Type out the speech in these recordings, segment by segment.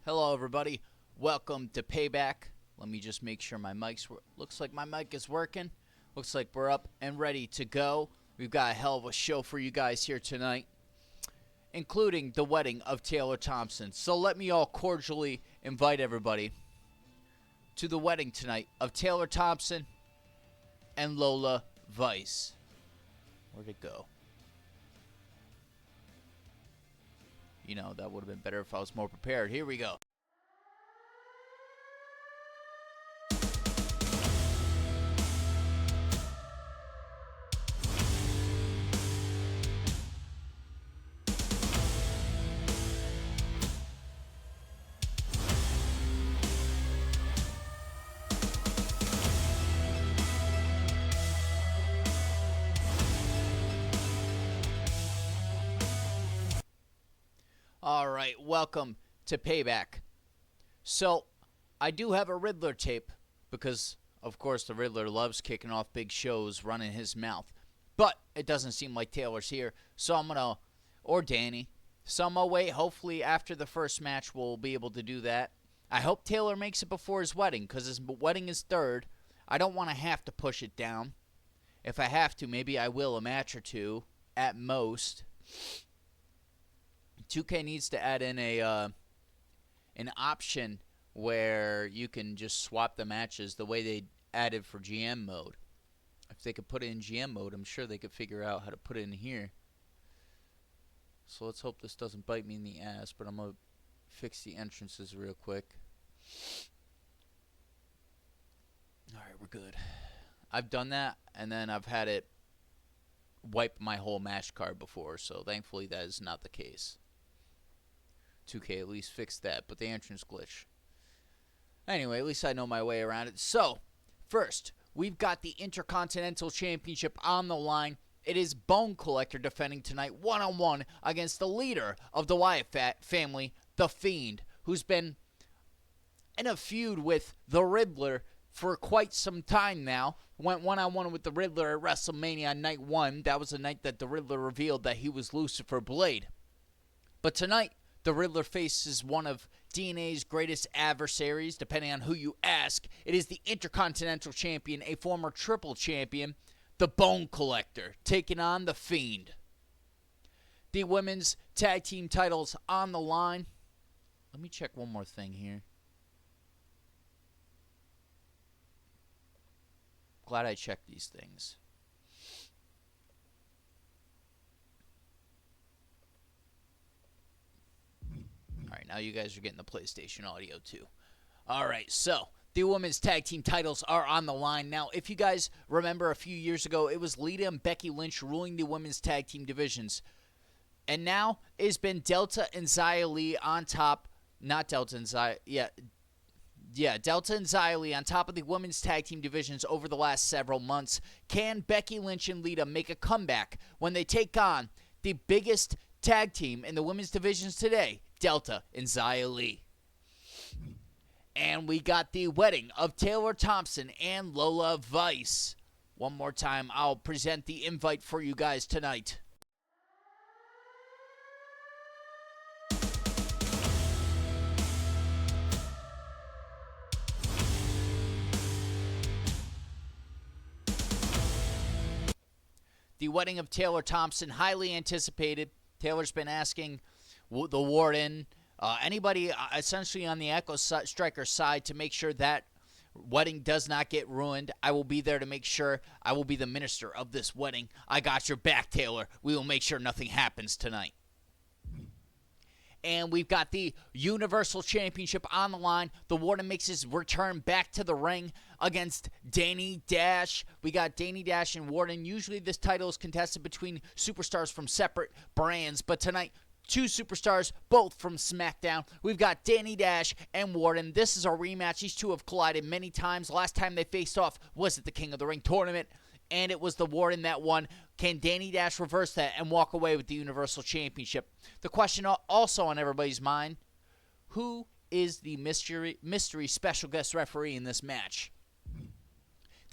Hello, everybody. Welcome to Payback. Let me just make sure my mic's looks like my mic is working. Looks like we're up and ready to go. We've got a hell of a show for you guys here tonight, including the wedding of Taylor Thompson. So let me all cordially invite everybody to the wedding tonight of Taylor Thompson and Lola Vice. Where'd it go? You know, that would have been better if I was more prepared. Here we go. All right, welcome to Payback. So, I do have a Riddler tape because, of course, the Riddler loves kicking off big shows, running his mouth. But it doesn't seem like Taylor's here, so I'm going to, or Danny. So I'm going to wait. Hopefully, after the first match, we'll be able to do that. I hope Taylor makes it before his wedding because his wedding is third. I don't want to have to push it down. If I have to, maybe I will a match or two at most. 2K needs to add in an option where you can just swap the matches the way they added for GM mode. If they could put it in GM mode, I'm sure they could figure out how to put it in here. So let's hope this doesn't bite me in the ass, but I'm going to fix the entrances real quick. Alright, we're good. I've done that, and then I've had it wipe my whole match card before, so thankfully that is not the case. 2K at least fixed that, but the entrance glitch. Anyway, at least I know my way around it. So, first, we've got the Intercontinental Championship on the line. It is Bone Collector defending tonight one-on-one against the leader of the Wyatt family, The Fiend, who's been in a feud with the Riddler for quite some time now. Went one-on-one with the Riddler at WrestleMania Night 1. That was the night that the Riddler revealed that he was Lucifer Blade. But tonight, the Riddler faces one of DNA's greatest adversaries, depending on who you ask. It is the Intercontinental Champion, a former Triple Champion, the Bone Collector, taking on the Fiend. The women's tag team titles on the line. Let me check one more thing here. Glad I checked these things. Alright, now you guys are getting the PlayStation audio too. Alright, so the women's tag team titles are on the line. Now, if you guys remember a few years ago, it was Lita and Becky Lynch ruling the women's tag team divisions. And now it's been Delta and Xia Li on top. Not Delta and Xia. Yeah, Delta and Xia Li on top of the women's tag team divisions over the last several months. Can Becky Lynch and Lita make a comeback when they take on the biggest tag team in the women's divisions today, Delta and Xia Li? And we got the wedding of Taylor Thompson and Lola Vice. One more time, I'll present the invite for you guys tonight. The wedding of Taylor Thompson, highly anticipated. Taylor's been asking the Warden, anybody essentially on the Echo Striker side to make sure that wedding does not get ruined. I will be there to make sure. I will be the minister of this wedding. I got your back, Taylor. We will make sure nothing happens tonight. And we've got the Universal Championship on the line. The Warden makes his return back to the ring against Danny Dash. We got Danny Dash and Warden. Usually this title is contested between superstars from separate brands, but tonight, two superstars, both from SmackDown. We've got Danny Dash and Warden. This is a rematch. These two have collided many times. Last time they faced off was at the King of the Ring tournament, and it was the Warden that won. Can Danny Dash reverse that and walk away with the Universal Championship? The question also on everybody's mind, who is the mystery special guest referee in this match?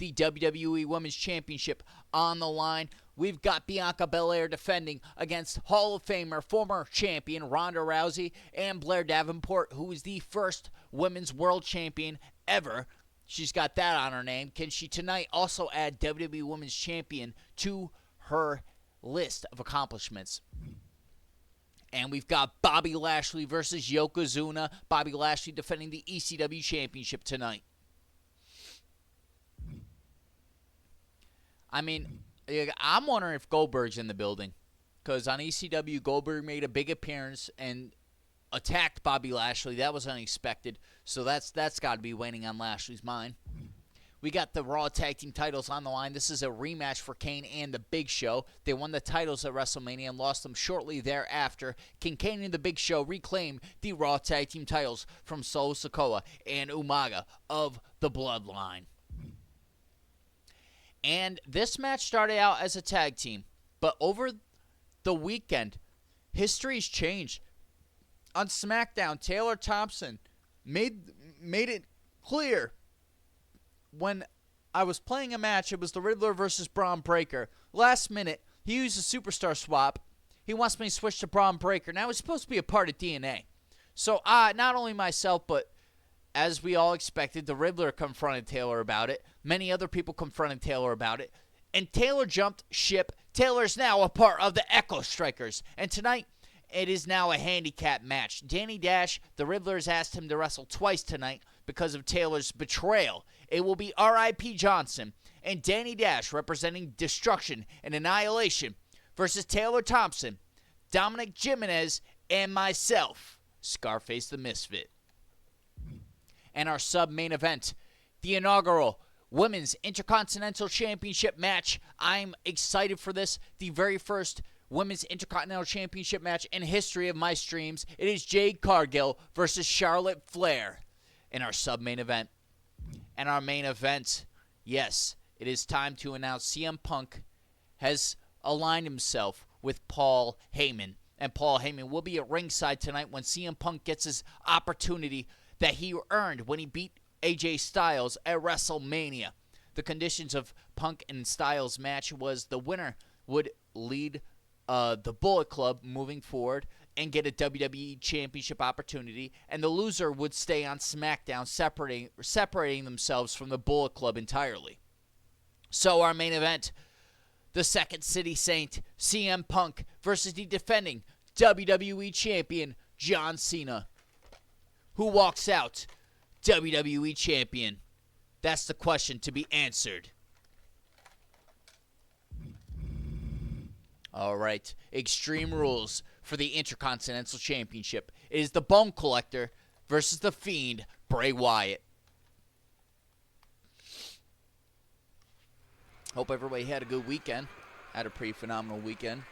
the WWE Women's Championship on the line. We've got Bianca Belair defending against Hall of Famer, former champion Ronda Rousey, and Blair Davenport, who is the first women's world champion ever. She's got that on her name. Can she tonight also add WWE Women's Champion to her list of accomplishments? And we've got Bobby Lashley versus Yokozuna. Bobby Lashley defending the ECW Championship tonight. I mean, I'm wondering if Goldberg's in the building. Because on ECW, Goldberg made a big appearance and attacked Bobby Lashley. That was unexpected. So that's got to be weighing on Lashley's mind. We got the Raw Tag Team titles on the line. This is a rematch for Kane and The Big Show. They won the titles at WrestleMania and lost them shortly thereafter. Can Kane and The Big Show reclaim the Raw Tag Team titles from Solo Sikoa and Umaga of the Bloodline? And this match started out as a tag team, but over the weekend, history's changed. On SmackDown, Taylor Thompson made it clear when I was playing a match, it was the Riddler versus Braun Breaker. Last minute, he used a superstar swap. He wants me to switch to Braun Breaker. Now, it's supposed to be a part of DNA. So, not only myself, but as we all expected, the Riddler confronted Taylor about it. Many other people confronted Taylor about it. And Taylor jumped ship. Taylor's now a part of the Echo Strikers. And tonight, it is now a handicap match. Danny Dash, the Riddler, has asked him to wrestle twice tonight because of Taylor's betrayal. It will be R.I.P. Johnson and Danny Dash representing Destruction and Annihilation versus Taylor Thompson, Dominic Jimenez, and myself, Scarface the Misfit. And our sub-main event, the inaugural Women's Intercontinental Championship match. I'm excited for this. The very first Women's Intercontinental Championship match in history of my streams. It is Jade Cargill versus Charlotte Flair in our sub-main event. And our main event, yes, it is time to announce CM Punk has aligned himself with Paul Heyman. And Paul Heyman will be at ringside tonight when CM Punk gets his opportunity that he earned when he beat AJ Styles at WrestleMania. The conditions of Punk and Styles' match was the winner would lead the Bullet Club moving forward and get a WWE Championship opportunity, and the loser would stay on SmackDown, separating themselves from the Bullet Club entirely. So our main event, the Second City Saint, CM Punk versus the defending WWE Champion, John Cena. Who walks out WWE Champion? That's the question to be answered. All right, Extreme Rules for the Intercontinental Championship. It is the Bone Collector versus the Fiend, Bray Wyatt. Hope everybody had a good weekend. Had a pretty phenomenal weekend.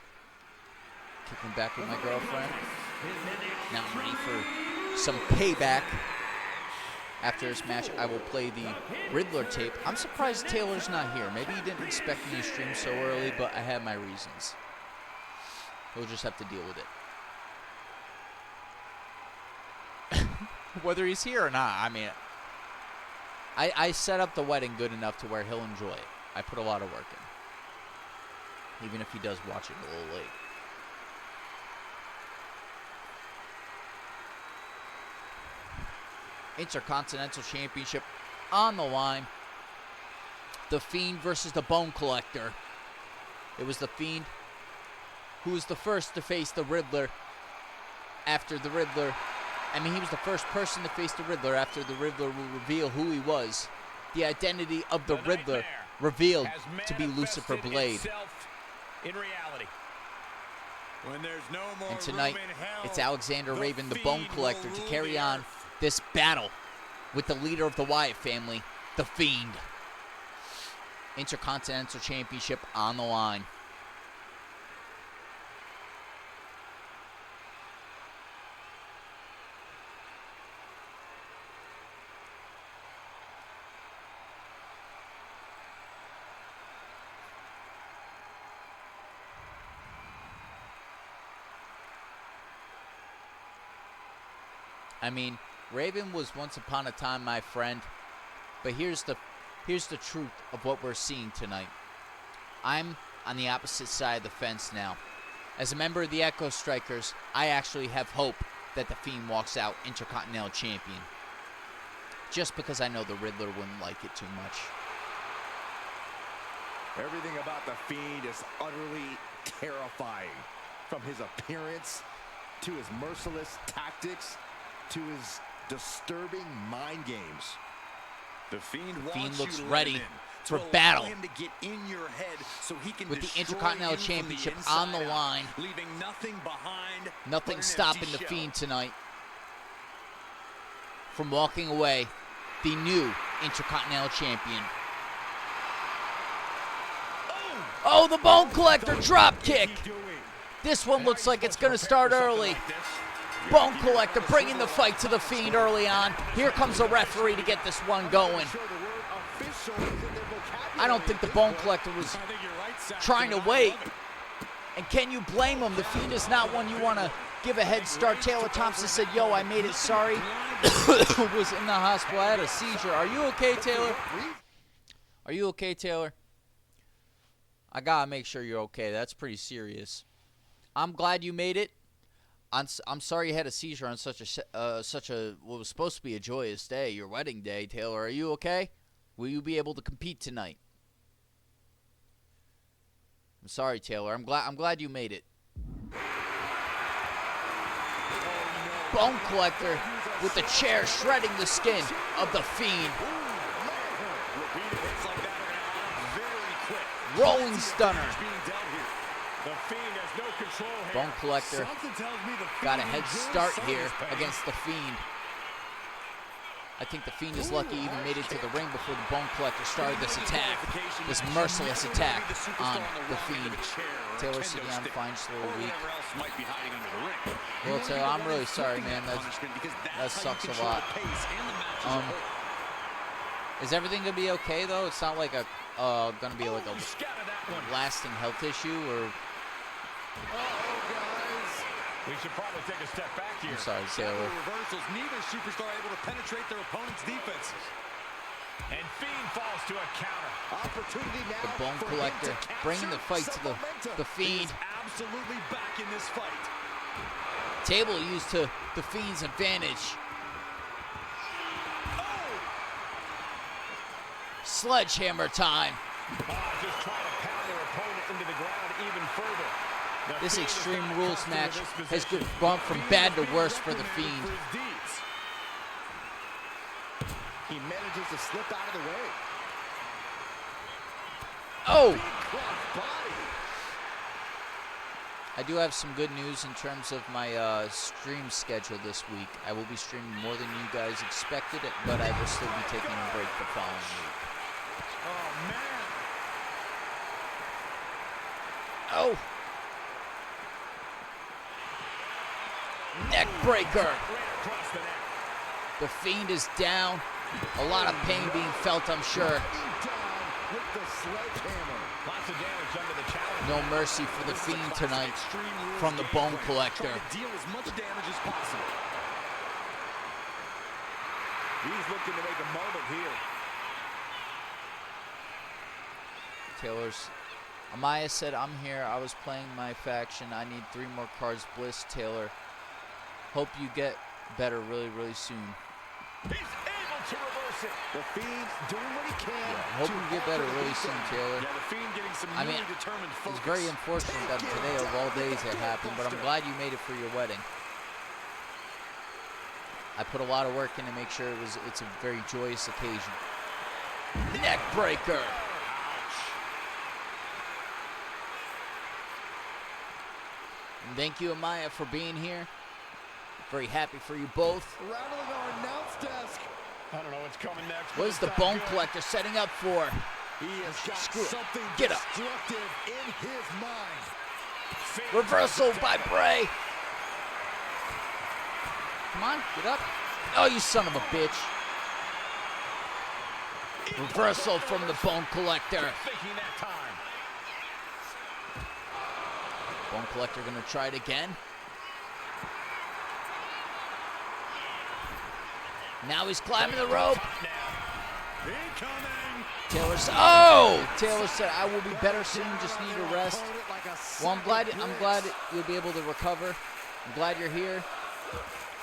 Kicking back with my girlfriend. Now I'm ready for some payback. After this match, I will play the Riddler tape. I'm surprised Taylor's not here. Maybe he didn't expect me to stream so early, but I have my reasons. We'll just have to deal with it. Whether he's here or not, I mean, I set up the wedding good enough to where he'll enjoy it. I put a lot of work in. Even if he does watch it a little late. Intercontinental Championship on the line. The Fiend versus the Bone Collector. It was the Fiend who was the first to face the Riddler after the Riddler. I mean, he was the first person to face the Riddler after the Riddler will reveal who he was. The identity of the Riddler revealed to be Lucifer Blade. In reality. When there's no more and tonight, hell, it's Alexander Raven, the Bone Collector, to carry on this battle with the leader of the Wyatt family, the Fiend. Intercontinental Championship on the line. I mean, Raven was once upon a time my friend, but here's the here's the truth of what we're seeing tonight. I'm on the opposite side of the fence now. As a member of the Echo Strikers, I actually have hope that The Fiend walks out Intercontinental Champion. Just because I know the Riddler wouldn't like it too much. Everything about The Fiend is utterly terrifying. From his appearance, to his merciless tactics, to his disturbing mind games. The Fiend looks ready for battle him to get in your head so he can with the Intercontinental Championship on the line. Leaving nothing behind. Nothing stopping The Fiend tonight from walking away the new Intercontinental Champion. Oh, the Bone Collector drop kick. This one looks like it's going to start early. Bone Collector bringing the fight to The Fiend early on. Here comes the referee to get this one going. I don't think the Bone Collector was trying to wait. And can you blame him? The Fiend is not one you want to give a head start. Taylor Thompson said, yo, I made it, sorry. Was in the hospital. I had a seizure. Are you okay, Taylor? Are you okay, Taylor? I got to make sure you're okay. That's pretty serious. I'm glad you made it. I'm sorry you had a seizure on such a what was supposed to be a joyous day, your wedding day, Taylor. Are you okay? Will you be able to compete tonight? I'm sorry, Taylor. I'm glad you made it. Bone Collector with the chair shredding the skin of The Fiend. Rolling stunner. Bone Collector got a head start here against The Fiend. I think The Fiend is lucky he even made it to the ring before the Bone Collector started this attack, this merciless attack on The Fiend. Taylor City, I'm fine, just a little weak. Well, Taylor, I'm really sorry, man. That sucks a lot. Is everything gonna be okay though? It's not like gonna be like a lasting health issue or. We should probably take a step back here. I'm sorry, Taylor. Reversals, neither superstar able to penetrate their opponent's defenses. And Fiend falls to a counter. Opportunity now. The Bone Collector bringing the fight to the Fiend. Absolutely back in this fight. Table used to The Fiend's advantage. Oh! Sledgehammer time. Just trying to pound their opponent into the ground even further. This Extreme Rules match has gone from bad to worse for The Fiend. He manages to slip out of the way. Oh! I do have some good news in terms of my stream schedule this week. I will be streaming more than you guys expected, but I will still be taking a break the following week. Oh, man. Oh! Neck breaker. The Fiend is down. A lot of pain being felt, I'm sure. No mercy for The Fiend tonight from the Bone Collector. Deal as much damage as possible. He's looking to make a moment here. Taylor's. Amaya said, I'm here. I was playing my faction. I need 3 more cards. Bliss, Taylor. Hope you get better really, really soon. He's able to reverse it. The Fiend's doing what he can. Yeah, hope you get better really soon, Taylor. Yeah, the Fiend getting some I mean, really determined focus. it's very unfortunate that today of all days it happened, but I'm glad you made it for your wedding. I put a lot of work in to make sure it's a very joyous occasion. Neck breaker. And thank you, Amaya, for being here. Very happy for you both. Rattling our announce desk. I don't know what's coming next. What is the Bone Collector setting up for? He has got Screw it. something Get up. destructive in his mind. Reversal by Bray. Come on, get up. Oh, you son of a bitch. Reversal from the Bone Collector. Thinking that time. Bone Collector gonna try it again. Now he's climbing the rope. Incoming. Taylor said, I will be better soon, just need a rest. Well, I'm glad you'll be able to recover. I'm glad you're here.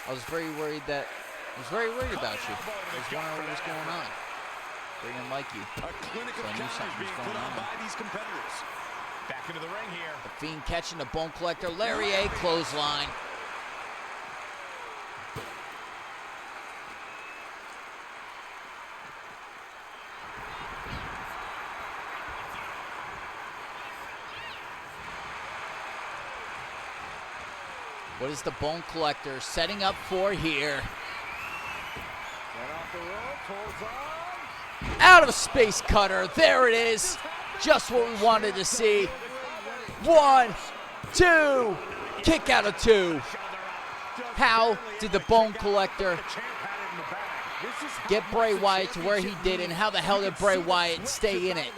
I was very worried about you. I was wondering what was going on. They didn't like you. A clinic of counters being put on by these competitors. Back into the ring here. The Fiend catching the Bone Collector. Lariat clothesline. What is the Bone Collector setting up for here? Out of Space Cutter. There it is. Just what we wanted to see. 1, 2. Kick out of 2. How did the Bone Collector get Bray Wyatt to where he did, and how the hell did Bray Wyatt stay in it?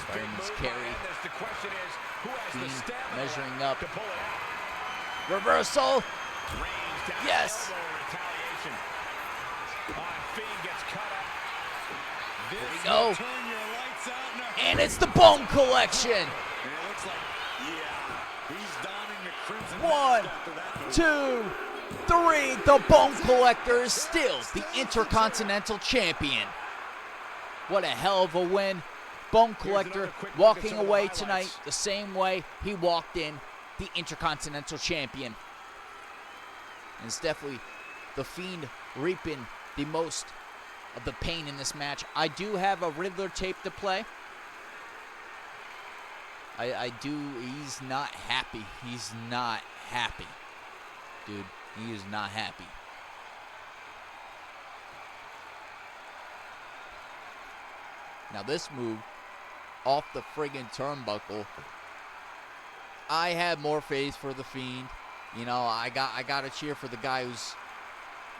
Fireman's carry. Fiend measuring up. Reversal. Yes. Here we go. And it's the Bone Collection. 1, 2, 3. The Bone Collector is still the Intercontinental Champion. What a hell of a win. Bone Collector walking away tonight the same way he walked in, the Intercontinental Champion. And it's definitely the Fiend reaping the most of the pain in this match. I do have a Riddler tape to play. I do. He's not happy. He's not happy. Dude, he is not happy. Now this move, off the friggin' turnbuckle, I have more faith for the Fiend. You know, I got to cheer for the guy who's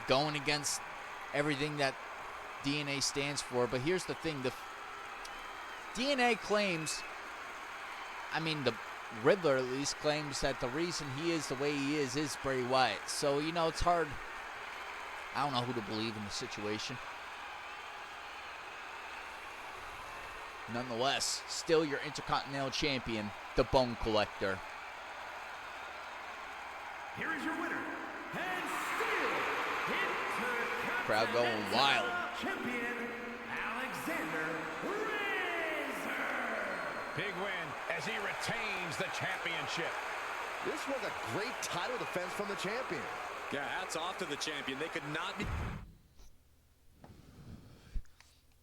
going against everything that DNA stands for. But here's the thing. The DNA claims, the Riddler at least claims that the reason he is the way he is Bray Wyatt. So, you know, it's hard. I don't know who to believe in the situation. Nonetheless, still your Intercontinental Champion, the Bone Collector. Here is your winner, and still Crowd going wild. Champion, Alexander Razor. Big win as he retains the championship. This was a great title defense from the champion. Yeah, hats off to the champion. They could not be...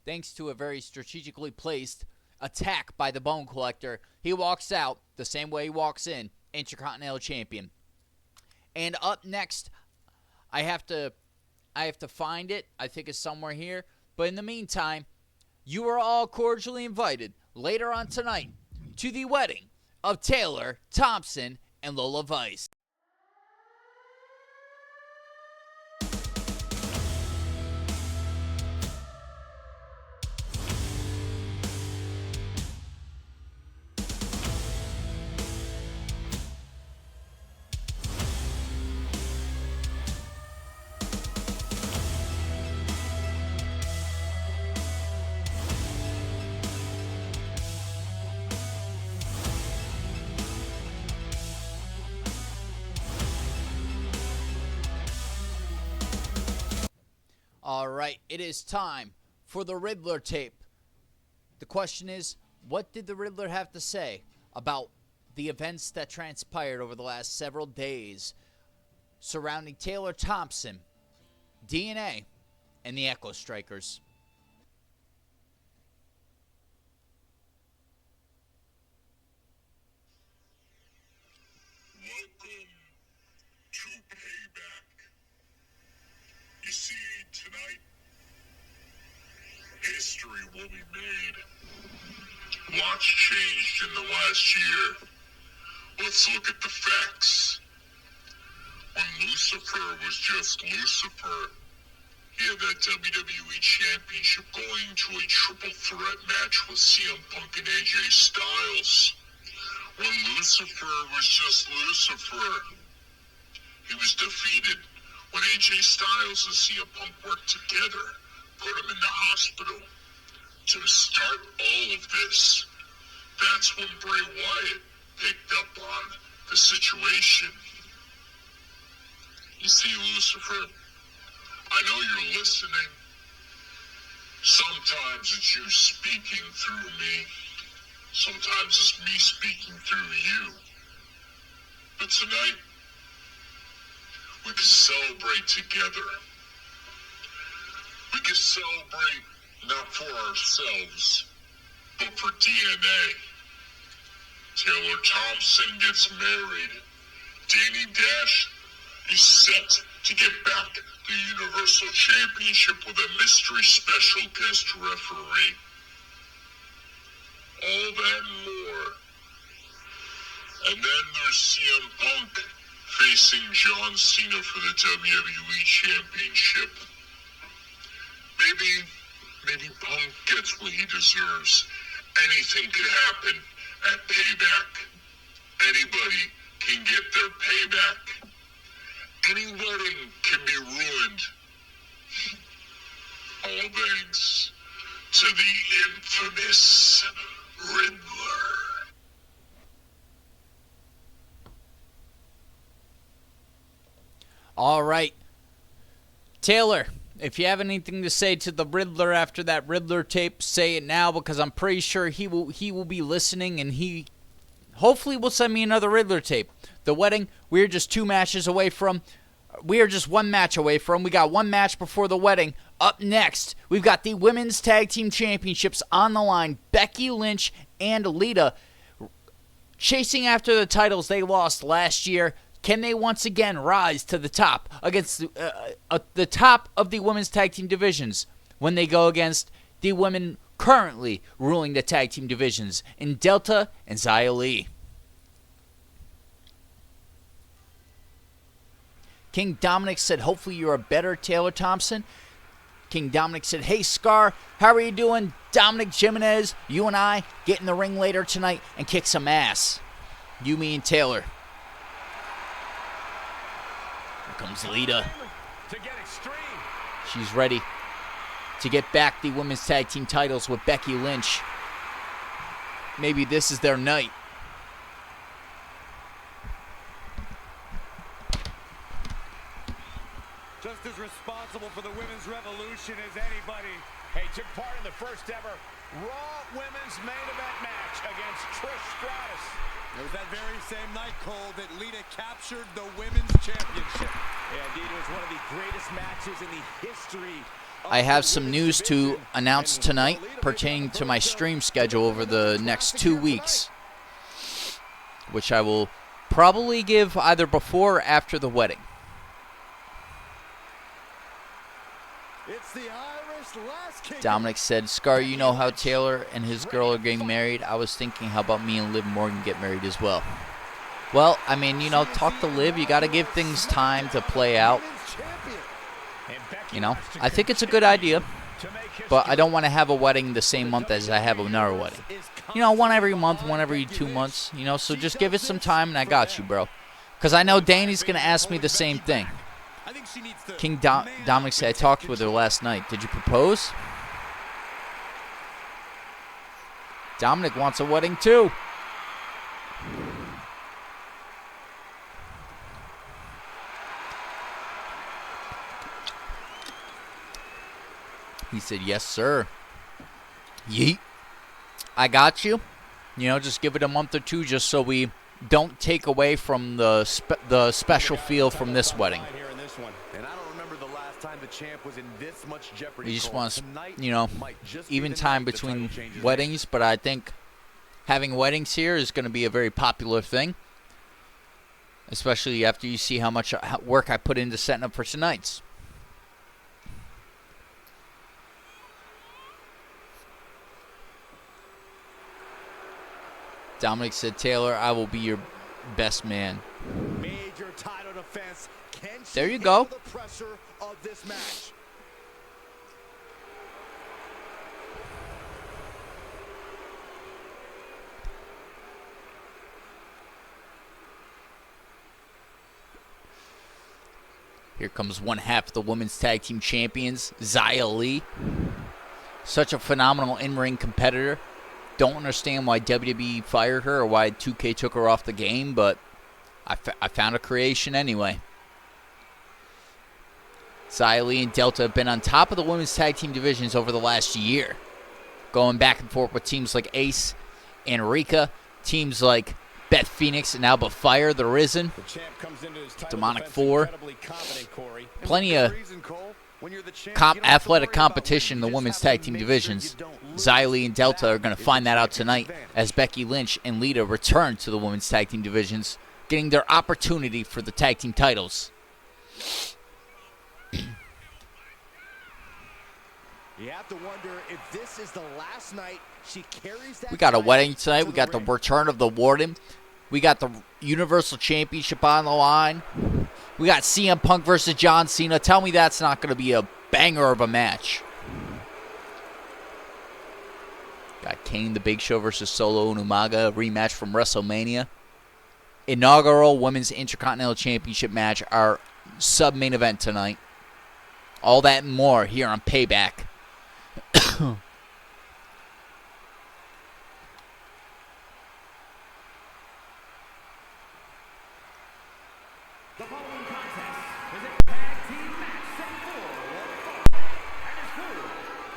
Thanks to a very strategically placed attack by the Bone Collector, he walks out the same way he walks in, Intercontinental Champion. And up next, I have to find it. I think it's somewhere here. But in the meantime, you are all cordially invited later on tonight to the wedding of Taylor Thompson and Lola Vice. All right, it is time for the Riddler tape. The question is, what did the Riddler have to say about the events that transpired over the last several days surrounding Taylor Thompson, DNA, and the Echo Strikers? Welcome to Payback. You see, tonight, history will be made. Lots changed in the last year. Let's look at the facts. When Lucifer was just Lucifer, he had that WWE Championship going to a triple threat match with CM Punk and AJ Styles. When Lucifer was just Lucifer, he was defeated when AJ Styles and CM Punk worked together put him in the hospital. To start all of this, that's when Bray Wyatt picked up on the situation. You see, Lucifer, I know you're listening. Sometimes it's you speaking through me. Sometimes it's me speaking through you. But tonight, we can celebrate together. We can celebrate not for ourselves, but for DNA. Taylor Thompson gets married. Danny Dash is set to get back the Universal Championship with a mystery special guest referee. All that and more. And then there's CM Punk facing John Cena for the WWE Championship. Maybe Punk gets what he deserves. Anything could happen at Payback. Anybody can get their payback. Any wedding can be ruined. All thanks to the infamous Riddler. All right. Taylor, if you have anything to say to the Riddler after that Riddler tape, say it now, because I'm pretty sure he will be listening, and he hopefully will send me another Riddler tape. The wedding, we're just 2 matches away from. We are just 1 match away from. We got 1 match before the wedding. Up next, we've got the Women's Tag Team Championships on the line. Becky Lynch and Lita chasing after the titles they lost last year. Can they once again rise to the top against the top of the women's tag team divisions when they go against the women currently ruling the tag team divisions in Delta and Xia Li? King Dominic said, hopefully you're a better Taylor Thompson. King Dominic said, hey Scar, how are you doing? Dominic Jimenez, you and I get in the ring later tonight and kick some ass. You, me, and Taylor. Comes Lita. She's ready to get back the women's tag team titles with Becky Lynch. Maybe this is their night. Just as responsible for the women's revolution as anybody. Hey, took part in the first ever Raw Women's Main Event match against Trish Stratus. It was that very same night, Cole, that Lita captured the Women's Championship. Yeah, indeed, it was one of the greatest matches in the history. I have some news to announce tonight pertaining to my stream schedule over the next 2 weeks, which I will probably give either before or after the wedding. It's the Irish last kick. Dominic said, Scar, you know how Taylor and his girl are getting married? I was thinking, how about me and Liv Morgan get married as well? Well, I mean, you know, talk to Liv. You got to give things time to play out. You know, I think it's a good idea, but I don't want to have a wedding the same month as I have another wedding. You know, one every month, one every 2 months, you know, so just give it some time and I got you, bro. Because I know Danny's going to ask me the same thing. King Dominic said, I talked with her last night. Did you propose? Dominic wants a wedding too. He said, yes, sir. Yeet. I got you. You know, just give it a month or 2 just so we don't take away from the special feel from this wedding. We just want to, you know, even time between weddings, but I think having weddings here is going to be a very popular thing, especially after you see how much work I put into setting up for tonight's. Dominic said, Taylor, I will be your best man. Major title defense. There you go. The pressure of this match. Here comes one half of the women's tag team champions, Xia Li. Such a phenomenal in-ring competitor. Don't understand why WWE fired her or why 2K took her off the game, but I found a creation anyway. Xia Li and Delta have been on top of the women's tag team divisions over the last year, going back and forth with teams like Ace and Rika, teams like Beth Phoenix and Alba Fire, The Risen, Demonic 4. Plenty of athletic competition in the women's tag team divisions. Xia Li and Delta are going to find that out tonight as Becky Lynch and Lita return to the women's tag team divisions, getting their opportunity for the tag team titles. You have to wonder if this is the last night she carries that. We got a wedding tonight. We got the return of the Warden. We got the Universal Championship on the line. We got CM Punk versus John Cena. Tell me that's not going to be a banger of a match. Got Kane the Big Show versus Solo and Umaga, a rematch from WrestleMania. Inaugural Women's Intercontinental Championship match, our sub-main event tonight. All that and more here on Payback. The following contest is a tag team match set for one fall and is for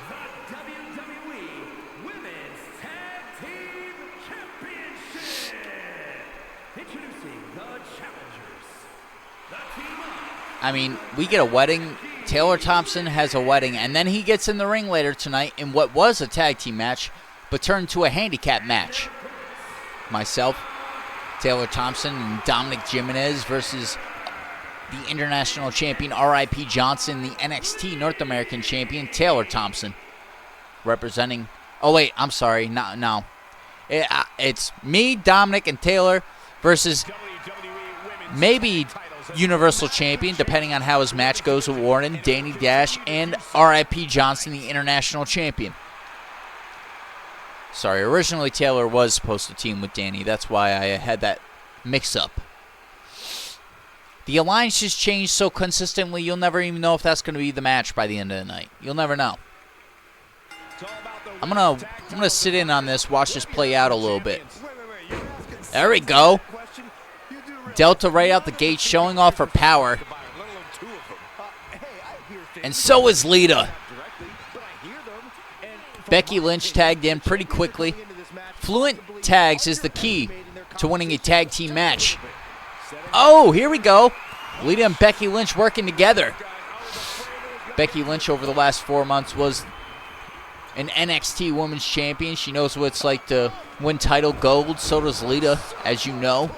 the WWE Women's Tag Team Championship. Introducing the challengers, the team of... I mean, we get a wedding. Taylor Thompson has a wedding, and then he gets in the ring later tonight in what was a tag team match, but turned to a handicap match. Myself, Taylor Thompson, and Dominic Jimenez versus the international champion R.I.P. Johnson, the NXT North American champion Taylor Thompson, representing... Oh, wait, I'm sorry. No. It's me, Dominic, and Taylor versus maybe Universal Champion, depending on how his match goes with Warren, Danny Dash, and R.I.P. Johnson, the International Champion. Sorry, originally Taylor was supposed to team with Danny. That's why I had that mix-up. The alliance just changed so consistently, you'll never even know if that's going to be the match by the end of the night. You'll never know. I'm gonna sit in on this, watch this play out a little bit. There we go. Delta right out the gate, showing off her power. And so is Lita. Becky Lynch tagged in pretty quickly. Fluent tags is the key to winning a tag team match. Oh, here we go. Lita and Becky Lynch working together. Becky Lynch over the last 4 months was an NXT Women's Champion. She knows what it's like to win title gold. So does Lita, as you know.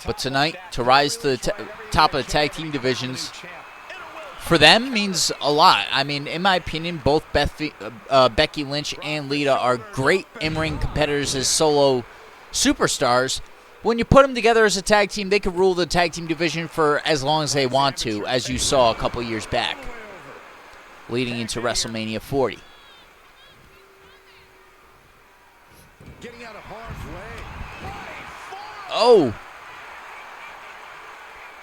But tonight, to rise to the top of the tag team divisions, for them means a lot. I mean, in my opinion, both Becky Lynch and Lita are great in-ring competitors as solo superstars. When you put them together as a tag team, they could rule the tag team division for as long as they want to, as you saw a couple years back, leading into WrestleMania 40. Getting out of harm's way. Oh!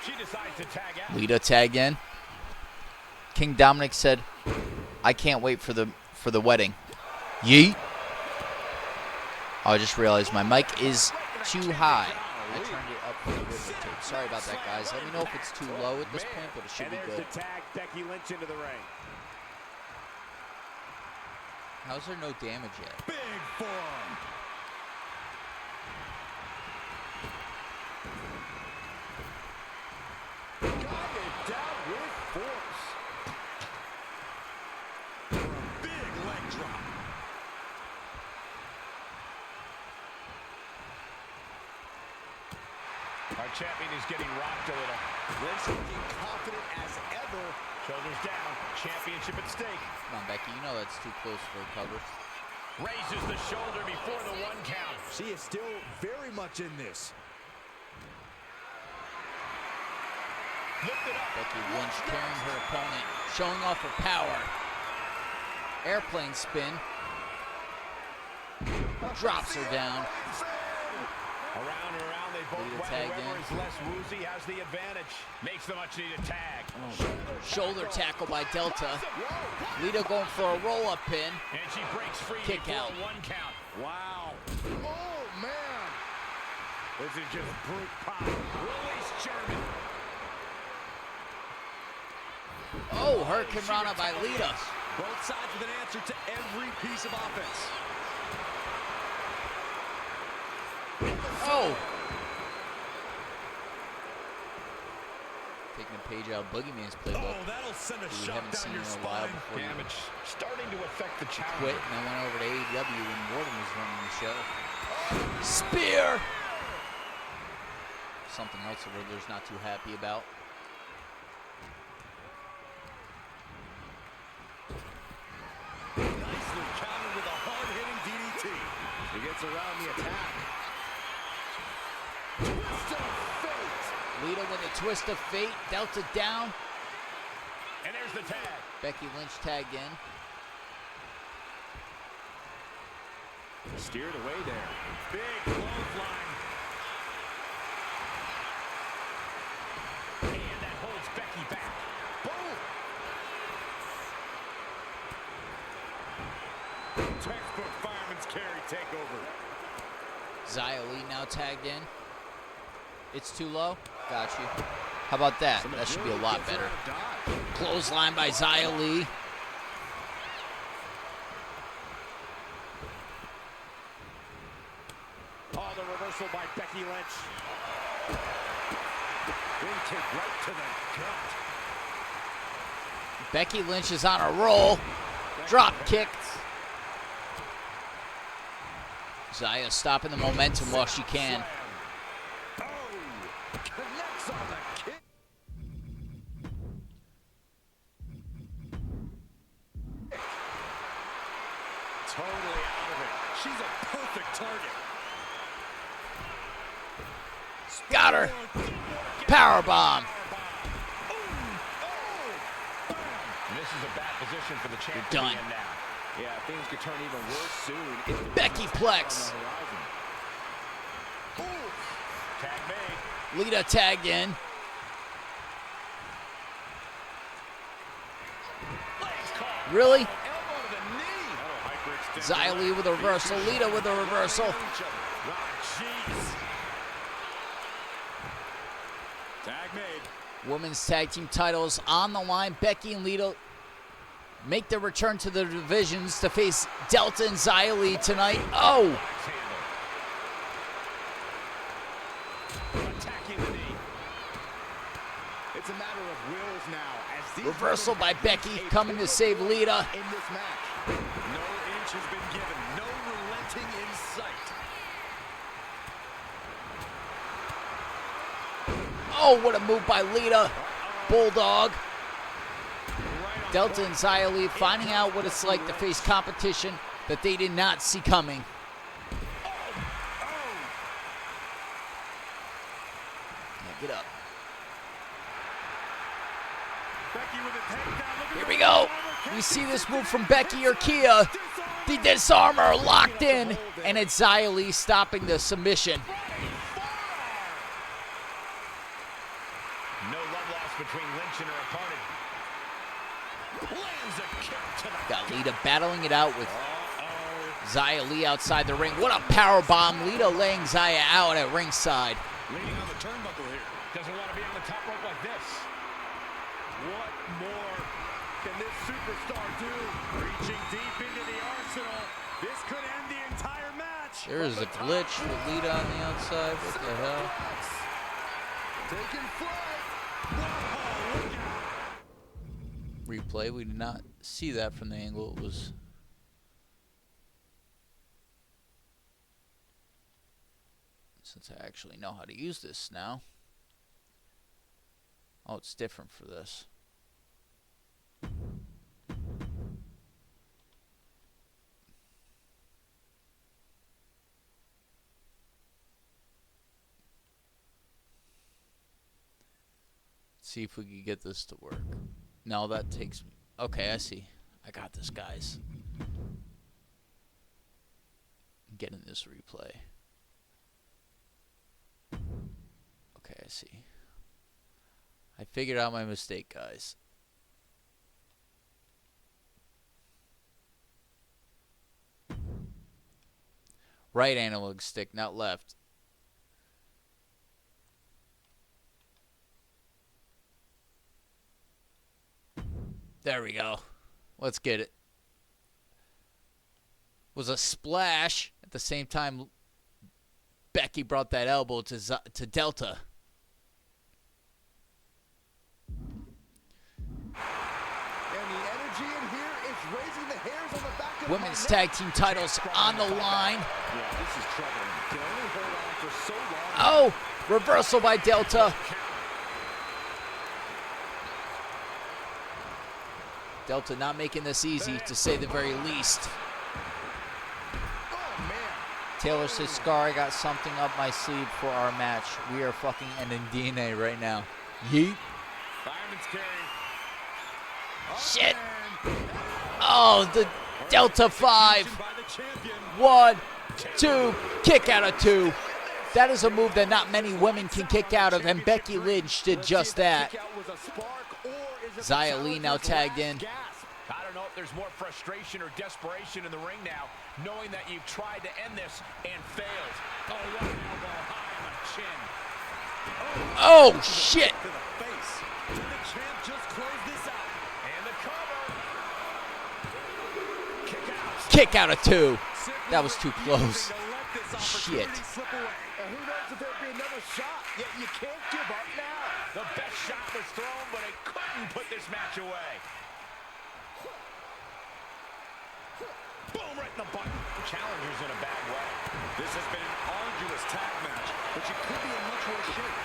She decides to tag out. Lita tagged in. King Dominic said, "I can't wait for the wedding." Yeet. Oh, I just realized my mic is too high. I turned it up a little bit with tape. Sorry about that, guys. Let me know if it's too low at this point, but it should be good. The tag, Becky Lynch into the ring. How's there no damage yet? Big forearm. Got it down with force. Big leg drop. Our champion is getting rocked a little. Lynch looking confident as ever. Shoulders down. Championship at stake. Come on, Becky. You know that's too close for a cover. Raises the shoulder before the 1 count. She is still very much in this. Lift it up. Becky Lynch carrying her opponent, showing off her power. Airplane spin. Drops her down. Around and around they both Lita well. tagged Whoever in. is less woozy has the advantage. Makes the much-needed tag. Shoulder tackle by Delta. Lita going for a roll-up pin. And she breaks free Kick before out. a 1 count. Wow. Oh, man. This is just brute power. Release German. Oh, Hurricane Rana by Lita. Both sides with an answer to every piece of offense. Oh. Taking a page out of Boogeyman's playbook. Oh, that'll send a We shot haven't down seen your in a while spine. before he Damage starting to affect the quit challenger. and then went over to AEW when Morton was running the show. Spear! Something else the Riddler's not too happy about. Nicely countered with a hard-hitting DDT. He gets around the attack. Twist of fate. Lita with a twist of fate. Delta down. And there's the tag. Becky Lynch tagged in. Steered away there. Big clothesline. And that holds Becky back. Boom. Textbook fireman's carry takeover. Xia Li now tagged in. It's too low. Got you. How about that? That should be a lot better. Clothesline by Xia Li. Oh, the reversal by Becky Lynch. Big kick right to the gut. Becky Lynch is on a roll. Drop kicked. Xia stopping the momentum while she can. Oh, connects on the kick. Totally out of it. She's a perfect target. Got her. Powerbomb. This is a bad position for the champ You're to done. be in now. Yeah, things could turn even worse soon. if the Becky Plex. on the horizon. Tag made. Lita tagged in. Legs caught. Really? Elbow to the knee. That'll hyperextend. Xia Li with a reversal. Lita with a reversal. Ah, jeez. Tag made. Women's tag team titles on the line. Becky and Lita make their return to the divisions to face Delta and Xia Li tonight. Oh! Axe handle. Attacking the knee. It's a matter of wills now. As these Reversal women by have Becky reached a coming to save Lita. in this match. No inch has been given. No relenting in sight. Oh, what a move by Lita. Bulldog. Delta and Xia Li finding out what it's like to face competition that they did not see coming. Yeah, get up. Becky with a takedown. Look at Here the we go. disarmer. We see this move from Becky or Kia. The disarmer locked in, and it's Xia Li stopping the submission. No love lost between Lynch and her opponent. Lands a kick to the Got Lita battling it out with Uh-oh. Xia Li outside the ring. What a power bomb. Lita laying Xia out at ringside. Leaning on the turnbuckle here. Doesn't want to be on the top rope like this. What more can this superstar do? Reaching deep into the arsenal. This could end the entire match. There is a glitch with Lita on the outside. What the hell? Taking flight. Whoa, look out. Replay. We did not see that from the angle it was. Since I actually know how to use this now. Oh, it's different for this. See if we can get this to work. No, that takes me. Okay, I see. I got this, guys. I'm getting this replay. I see. I figured out my mistake, guys. Right analog stick, not left. There we go. Let's get it. Was a splash. At the same time, Becky brought that elbow to Delta. And the energy in here is raising the hairs on the back of Women's my tag neck. team titles on the line. Yeah, this is trouble. Can only hold on for so long. Oh, reversal by Delta. Delta not making this easy, to say the very least. Oh, man. Taylor says, Scar, I got something up my sleeve for our match. We are fucking ending DNA right now. Yeet. Fireman's carry. Shit. Oh, the Delta 5. By the champion. 1, 2, kick out of 2. That is a move that not many women can kick out of, and Becky Lynch did just that. Xia Li now tagged in. I don't know if there's more frustration or desperation in the ring now, knowing that you've tried to end this and failed. Oh, what an elbow high on the chin. Oh, shit. To the face. Did the champ just close this out? And the cover. Kick out. Kick out of 2. That was too close. Shit. And who knows if there'll be another shot? Yet you can't give up now. The best shot was thrown, but it couldn't put this match away. Boom, right in the button. Challenger's in a bad way. This has been an arduous tag match, but you could be in much worse shape.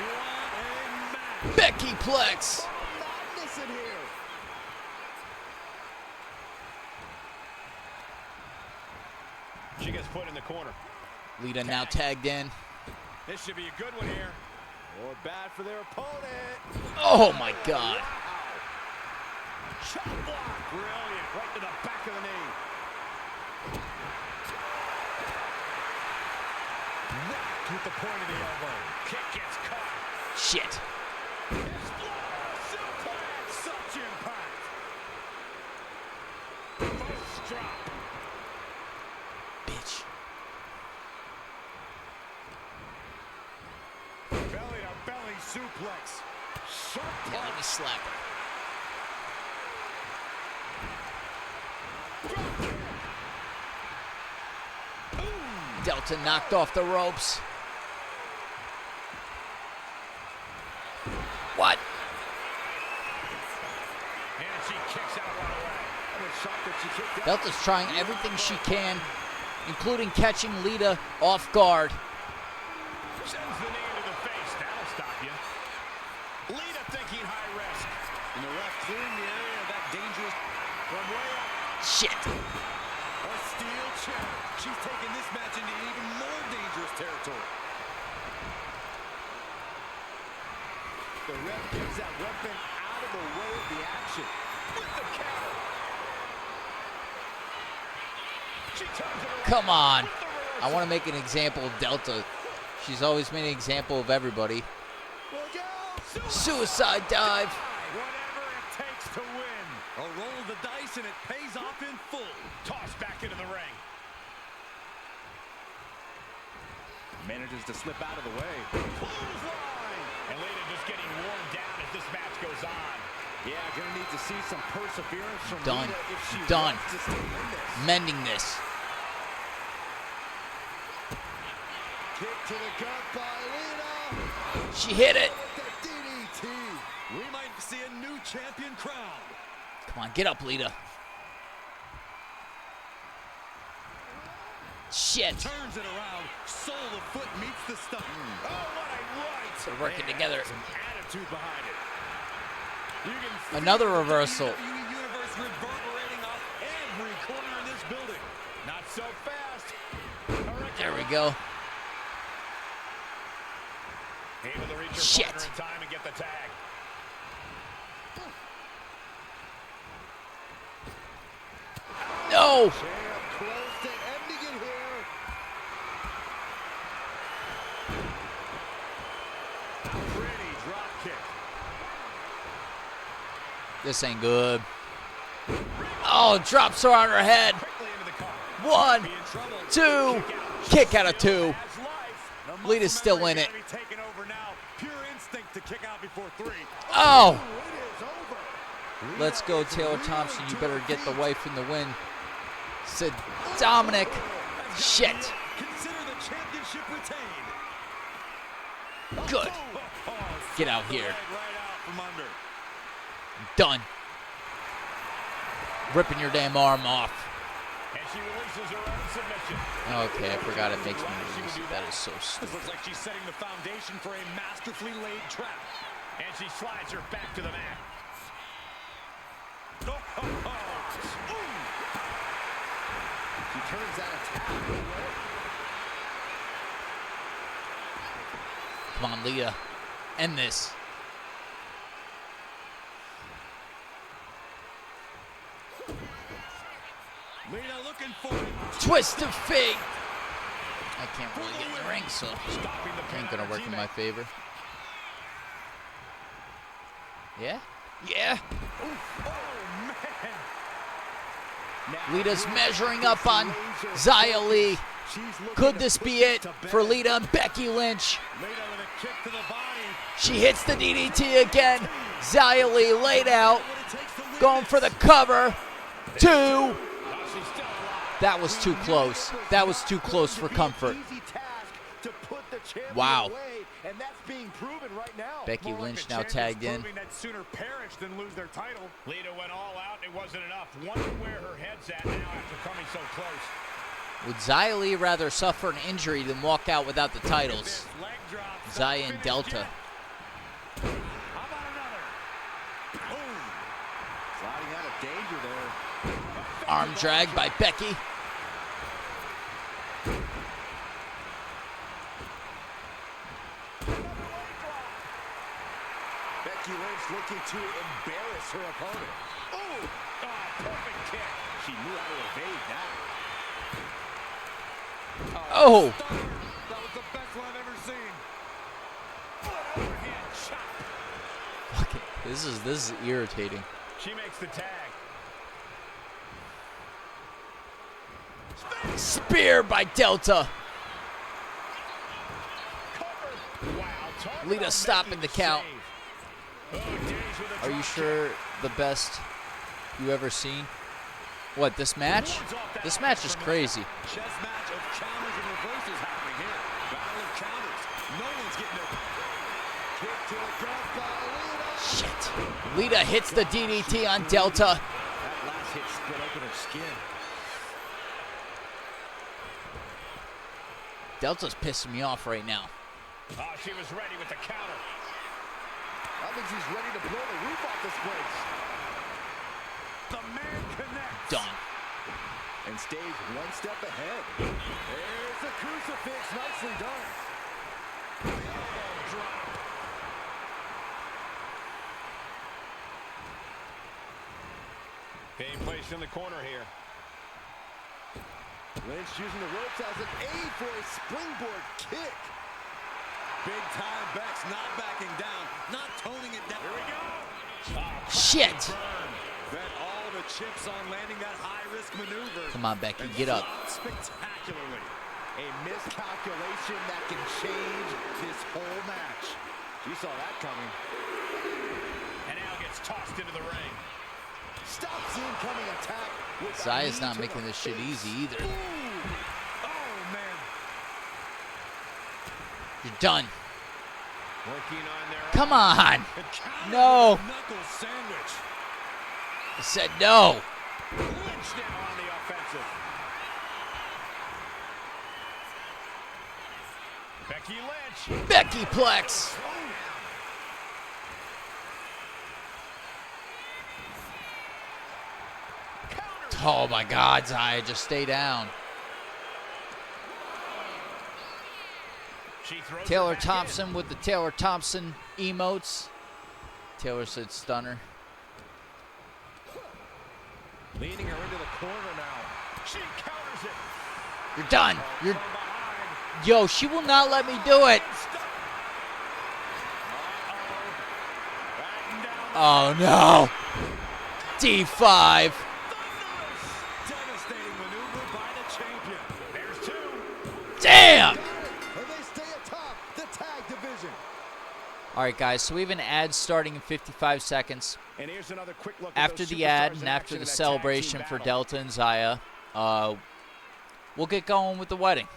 What a match. Becky Plex. Madness in here. She gets put in the corner. Lita now tagged in. This should be a good one here. Or bad for their opponent. Oh, my God. Chop block. Brilliant. Right to the back of the knee. Whacked with the point of the elbow. Kick gets caught. Shit. Explode suplex. Such impact. First drop. Bitch. Belly to belly suplex. Sharp Yeah, let me slap her. Delta knocked off the ropes. What? And she kicks out right away. I've been shocked that she kicked out. Delta's trying everything she can, including catching Lita off guard. Sends the knee into the face. That'll stop you. Lita thinking high risk. And the ref clearing the area of that dangerous from way up. Shit. A steel chair. She's taking this match into even more dangerous territory. The ref gets that weapon out of the way of the action. With the counter. She turns it around. Come on. With the reversal. I want to make an example of Delta. She's always made an example of everybody. Look out! Suicide dive. Whatever it takes to win. A roll of the dice and it pays off in full. Tossed back into the ring. Manages to slip out of the way. Clothesline. And Lita just getting worn down as this match goes on. Yeah, gonna need to see some perseverance from Done. Lita if she Done. wants to stay in this. Mending this. Kick to the gut by Lita. She hit it. The DDT. We might see a new champion crowned. Come on, get up, Lita. Shit. Turns it around. Sole of the foot meets the stomach. Oh, what a right. They're working together. Some attitude behind it. You can feel Another the reversal. WWE Universe reverberating off every corner in this building. Not so fast. There we go. Able to reach her Shit. partner in time and get the tag. No. Champ close to ending it here. This ain't good. Oh, drops her on her head. 1, 2, kick out of 2. Lita's still in it. Oh! Let's go, Taylor Thompson. You better get the wife in the win. Said Dominic. Shit. Good. Get out here. Done. Ripping your damn arm off. Okay, I forgot it makes me release it. That is so stupid. This looks like she's setting the foundation for a masterfully laid trap. And she slides her back to the mat. Oh, oh, oh. She turns that attack. Come on, Lita. End this. Lita looking for it. Twist of fate. I can't really get in the ring, so ain't gonna work in my favor. Yeah? Yeah. Oh, man. Lita's measuring up on Xia Li. Could this be it for Lita and Becky Lynch? Lita with a kick to the body. She hits the DDT again. Xia Li laid out. Going for the cover. 2. That was too close. That was too close for comfort. Wow. Becky Lynch now tagged in. Sooner perish than lose their title. Lita went all out. It wasn't enough. Wonder where her head's at now after coming so close. Would Xia Li rather suffer an injury than walk out without the titles? Xia and Delta. How about another? Boom. Sliding out of danger there. Arm drag by Becky. Becky Lynch looking to embarrass her opponent. Oh, perfect kick. She knew how to evade that. Oh! That was the best one I've ever seen. Overhand chop. Fuck it. This is irritating. She makes the tag. Spear by Delta. Wow, Lita stopping the count. Are you sure the best you ever seen? What, this match? This match is crazy. Chess match of counters and reversals happening here. Battle of counters. No one's getting it. Kick to the gut by Lita. Shit. Lita hits the DDT on Delta. That last hit split open her skin. Delta's pissing me off right now. Oh, she was ready with the counter. I think she's ready to blow the roof off this place. The man connects. Done. And stays one step ahead. There's the crucifix. Nicely done. Drop. Being placed in the corner here. Lynch using the ropes as an aid for a springboard kick. Big time Beck's not backing down, not toning it down. Here we go. Shit. Bet all the chips on landing that high-risk maneuver. Come on, Becky, get up. Spectacularly. A miscalculation that can change this whole match. She saw that coming. And now gets tossed into the ring. Stops the incoming attack. Zia's not making this shit easy either. Ooh. Oh, man. You're done. Working on their Come on. no. No. Knuckle sandwich. I said no. Lynch now on the offensive. Becky Lynch. Becky Plex. Oh my God, Xia, just stay down. Taylor Thompson with the Taylor Thompson emotes. Taylor said stunner. Leading her into the corner now. She counters it. You're done. You're. Yo, she will not let me do it. Oh no. D5. Devastating maneuver by the champion. There's two. Damn! And they stay atop the tag division. All right, guys, so we have an ad starting in 55 seconds. And here's another quick look at After those the ad superstars and in after action the in that tag celebration team for battle. Delta and Zaya, we'll get going with the wedding.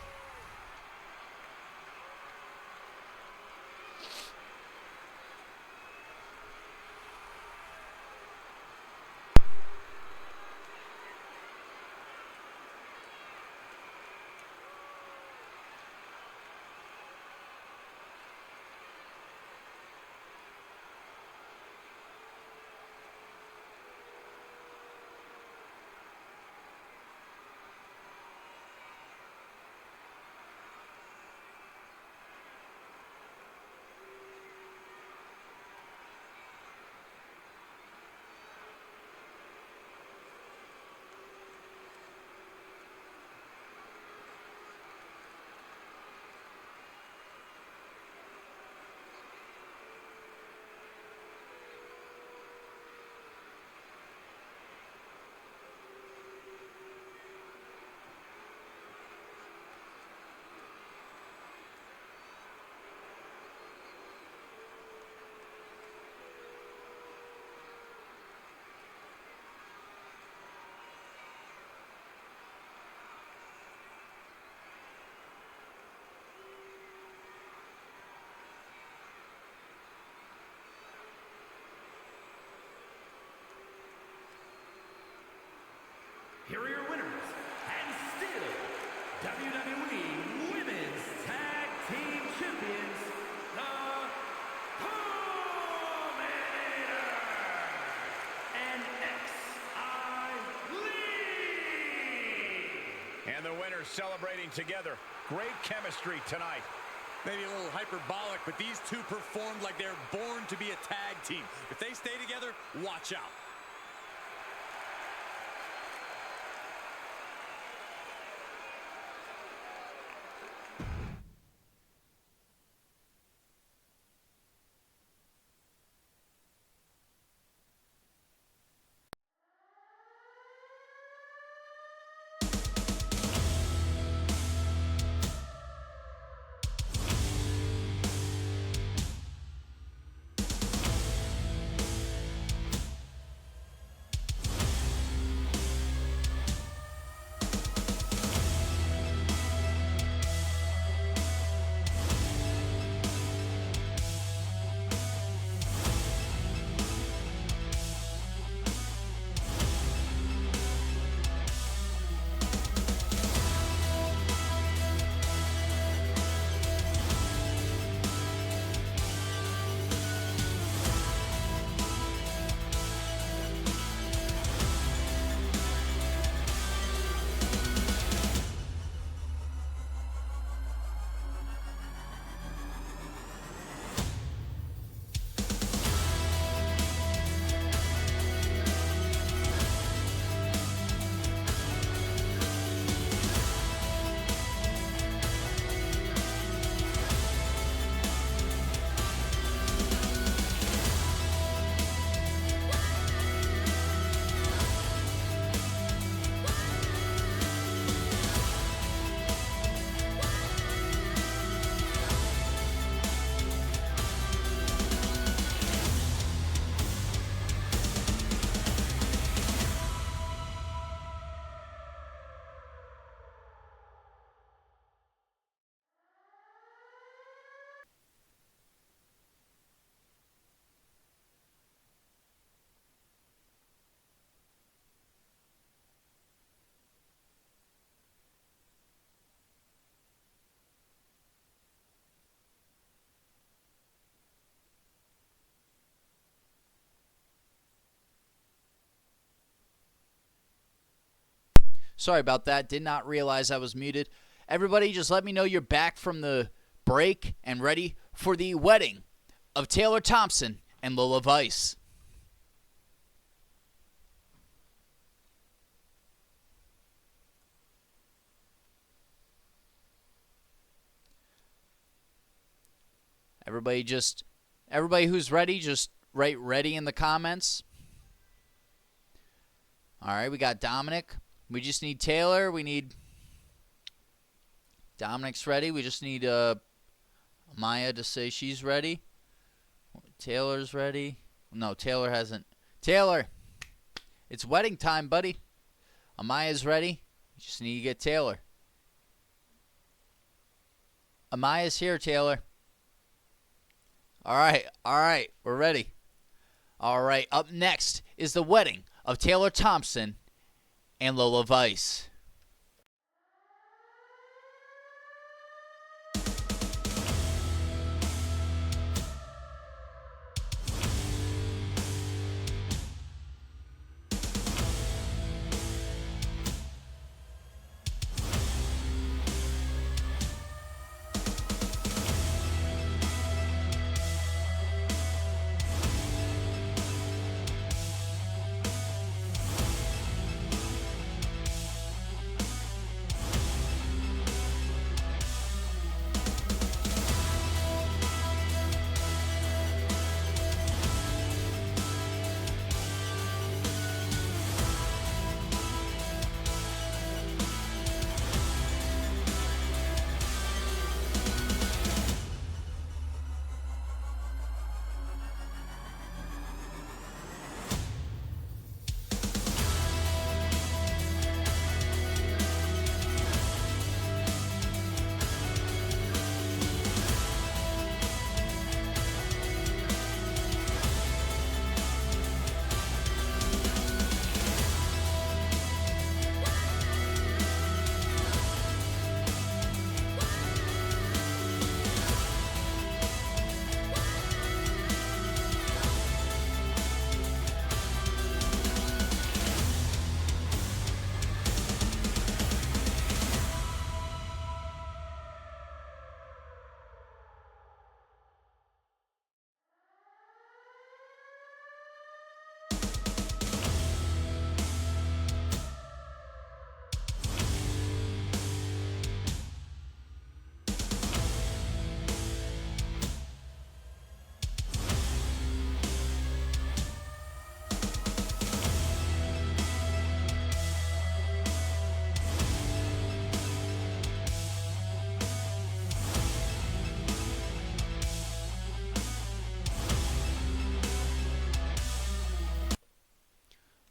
Here are your winners, and still WWE Women's Tag Team Champions, the Dominator and X.I. Lee. And the winners celebrating together. Great chemistry tonight. Maybe a little hyperbolic, but these two performed like they're born to be a tag team. If they stay together, watch out. Sorry about that. Did not realize I was muted. Everybody, just let me know you're back from the break and ready for the wedding of Taylor Thompson and Lola Vice. Everybody who's ready, just write ready in the comments. All right, we got Dominic. We just need Taylor. We need Dominic's ready. We just need Maya to say she's ready. Taylor's ready. No, Taylor hasn't. Taylor, it's wedding time, buddy. Amaya's ready. You just need to get Taylor. Amaya's here, Taylor. All right, we're ready. All right, up next is the wedding of Taylor Thompson and Lola Vice.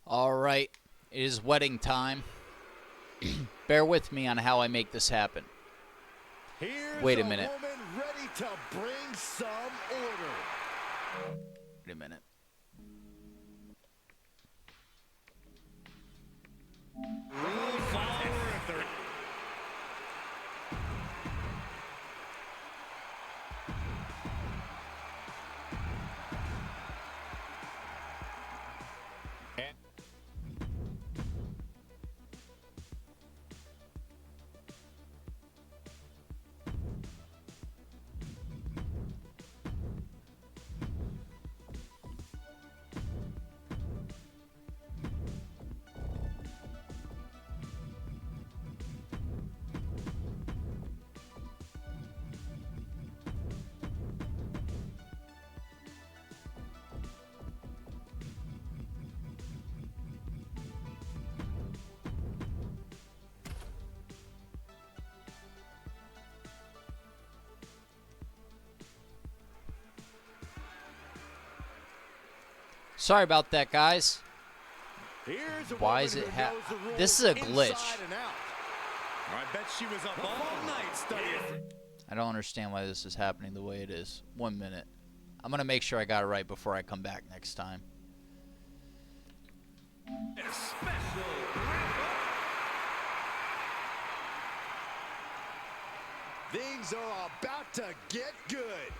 All right, it is wedding time. Bear with me on how I make this happen. Here's Wait a minute. woman ready to bring some order. Wait a minute. Rule follower if there. Sorry about that, guys. Here's a Why woman is it who knows the rules This is a glitch. inside and out. I bet she was up all night studying. I don't understand why this is happening the way it is. 1 minute. I'm going to make sure I got it right before I come back next time. Special wrap-up. Things are about to get good.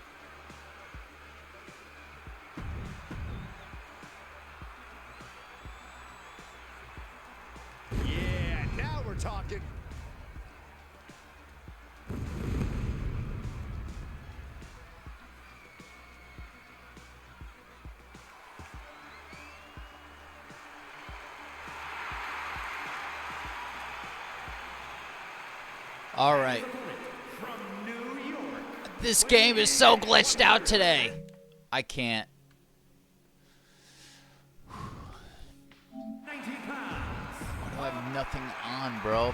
Yeah, now we're talking. All right. From New York, This game is so glitched out today. I can't. 90 pounds, nothing on, bro.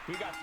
He got...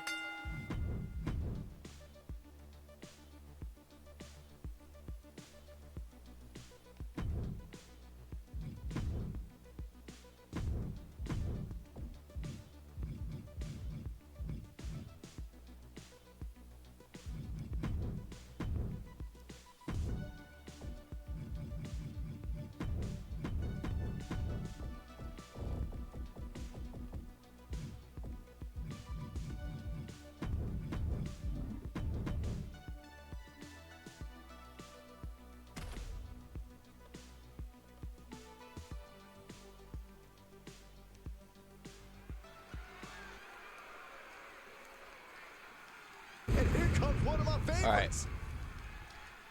And here comes one of my favorites. All right.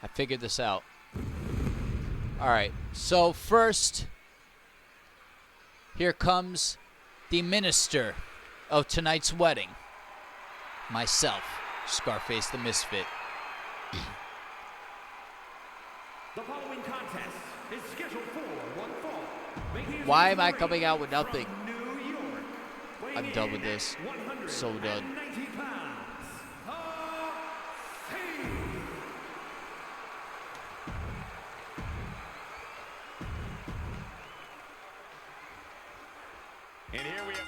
I figured this out. All right. So first, here comes the minister of tonight's wedding. Myself, Scarface the Misfit. The following contest is scheduled for one fall. Making his Why way am I to the coming ring out with nothing? from New York, weighing I'm done with in this. at So done. 190 pounds, Fiend. And here we have...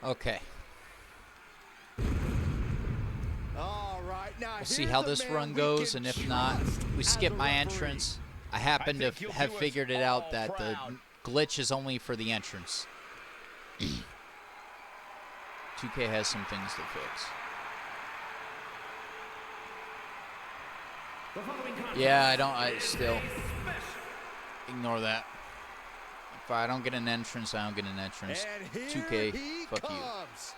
Okay. All right, now We'll see here's how the this man run we goes, can and if not, trust we as skip a my referee. entrance. I happen to think you'll have do us figured it all out that the proud. glitch is only for the entrance. 2K has some things to fix. The following contest Yeah, I still is special. ignore that. If I don't get an entrance, I don't get an entrance. And here 2K, he fuck comes. you.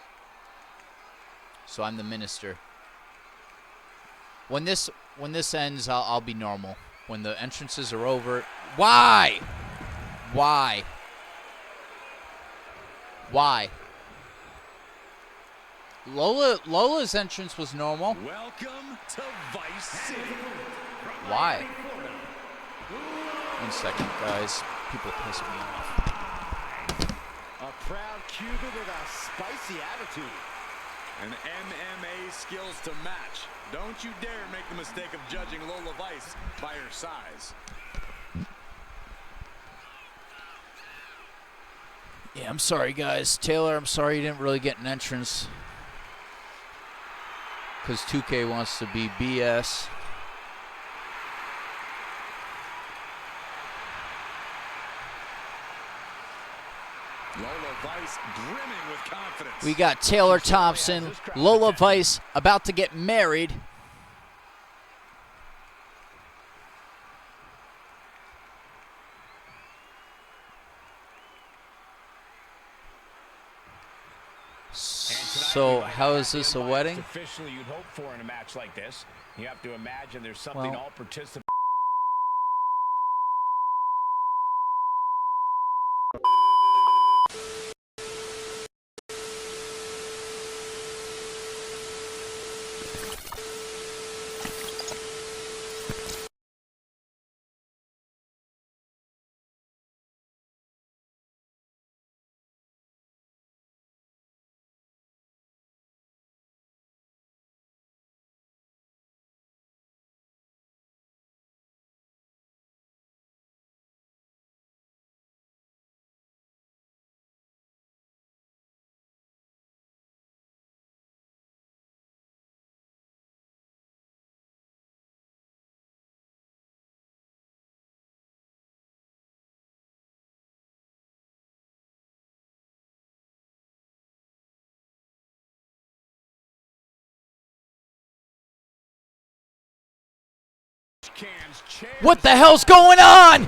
So I'm the minister. When this ends, I'll be normal. When the entrances are over, why? Why? Why? Lola's entrance was normal. Welcome to Vice City. Why? 1 second, guys. People piss me off. A proud Cuban with a spicy attitude. And MMA skills to match. Don't you dare make the mistake of judging Lola Vice by her size. Yeah, I'm sorry, guys. Taylor, I'm sorry you didn't really get an entrance. Because 2K wants to be BS. Lola Vice brimming with confidence. We got Taylor Thompson, Lola Vice about to get married. So, how is this a wedding? Officially, you'd hope for in a match like this. You have to imagine there's something Well, all participants. What the hell's going on?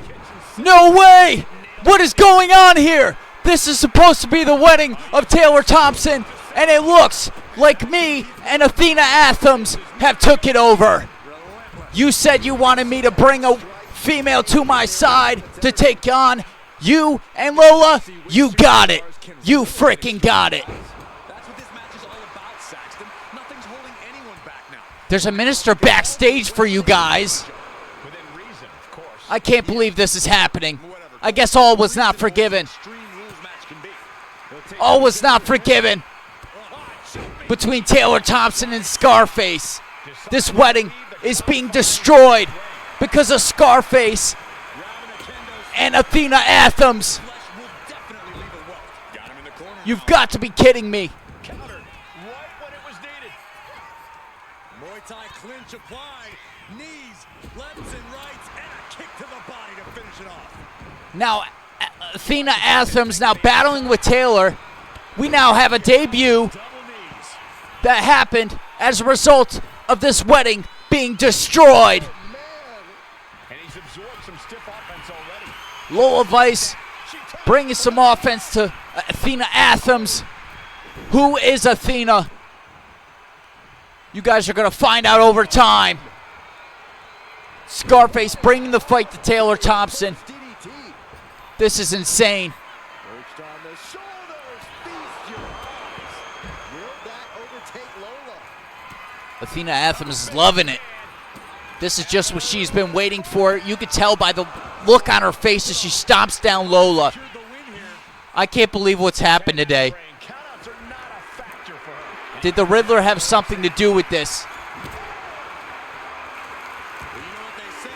No way! What is going on here? This is supposed to be the wedding of Taylor Thompson, and it looks like me and Athena Athams have took it over. You said you wanted me to bring a female to my side to take on you and Lola. You got it. You freaking got it. That's what this match is all about, Saxton. Nothing's holding anyone back now. There's a minister backstage for you guys. Within reason, of course. I can't believe this is happening. I guess all was not forgiven. Extreme rules match can be. All was not forgiven between Taylor Thompson and Scarface. This wedding is being destroyed because of Scarface and Athena Athams. Got him in the corner. You've got to be kidding me. Countered right when it was needed. Muay Thai clinch applied. Knees, lefts and rights, and a kick to the body to finish it off. Now, Athena Athams now battling with Taylor. We now have a debut Double knees. that happened as a result of this wedding being destroyed. And he's absorbed some stiff offense already. Lola Vice bringing some offense to Athena Athams. Who is Athena? You guys are going to find out over time. Scarface bringing the fight to Taylor Thompson. DDT. This is insane. Perched on the shoulders. Feast your eyes. Will that overtake Lola? Athena Athams is loving it. This is just what she's been waiting for. You could tell by the look on her face as she stomps down Lola. The win here. I can't believe what's happened today. Countouts are not a factor for her. Did the Riddler have something to do with this? Well, you know what they say.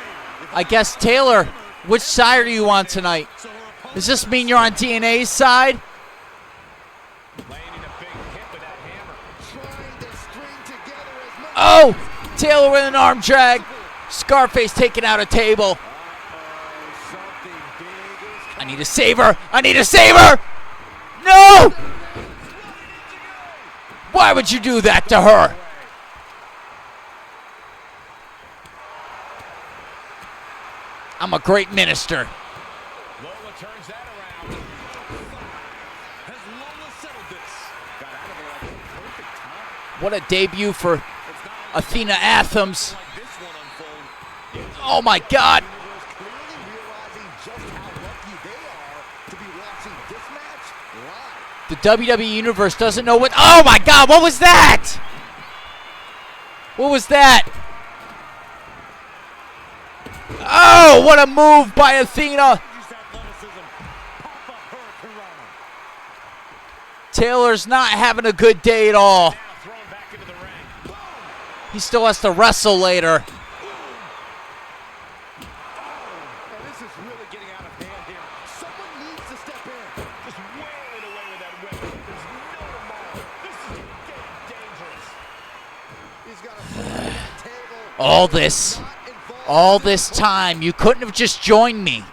I guess Taylor, which side are you on tonight? So her opponent Does this mean you're on DNA's side? Landing a big hit with that hammer. Trying to string together as much. Oh! Taylor with an arm drag. Scarface taking out a table. Something big is I need to save her. I need to save her! No! Why would you do that to her? I'm a great minister. Lola turns that What a debut for Athena Athens. Oh my God. The WWE Universe doesn't know what. Oh my God, what was that? What was that? Oh, what a move by Athena. Taylor's not having a good day at all. He still has to wrestle later. This is really getting out of hand here. Someone needs to step in. Just wailing away with that weapon. There's no tomorrow. This is getting dangerous. He's got a table. All this time, you couldn't have just joined me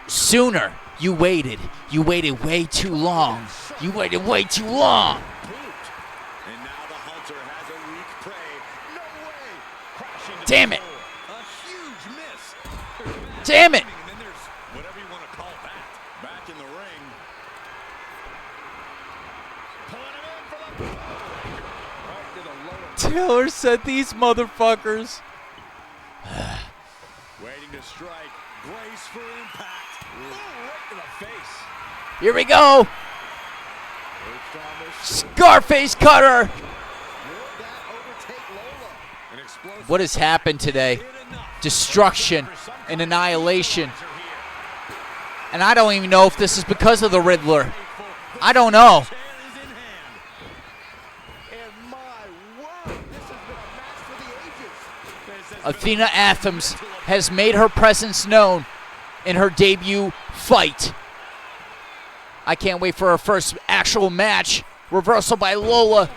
sooner. You waited. You waited way too long. You waited way too long. And now the hunter has a weak prey. No way. Crashing to Damn the it. floor. A huge miss. Damn it. And then there's whatever you want to call that. Back in the ring. Pulling him in for the right to the lower. Taylor said these motherfuckers. Waiting to strike. Brace for impact. Ooh, right to the face. Here we go. Scarface cutter. What has happened today? Destruction and annihilation. And I don't even know if this is because of the Riddler. I don't know. Athena Athens has made her presence known in her debut fight. I can't wait for her first actual match. Reversal by Lola.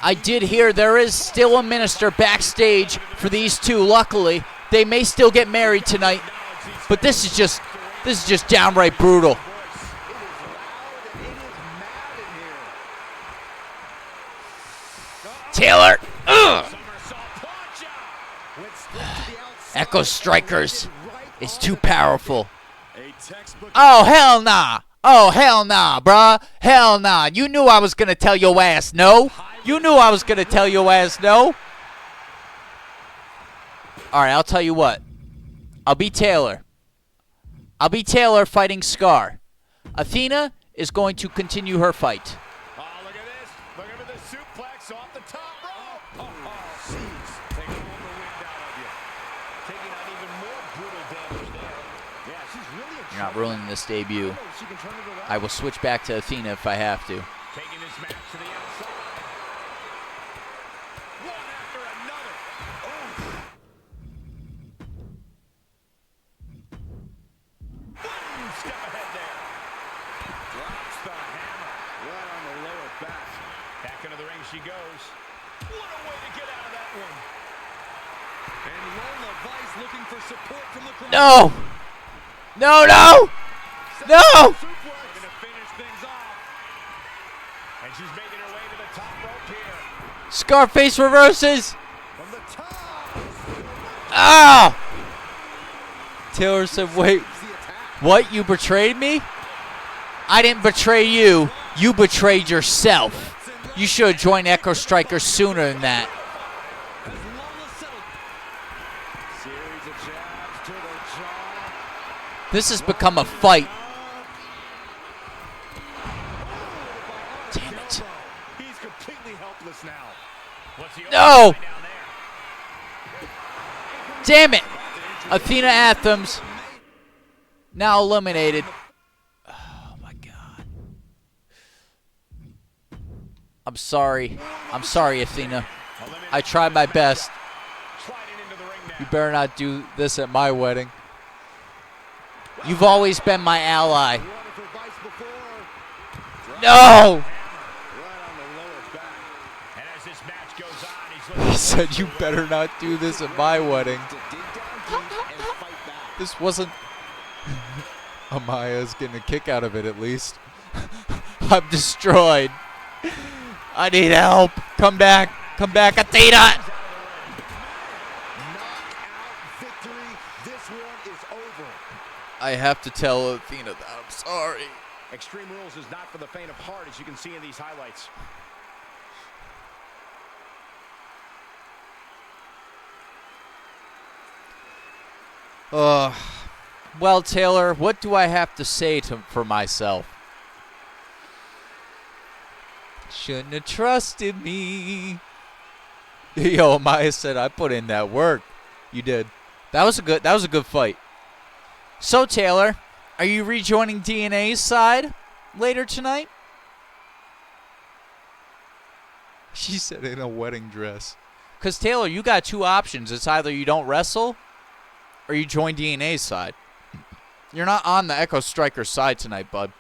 I did hear there is still a minister backstage for these two. Luckily, they may still get married tonight, but this is just downright brutal. Taylor. Ugh. Echo Strikers is too powerful. Oh, hell nah. Oh, hell nah, bruh. Hell nah. You knew I was going to tell your ass no. You knew I was going to tell your ass no. All right, I'll tell you what. I'll be Taylor. I'll be Taylor fighting Scar. Athena is going to continue her fight. Oh, look at this. Look at the suplex off the top rope. Oh, jeez. Taking all the wind out of you. Taking out even more brutal damage there. Yeah, she's really a You're not ruining this debut. She can turn it around. I will switch back to Athena if I have to. Taking this match to the outside. One after another. Oh. One step ahead there. Drops the hammer right on the lower back. Back into the ring she goes. What a way to get out of that one. And Lola Vice looking for support from the crowd. No! No, no! No! Suplex. Gonna finish things off. And she's making her way to the top rope here. Scarface reverses. From the top. Ah! Taylor said, wait, what? You betrayed me? I didn't betray you. You betrayed yourself. You should have joined Echo Strikers sooner than that. Series of jabs to the jaw. This has become a fight. Damn it. He's completely helpless now. What's the No! down there? Damn it. Athena Athens now eliminated. Oh, my God. I'm sorry. I'm sorry, Athena. I tried my best. Sliding into the ring now. You better not do this at my wedding. You've always been my ally. No! And as this match goes on, he's looking He said, you better not do this at my wedding. This wasn't... Amaya's getting a kick out of it, at least. I'm destroyed. I need help. Come back. Come back, Athena. Knockout victory. This one is over. I have to tell Athena that I'm sorry. Extreme Rules is not for the faint of heart, as you can see in these highlights. Well, Taylor, what do I have to say for myself? Shouldn't have trusted me. Yo, Maya said I put in that work. You did. That was a good fight. So, Taylor, are you rejoining DNA's side later tonight? She said in a wedding dress. Because, Taylor, you got two options. It's either you don't wrestle or you join DNA's side. You're not on the Echo Striker side tonight, bud.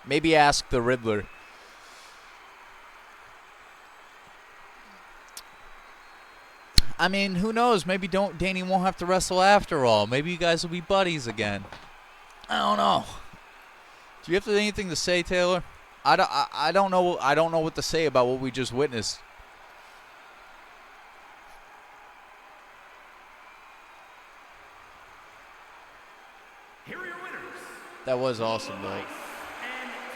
Maybe ask the Riddler. I mean, who knows? Maybe Danny won't have to wrestle after all. Maybe you guys will be buddies again. I don't know. Do you have anything to say, Taylor? I don't know. I don't know what to say about what we just witnessed. Here are your winners. That was awesome, though. And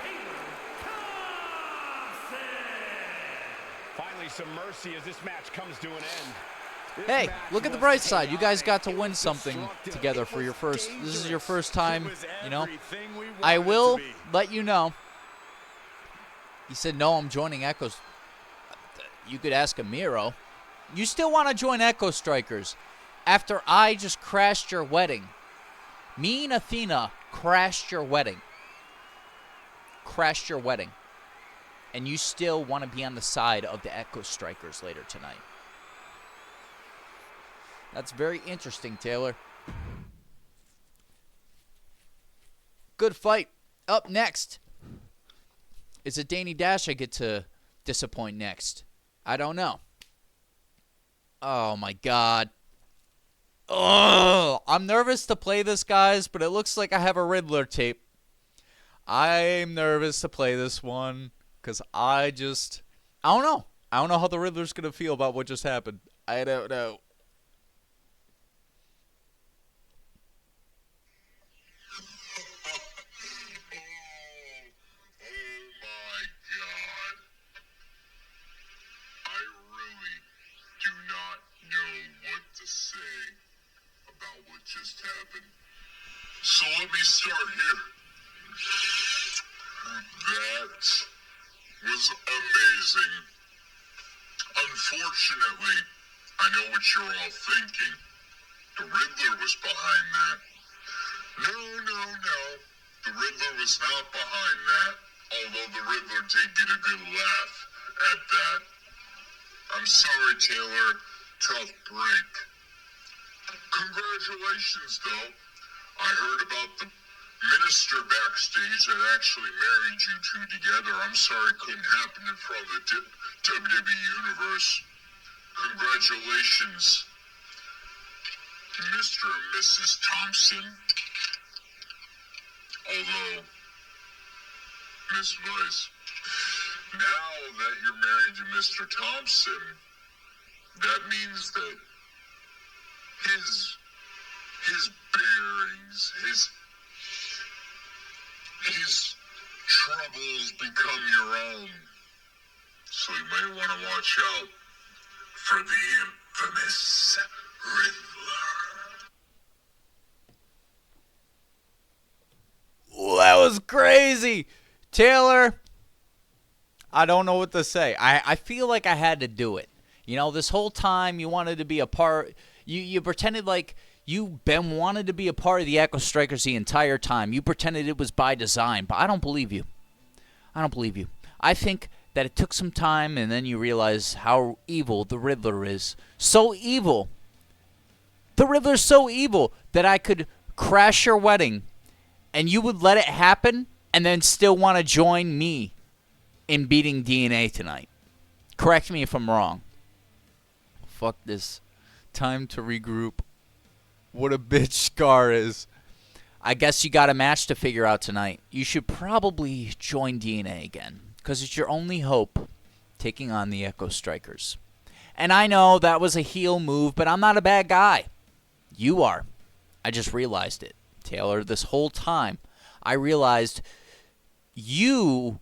Taylor Thompson. Finally, some mercy as this match comes to an end. Hey, look at the bright side. You guys got to win something together for your first. This is your first time, you know. I will let you know. He said, no, I'm joining Echoes. You could ask Amiro. You still want to join Echo Strikers after I just crashed your wedding. Me and Athena crashed your wedding. Crashed your wedding. And you still want to be on the side of the Echo Strikers later tonight. That's very interesting, Taylor. Good fight. Up next. Is it Danny Dash I get to disappoint next? I don't know. Oh, my God. Oh, I'm nervous to play this, guys, but it looks like I have a Riddler tape. I'm nervous to play this one because I don't know. I don't know how the Riddler's going to feel about what just happened. I don't know. Just happened. So let me start here. That was amazing. Unfortunately, I know what you're all thinking. The Riddler was behind that. No. The Riddler was not behind that, although the Riddler did get a good laugh at that. I'm sorry, Taylor. Tough break. Congratulations, though. I heard about the minister backstage that actually married you two together. I'm sorry it couldn't happen in front of the WWE Universe. Congratulations, Mr. and Mrs. Thompson. Although, Miss Vice, now that you're married to Mr. Thompson, that means that his bearings, his troubles become your own. So you may want to watch out for the infamous Riddler. That was crazy. Taylor, I don't know what to say. I feel like I had to do it. You know, this whole time you wanted to be a part. You pretended like you wanted to be a part of the Echo Strikers the entire time. You pretended it was by design, but I don't believe you. I think that it took some time, and then you realize how evil the Riddler is. So evil. The Riddler's so evil that I could crash your wedding, and you would let it happen, and then still want to join me in beating DNA tonight. Correct me if I'm wrong. Fuck this. Time to regroup. What a bitch Scar is. I guess you got a match to figure out tonight. You should probably join DNA again, because it's your only hope taking on the Echo Strikers. And I know that was a heel move, but I'm not a bad guy. You are. I just realized it. Taylor, this whole time, I realized you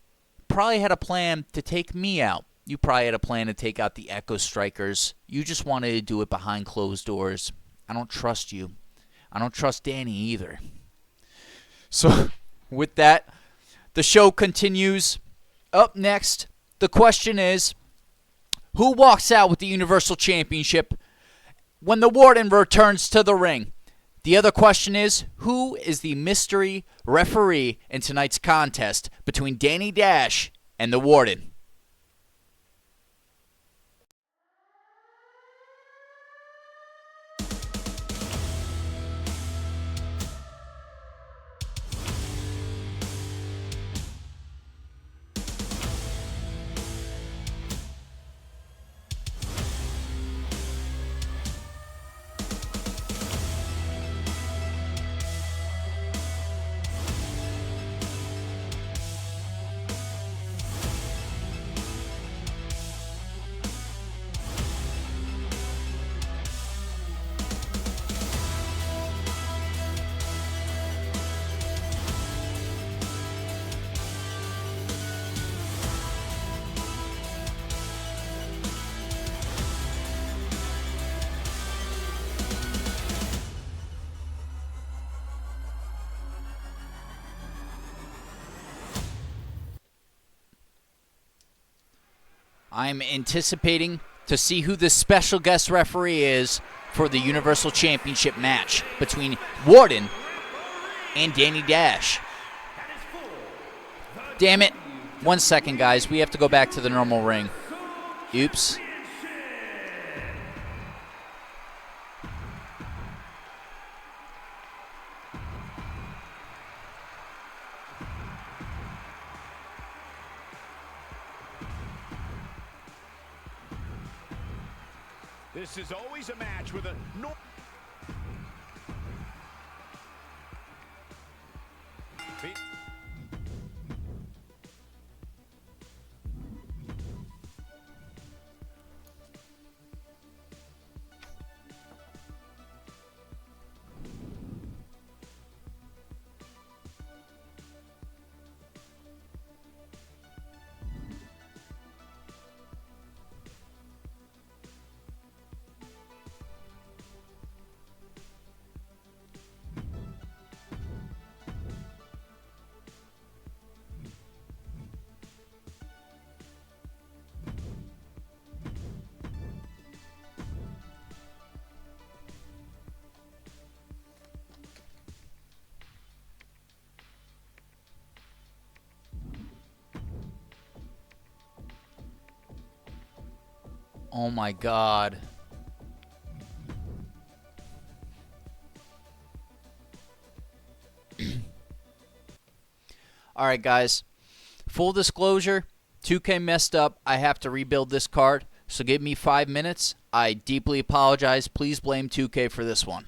probably had a plan to take me out. You probably had a plan to take out the Echo Strikers. You just wanted to do it behind closed doors. I don't trust you. I don't trust Danny either. So, with that, the show continues. Up next, the question is, who walks out with the Universal Championship when the Warden returns to the ring? The other question is, who is the mystery referee in tonight's contest between Danny Dash and the Warden? I'm anticipating to see who the special guest referee is for the Universal Championship match between Warden and Danny Dash. Damn it. 1 second, guys. We have to go back to the normal ring. Oops. This is always a match with a... Oh my God. Alright, guys. Full disclosure, 2K messed up. I have to rebuild this card. So give me 5 minutes. I deeply apologize. Please blame 2K for this one.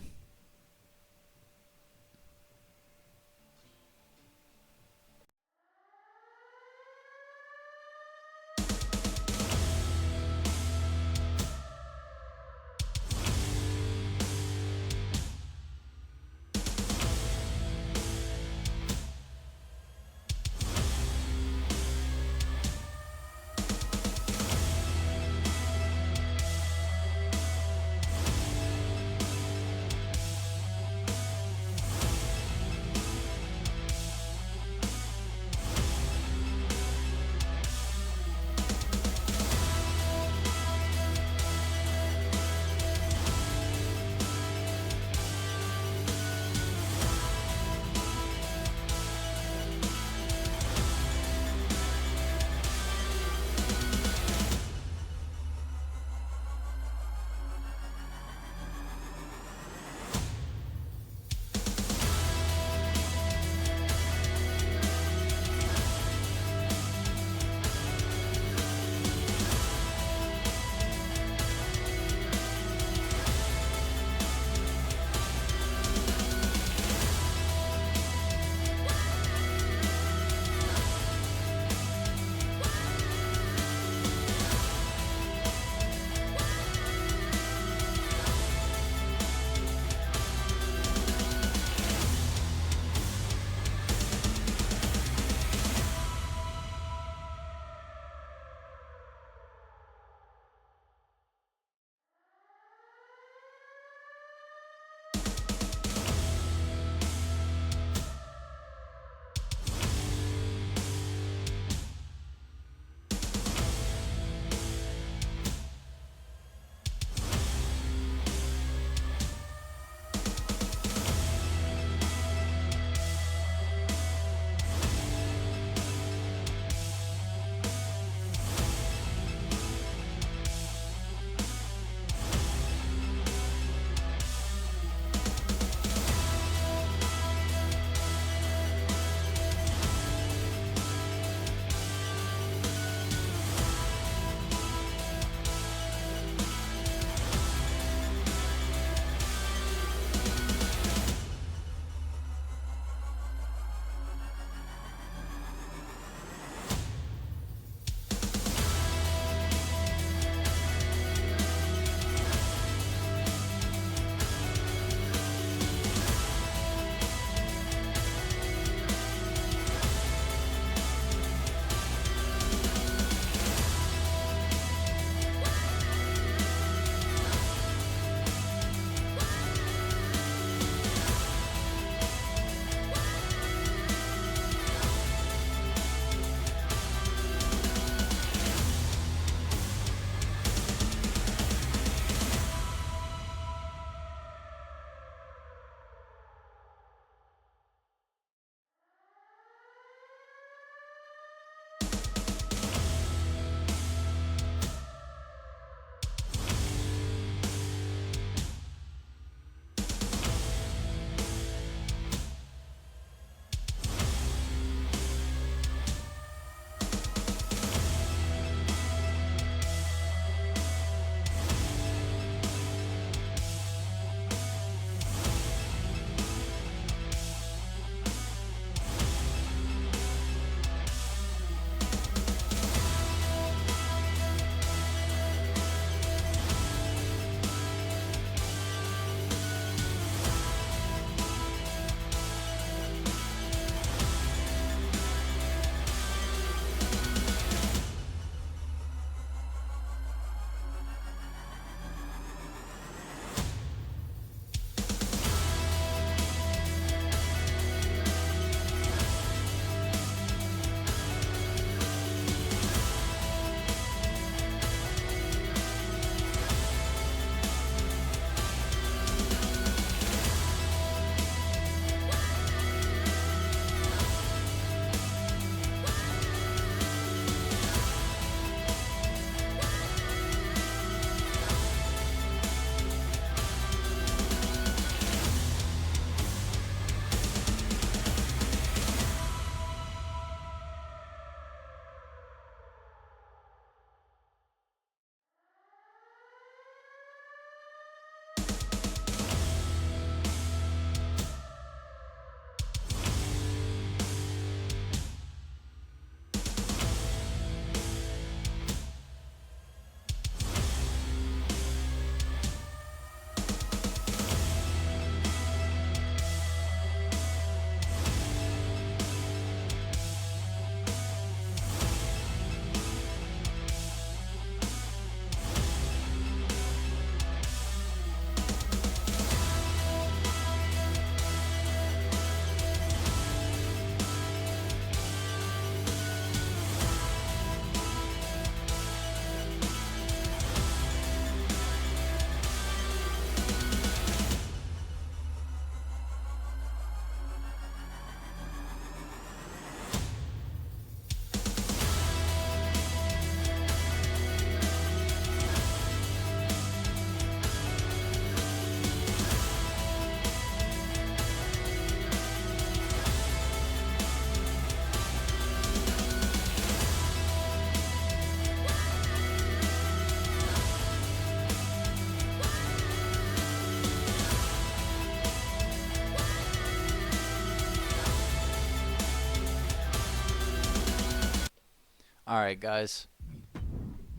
All right, guys.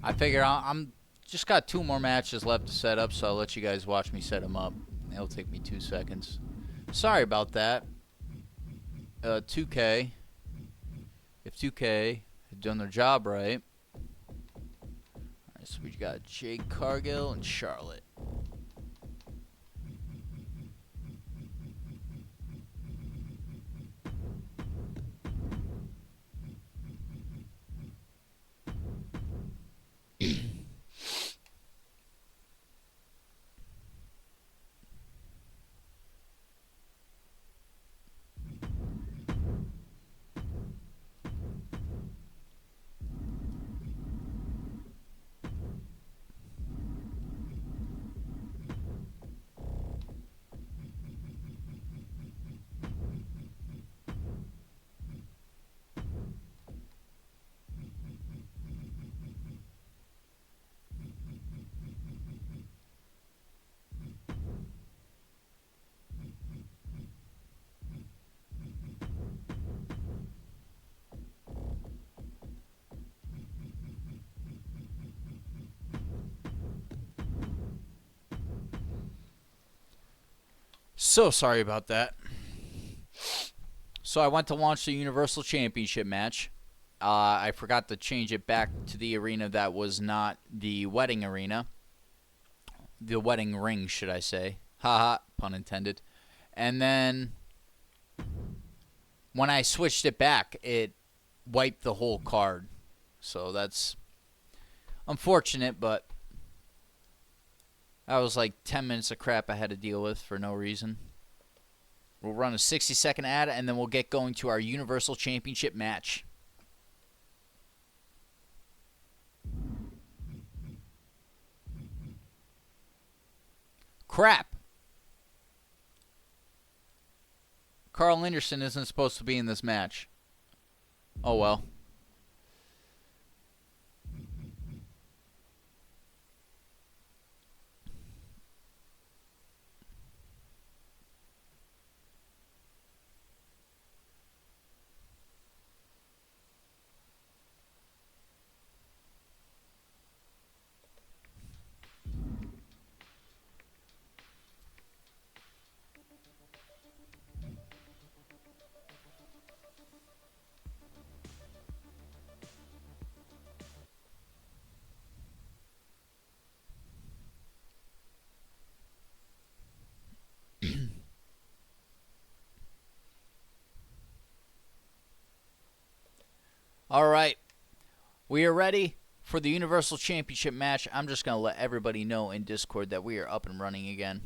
I figure I'm just got 2 more matches left to set up, so I'll let you guys watch me set them up. It'll take me 2 seconds. Sorry about that. 2K. If 2K had done their job right. All right, so we got Jade Cargill and Charlotte. So sorry about that. So I went to launch the Universal Championship match. I forgot to change it back to the arena that was not the wedding arena. The wedding ring, should I say. Haha, pun intended. And then when I switched it back, it wiped the whole card. So that's unfortunate, but that was like 10 minutes of crap I had to deal with for no reason. We'll run a 60-second ad, and then we'll get going to our Universal Championship match. Crap! Carl Anderson isn't supposed to be in this match. Oh well. All right, we are ready for the Universal Championship match. I'm just going to let everybody know in Discord that we are up and running again.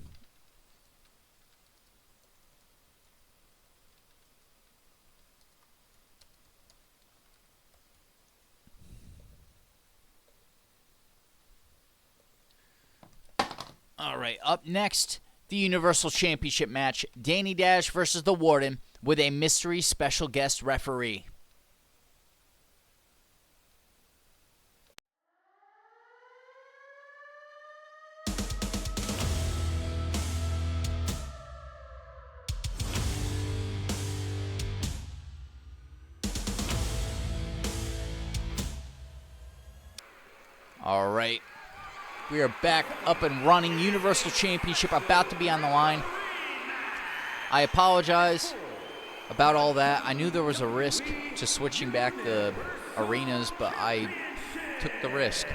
All right, up next, the Universal Championship match, Danny Dash versus the Warden with a mystery special guest referee. All right, we are back up and running. Universal Championship about to be on the line. I apologize about all that. I knew there was a risk to switching back the arenas, but I took the risk.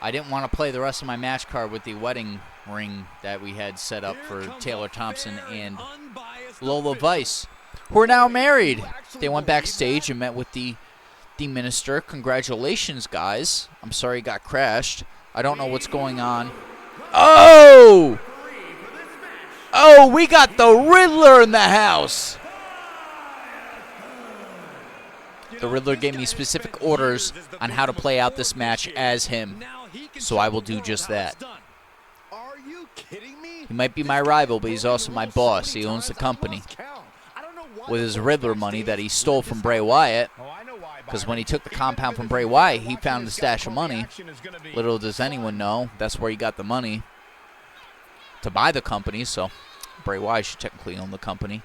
I didn't want to play the rest of my match card with the wedding ring that we had set up for Taylor Thompson and Lola Vice, who are now married. They went backstage and met with the minister. Congratulations, guys. I'm sorry it got crashed. I don't know what's going on. Oh! Oh, we got the Riddler in the house. The Riddler gave me specific orders on how to play out this match as him, so I will do just that. Are you kidding me? He might be my rival, but he's also my boss. He owns the company. With his Riddler money that he stole from Bray Wyatt, because when he took the compound from Bray Wyatt, he found the stash of money. Little does anyone know, that's where he got the money to buy the company, so Bray Wyatt should technically own the company.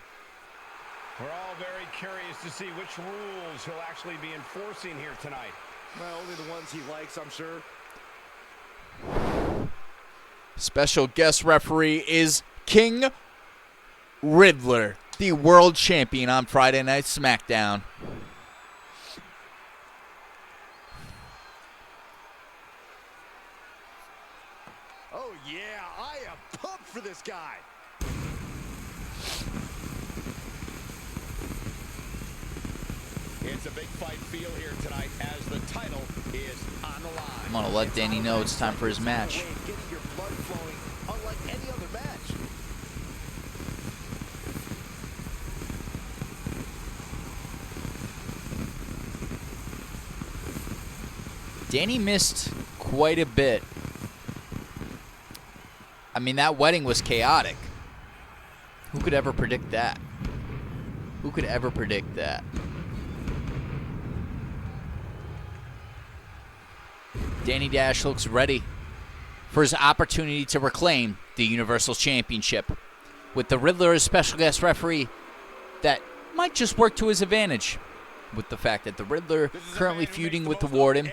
We're all very curious to see which rules he'll actually be enforcing here tonight. Well, only the ones he likes, I'm sure. Special guest referee is King Riddler, the world champion on Friday Night SmackDown. Oh, yeah, I am pumped for this guy. It's a big fight feel here tonight as the title is on the line. I'm going to let Danny know it's time for his match. Getting your blood flowing unlike any other match. Danny missed quite a bit. I mean, that wedding was chaotic. Who could ever predict that? Who could ever predict that? Danny Dash looks ready for his opportunity to reclaim the Universal Championship, with the Riddler as special guest referee. That might just work to his advantage, with the fact that the Riddler currently feuding with the Warden,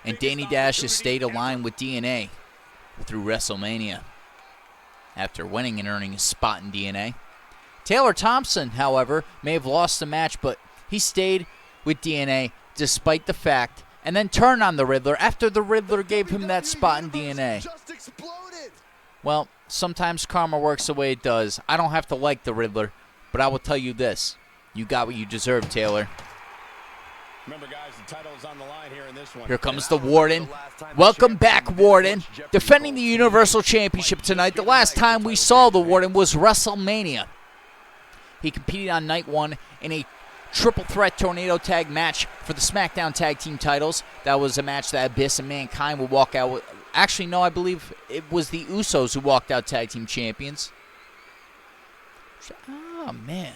and Danny Dash has stayed aligned with DNA through WrestleMania after winning and earning his spot in DNA. Taylor Thompson, however, may have lost the match, but he stayed with DNA despite the fact, and then turned on the Riddler after the Riddler gave him that spot in DNA. Well, sometimes karma works the way it does. I don't have to like the Riddler, but I will tell you this. You got what you deserve, Taylor. Remember, guys, the title is on the line here in this one. Here comes the Warden. Welcome back, Warden. Defending the Universal Championship tonight. The last time we saw the Warden was WrestleMania. He competed on night one in a triple threat tornado tag match for the SmackDown Tag Team titles. That was a match that Abyss and Mankind would walk out with. Actually, no, I believe it was the Usos who walked out tag team champions. Oh, man.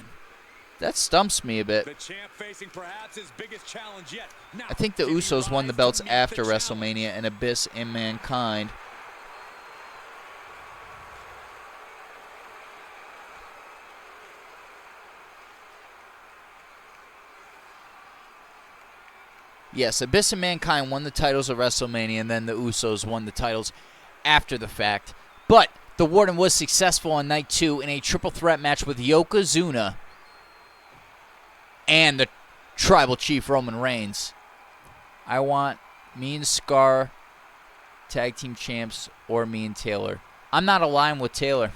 That stumps me a bit. The champ facing perhaps his biggest challenge yet. Now, I think the Usos won the belts after WrestleMania, and Abyss and Mankind. Yes, Abyss and Mankind won the titles of WrestleMania, and then the Usos won the titles after the fact. But the Warden was successful on night two in a triple threat match with Yokozuna and the Tribal Chief Roman Reigns. I want me and Scar tag team champs, or me and Taylor. I'm not aligned with Taylor.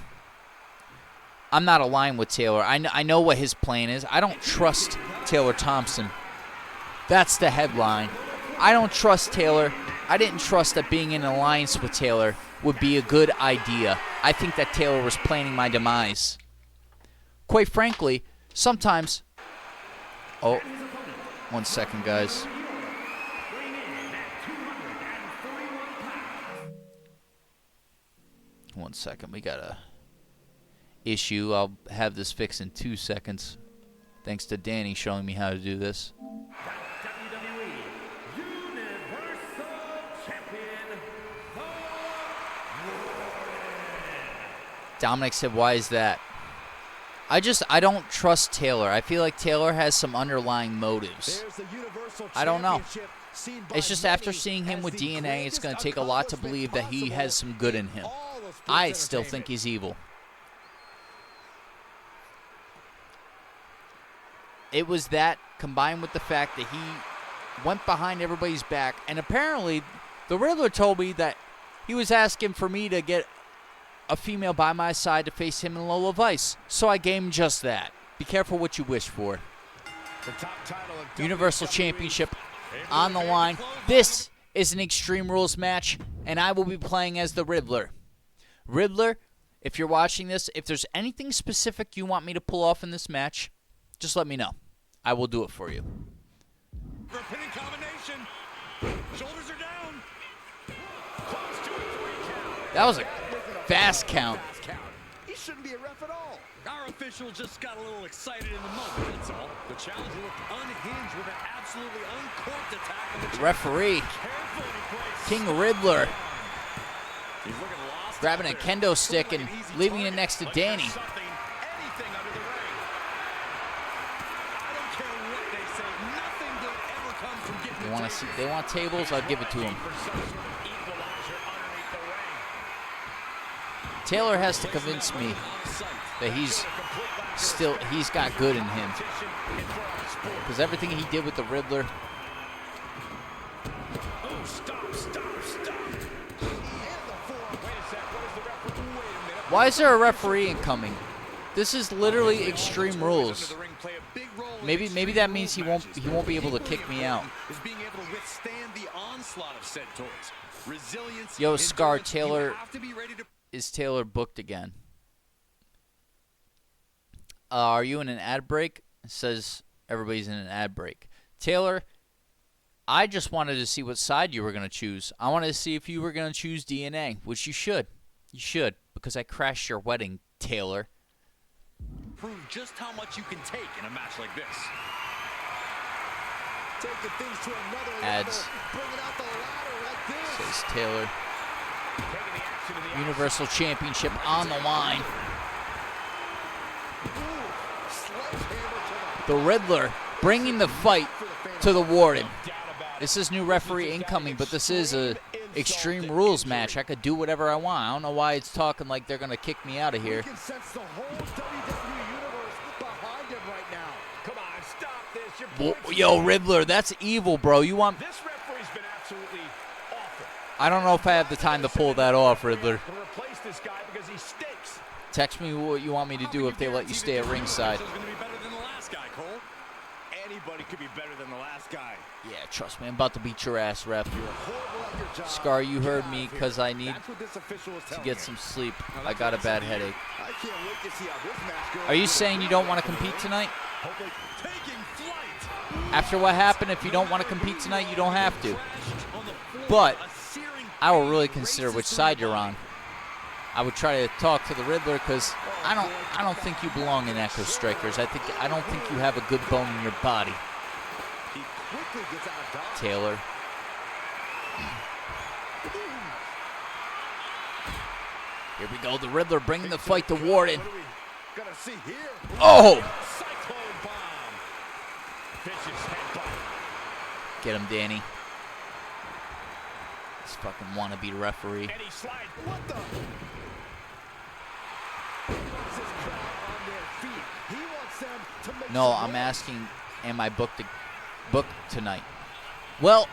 I know what his plan is. I don't trust Taylor Thompson. That's the headline. I don't trust Taylor. I didn't trust that being in an alliance with Taylor would be a good idea. I think that Taylor was planning my demise. Quite frankly, sometimes... Oh, 1 second, guys. One second, we got a issue. I'll have this fixed in 2 seconds. Thanks to Danny showing me how to do this. WWE Universal Champion, the Dominic said, why is that? I don't trust Taylor. I feel like Taylor has some underlying motives. I don't know. It's just after seeing him with DNA, it's going to take a lot to believe that he has some good in him. I still think he's evil. It was that combined with the fact that he went behind everybody's back, and apparently the Riddler told me that he was asking for me to get a female by my side to face him in Lola Vice. So I gave him just that. Be careful what you wish for. Universal Championship on the line. This is an Extreme Rules match, and I will be playing as the Riddler. Riddler, if you're watching this, if there's anything specific you want me to pull off in this match, just let me know. I will do it for you. For a pinning combination. Shoulders are down. Close to a 3 count. That was a fast count. He shouldn't be a ref at all. Our official just got a little excited in the moment, that's all. The challenger looked unhinged with an absolutely uncorked attack on the Referee, King Riddler, He's looking lost. grabbing a kendo stick and leaving it next to Danny. Anything under the ring. They want tables, I'll give it to them. Taylor has to convince me that he's got good in him. Because everything he did with the Riddler. Why is there a referee incoming? This is literally Extreme Rules. Maybe that means he won't be able to kick me out. Yo, Scar, Taylor is Taylor booked again? Are you in an ad break? It says everybody's in an ad break. Taylor, I just wanted to see what side you were going to choose. I wanted to see if you were going to choose DNA, which you should. You should, because I crashed your wedding, Taylor. Prove just how much you can take in a match like this. Taking things to another Ads. level, bringing out the ladder like this. Says Taylor. Universal Championship on the line. The Riddler bringing the fight to the Warden. This is new referee incoming, but this is a Extreme Rules match. I could do whatever I want. I don't know why it's talking like they're going to kick me out of here. You can sense the whole WWE universe behind him right now. Come on, stop this. Your Yo, Riddler, that's evil, bro. You want... This referee's been absolutely awful. I don't know if I have the time to pull that off, Riddler. Gonna replace this guy because he stinks. Text me what you want me to do if they let you stay at ringside. Anybody could be better than the last guy. Yeah, trust me, I'm about to beat your ass, ref. Scar, you heard me because I need to get some sleep. I got a bad headache. I can't wait to see how this match goes. Are you saying you don't want to compete tonight? After what happened, if you don't want to compete tonight, you don't have to. But I will really consider which side you're on. I would try to talk to the Riddler because I don't think you belong in Echo Strikers. I don't think you have a good bone in your body. Taylor. Here we go. The Riddler bringing the fight to Warden. Oh! Get him, Danny. This fucking wannabe referee. What the? No, I'm asking, am I booked tonight? Well,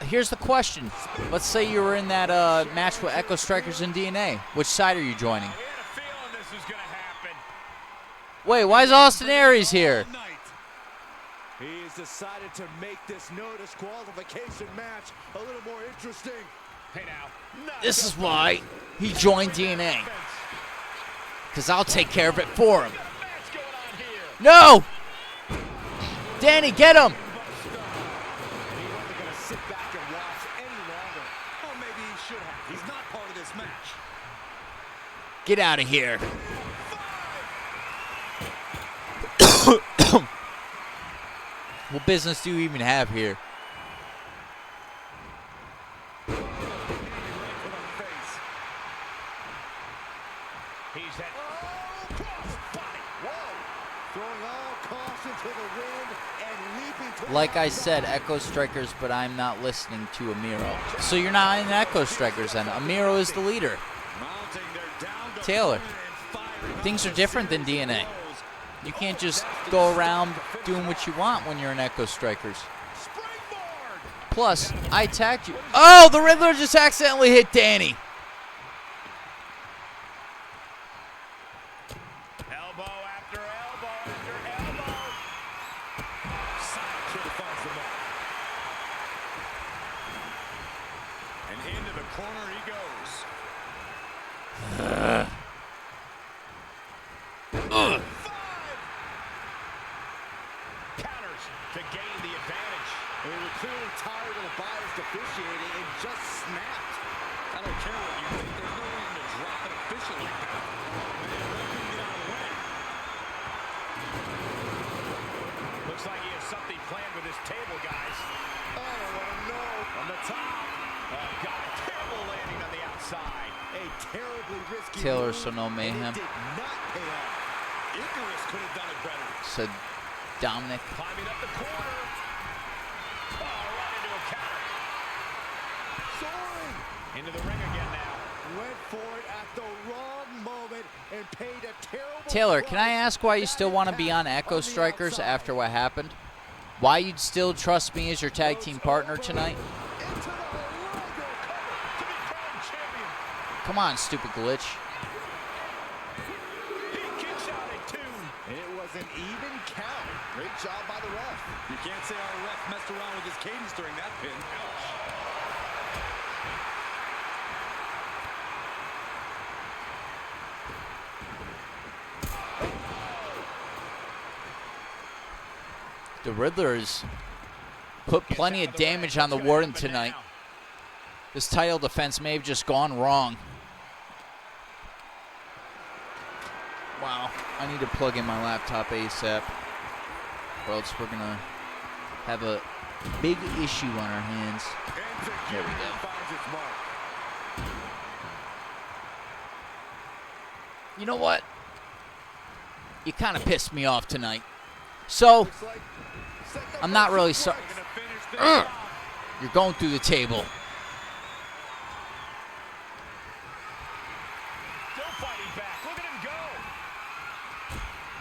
here's the question. Let's say you were in that match with Echo Strikers and DNA. Which side are you joining? I had a feeling this was gonna happen. Wait, why is Austin Aries here? He has decided to make this no disqualification match a little more interesting. Hey now. This is why he joined DNA. Because I'll take care of it for him. No! Danny, get him! He wasn't going to sit back and watch any longer. Well, maybe he should have. He's not part of this match. Get out of here. What business do you even have here? He's at Like I said, Echo Strikers, but I'm not listening to Amiro. So you're not in Echo Strikers then. Amiro is the leader. Taylor, things are different than DNA. You can't just go around doing what you want when you're in Echo Strikers. Plus, I attacked you. Oh, the Riddler just accidentally hit Danny. elbow after elbow after elbow. Sidekick finds the mark. And into the corner he goes. Counters to gain the advantage. They were clearly tired of the biased officiating and just snapped. I don't care what you think. There's no reason to drop an official like that. Looks like he has something planned with his table, guys. I don't want to know. On the top. Oh, got a terrible landing on the outside. A terribly risky Taylor, move, so no mayhem. and it did not pay off. Icarus could have done it better. Said Dominic. Climbing up the corner. Oh, right into a Into the ring again now. Went for it at the wrong moment and paid a terrible Taylor, price. can I ask why you still want to be on Echo Strikers after what happened? Why you'd still trust me as your tag team partner tonight? Into the logo cover to become champion. Come on, stupid glitch. He kicks out at 2. It was an even count. Great job by the ref. You can't say our ref messed around with his cadence during that pin. Ouch. The Riddlers put plenty of damage on the Warden tonight. This title defense may have just gone wrong. Wow, I need to plug in my laptop ASAP, or else we're gonna have a big issue on our hands. There we go. Finds its mark. You know what? You kind of pissed me off tonight. So, Looks like setting up I'm not for really a sorry. surprise. Gonna finish this off. You're going through the table. Still fighting back. Look at him go.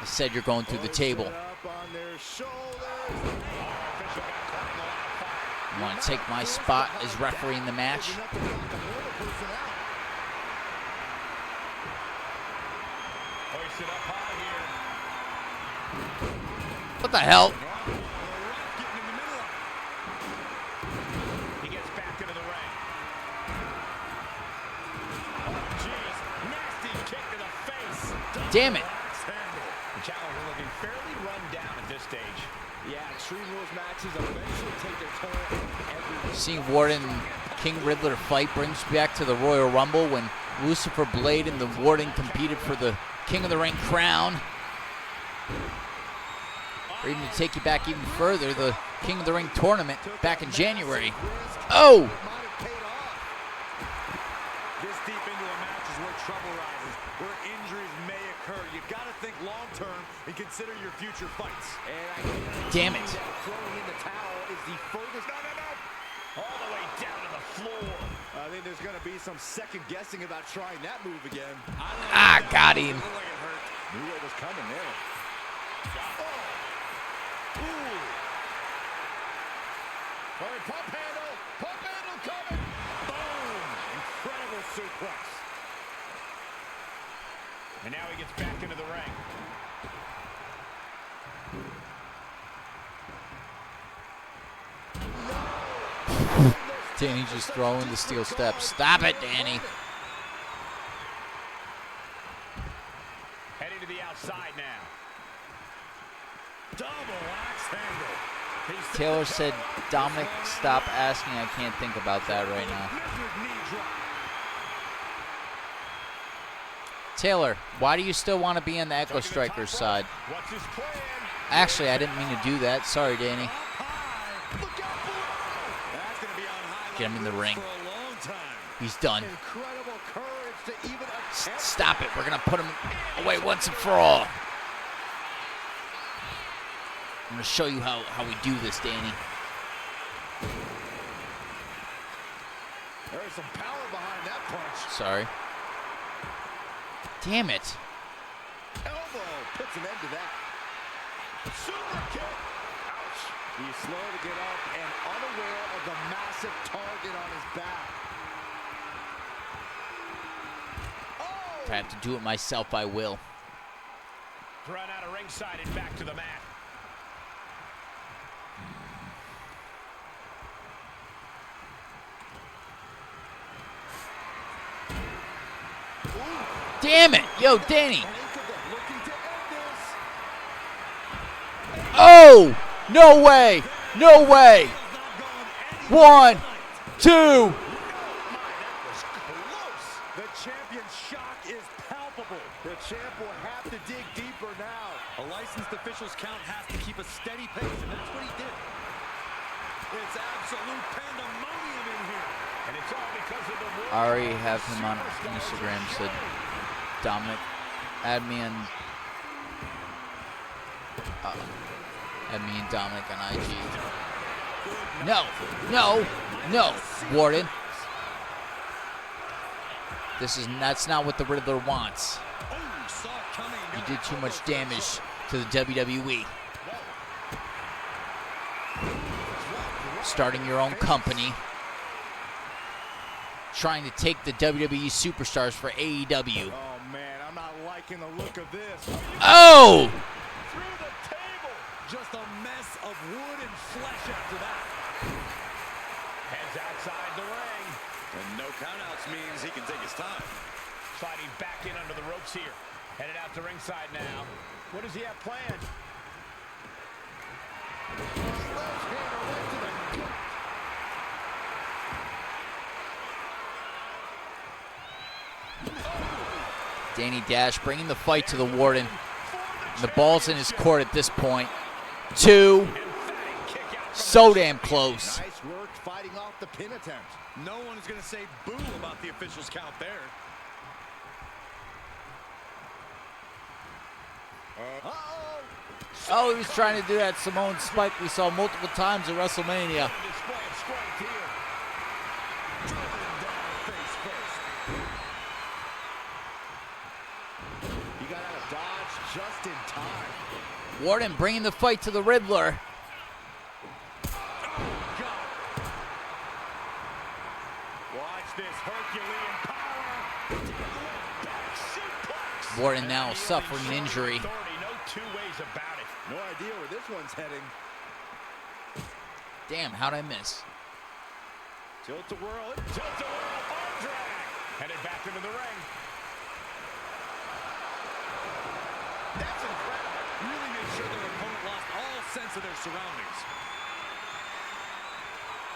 I said you're going through the table. Hoisted up on their shoulders. Official got caught in the line of fire. You want to take my spot as referee in the match? There's enough to knock another person out. Hoisted up high here. What the hell? The ref getting in the middle of it. He gets back into the ring. Oh, jeez. Nasty kick to the face. Damn it. Axe handle. The challenger looking fairly run down at this stage. Yeah, Extreme Rules matches eventually take their toll on everyone. Seeing Warden and King Riddler fight brings me back to the Royal Rumble when Lucifer Blade and the Warden competed for the King of the Ring crown. Or even to take you back even further, the King of the Ring tournament back in January. Oh! Might have paid off. This deep into a match is where trouble rises, where injuries may occur. You've got to think long term and consider your future fights. And I guarantee Damn it. you that throwing in the towel is the furthest. No. All the way down to the floor. I think there's going to be some second guessing about trying that move again. Ah, got him. Looked like it hurt. Knew what was coming there. Ooh. All right, pump handle coming. Boom! Incredible suplex. And now he gets back into the ring. Danny just throwing the steel steps. Stop it, Danny. Heading to the outside now. Double axe handle. He's Taylor said, Dominic, stop asking. I can't think about that right now. Lizard knee drop. Taylor, why do you still want to be on the Echo Taking the top Strikers rope. side? What's his plan? Actually, I didn't mean to do that. Sorry, Danny. Up high. Look out below. That's going to be on highlight Get him in the reels ring. for a long time. He's done. Incredible courage to even attempt. Stop it. We're going to put him away once and for all. I'm going to show you how we do this, Danny. There's some power behind that punch. Sorry. Damn it. Elbow puts an end to that. Super kick. Ouch. He's slow to get up and unaware of the massive target on his back. If I have to do it myself, I will. Thrown out of ringside and back to the mat. Damn it. Yo, Danny. Looking to end this. Oh! No way. No way. 1, 2. The champion's shock is palpable. The champ will have to dig deeper now. A licensed official's count has to keep a steady pace, and that's what he did. It's absolute pandemonium in here. And it's all because of the I already have him on Instagram, said Dominic. Add me and Dominic on IG. No, no, no, Warden. That's not what the Riddler wants. Oh, saw it coming. You did too much damage to the WWE. Starting your own company. Trying to take the WWE superstars for AEW. Oh, man, I'm not liking the look of this. Oh! Through the table. Just a mess of wood and flesh after that. Heads outside the ring. And no countouts means he can take his time. Sliding back in under the ropes here. Headed out to ringside now. What does he have planned? Danny Dash bringing the fight to the Warden. The ball's in his court at this point. 2. So damn close. Nice work fighting off the pin attempt. No one is going to say boo about the official's count there. Oh, he was trying to do that Simone spike we saw multiple times at WrestleMania. Display of strength here. Face first. You got out of dodge just in time. Warden bringing the fight to the Riddler. Watch this Herculean power. Back suplex. Warden now suffering an injury. Authority, no two ways about it. No idea where this one's heading. Damn, how'd I miss? Tilt-a-whirl. Tilt-a-whirl arm drag. Headed back into the ring. That's incredible. Really made sure their opponent lost all sense of their surroundings.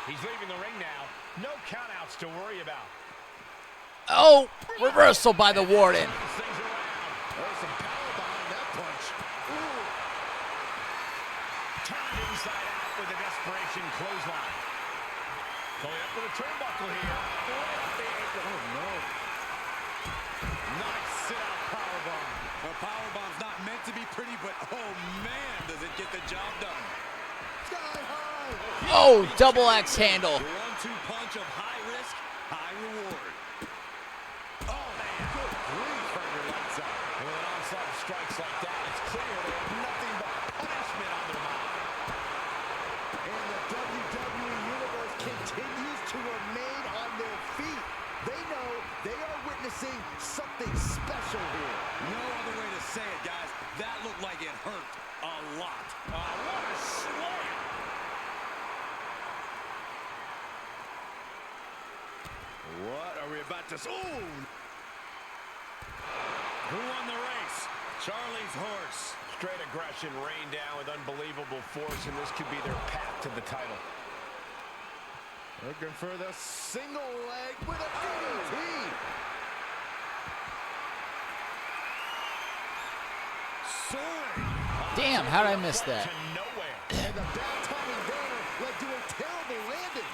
He's leaving the ring now. No countouts to worry about. Oh, reversal by the Warden. Turns things around. There's some power behind that punch. Ooh. Turned inside out with a desperation clothesline. Going up to the turnbuckle here. Right up the apron. Oh, no. Nice sit-out powerbomb. A powerbomb's not meant to be pretty, but oh man, does it get the job done. Sky high. Oh, double axe handle. The 1-2 punch of high risk, high reward. Oh man, good grief. Turn your lights out. And with an onslaught of strikes like that, it's clear they have nothing but punishment on their mind. And the WWE Universe continues to remain on their feet. They know they are witnessing something special here. No other way to say it, guys. That looked like it hurt a lot. What a slam. What are we about to... Ooh! Who won the race? Charlie's horse. Straight aggression rained down with unbelievable force, and this could be their path to the title. Looking for the single leg with a DDT. Soaring. Damn, how'd I miss that? To nowhere. And the bad timing there led to a terrible landing.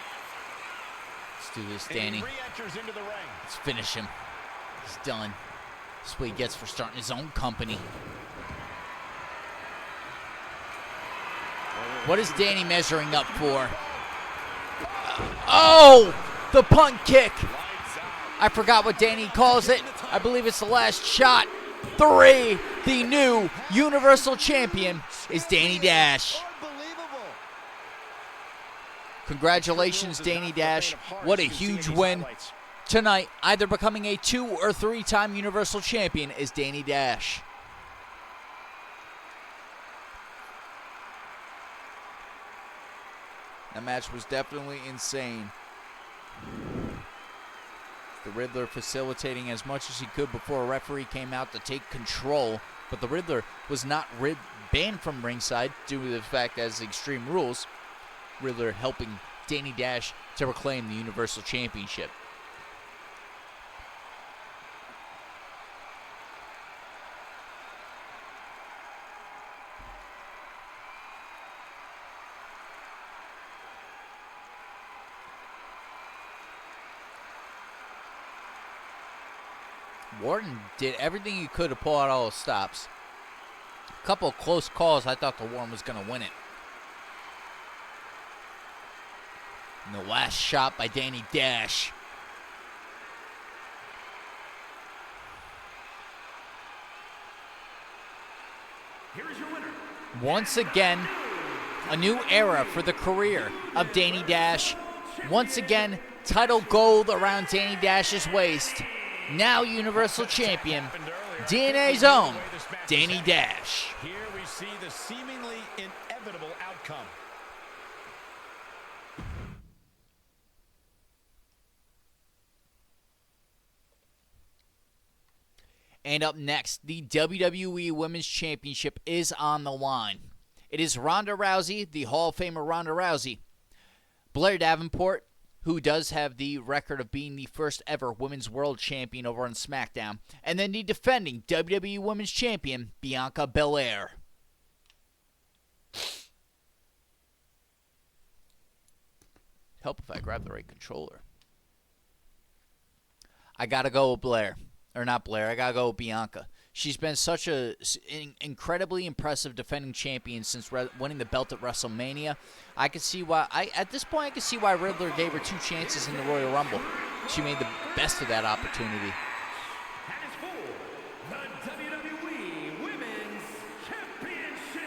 Let's do this, And he Danny. re-enters into the ring. Let's finish him. He's done. That's what he gets for starting his own company. What is Danny measuring up for? Oh! The punt kick! I forgot what Danny calls it. I believe it's the last shot. 3. The new Universal Champion is Danny Dash. Unbelievable. Congratulations, Danny Dash. What a huge win. Tonight, either becoming a 2 or 3-time Universal Champion is Danny Dash. That match was definitely insane. The Riddler facilitating as much as he could before a referee came out to take control. But the Riddler was not banned from ringside due to the fact that as Extreme Rules, Riddler helping Danny Dash to reclaim the Universal Championship. Warden did everything he could to pull out all the stops. A couple of close calls, I thought the Warden was going to win it. And the last shot by Danny Dash. here is your winner. Once again, a new era for the career of Danny Dash. Once again, title gold around Danny Dash's waist. Now Universal Champion, DNA's own Danny Dash. Here we see the seemingly inevitable outcome. And up next, the WWE Women's Championship is on the line. It is Ronda Rousey, the Hall of Famer Ronda Rousey, Blair Davenport, who does have the record of being the first ever Women's World Champion over on SmackDown, and then the defending WWE Women's Champion, Bianca Belair. Help if I grab the right controller. I gotta go with Blair. Or not Blair, I gotta go with Bianca. She's been such an incredibly impressive defending champion since winning the belt at WrestleMania. I can see why, at this point, I can see why Riddler gave her 2 chances in the Royal Rumble. She made the best of that opportunity. That is for the WWE Women's Championship.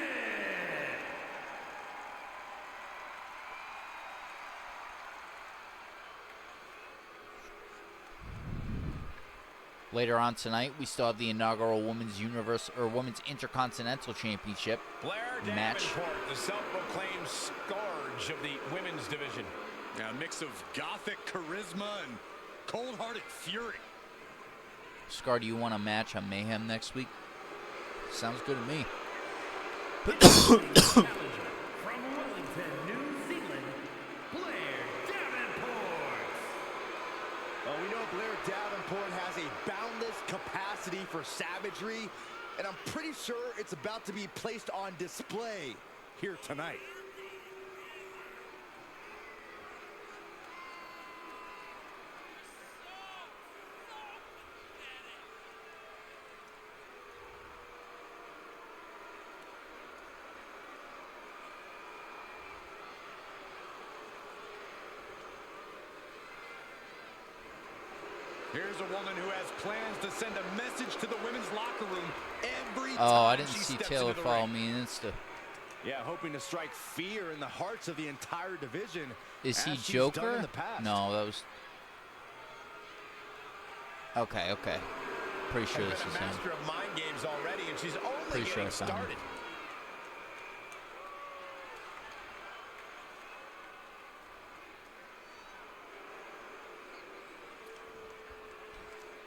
Later on tonight, we still have the inaugural Women's Women's Intercontinental Championship Blair match. Davenport, the self-proclaimed scourge of the women's division. Yeah, a mix of gothic charisma and cold-hearted fury. Scar, do you want a match on Mayhem next week? Sounds good to me. From Wellington, New Zealand, Blair Davenport. Well, we know Blair Davenport has a boundless capacity for savagery, and I'm pretty sure it's about to be placed on display here tonight. Here's a woman who has plans to send a message to the women's locker room every time. Oh, I didn't she see steps Taylor into the follow ring. me in Insta. Yeah, hoping to strike fear in the hearts of the entire division. Is he as she's done in Joker? the past. No, that was... Okay. Pretty sure this Has been is a him. master of mind games already, and she's only Pretty sure getting it's him. started.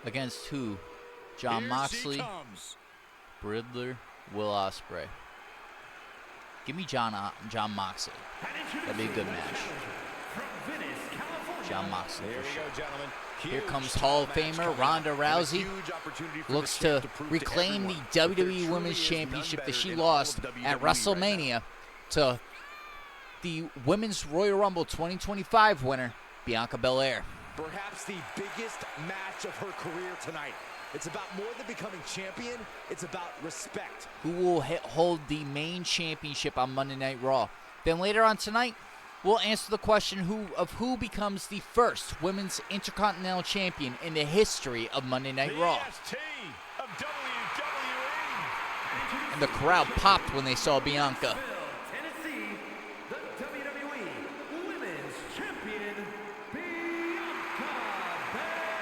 Against who? John Here Moxley, she comes. Riddler, Will Ospreay. Give me John Moxley. That'd be a good match. From Venice, California. John Moxley Here for we sure. go, gentlemen. Here Huge comes Hall of title match Famer coming Ronda up. Rousey. Huge opportunity for Looks the champ to prove reclaim everyone the that there WWE truly Women's is none Championship that better she in all lost of at WWE right WrestleMania now. to the Women's Royal Rumble 2025 winner, Bianca Belair. Perhaps the biggest match of her career tonight. It's about more than becoming champion. It's about respect. Who will hold the main championship on Monday Night Raw. Then later on tonight, we'll answer the question who becomes the first Women's Intercontinental Champion in the history of Monday Night The Raw. EST of WWE. And the crowd popped when they saw Bianca. Tennessee, the WWE Women's Champion, Bianca Belair.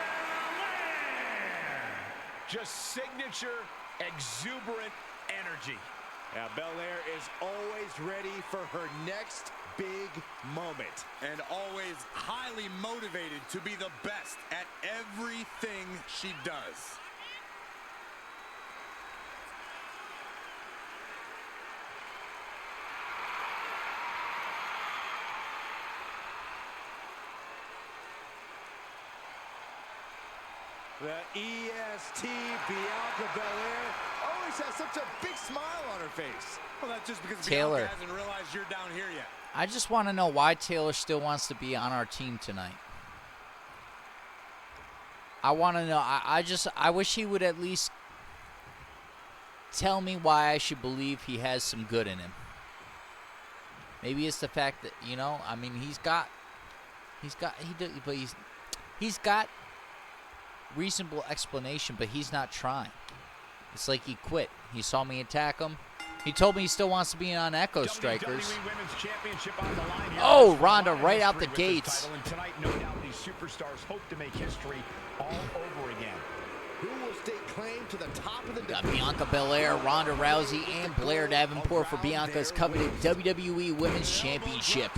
Just signature, exuberant energy. Yeah, Belair is always ready for her next big moment. And always highly motivated to be the best at everything she does. The EST Bianca Belair always has such a big smile on her face. Well, that's just because Taylor. Bianca hasn't realized you're down here yet. I just want to know why Taylor still wants to be on our team tonight. I want to know. I wish he would at least tell me why I should believe he has some good in him. Maybe it's the fact that, I mean, he's got reasonable explanation, but he's not trying. It's like he quit. He saw me attack him. He told me he still wants to be on Echo Strikers. WWE Women's Championship on the line here. Oh, Ronda right out the gates. And tonight, no doubt, these superstars hope to make history all over again. Who will stake claim to the top of the Got Bianca Belair, Ronda Rousey, and Blair Davenport for Bianca's coveted WWE Women's Championship.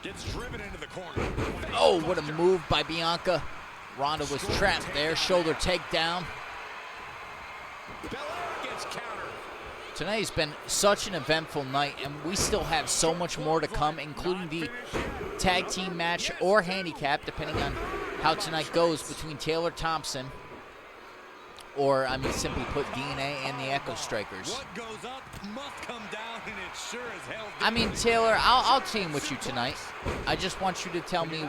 Gets driven into the corner. Oh, what a move by Bianca. Ronda was trapped there. Shoulder takedown. Belair gets countered. Tonight's been such an eventful night, and we still have so much more to come, including the tag team match or handicap, depending on how tonight goes, between Taylor Thompson, or, I mean, simply put, DNA and the Echo Strikers. What goes up must come down, and it sure as hell I mean, Taylor, I'll team with you tonight. I just want you to tell me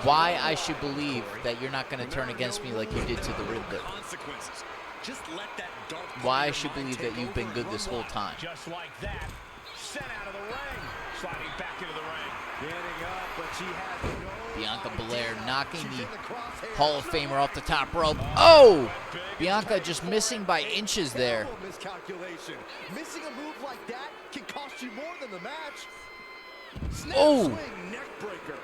why I should believe that you're not going to turn against me like you did to the Riddler. Consequences. Just let that dark Why I should believe that you've been good this whole time. Just like that, sent out of the ring, sliding back into the ring. Getting up, but she has no Bianca idea. Belair knocking She's the in crosshairs. Hall of Famer off the top rope. Oh! Bianca just missing by inches there. Terrible miscalculation. Missing a move like that can cost you more than the match. Snap Oh! swing, neck breaker.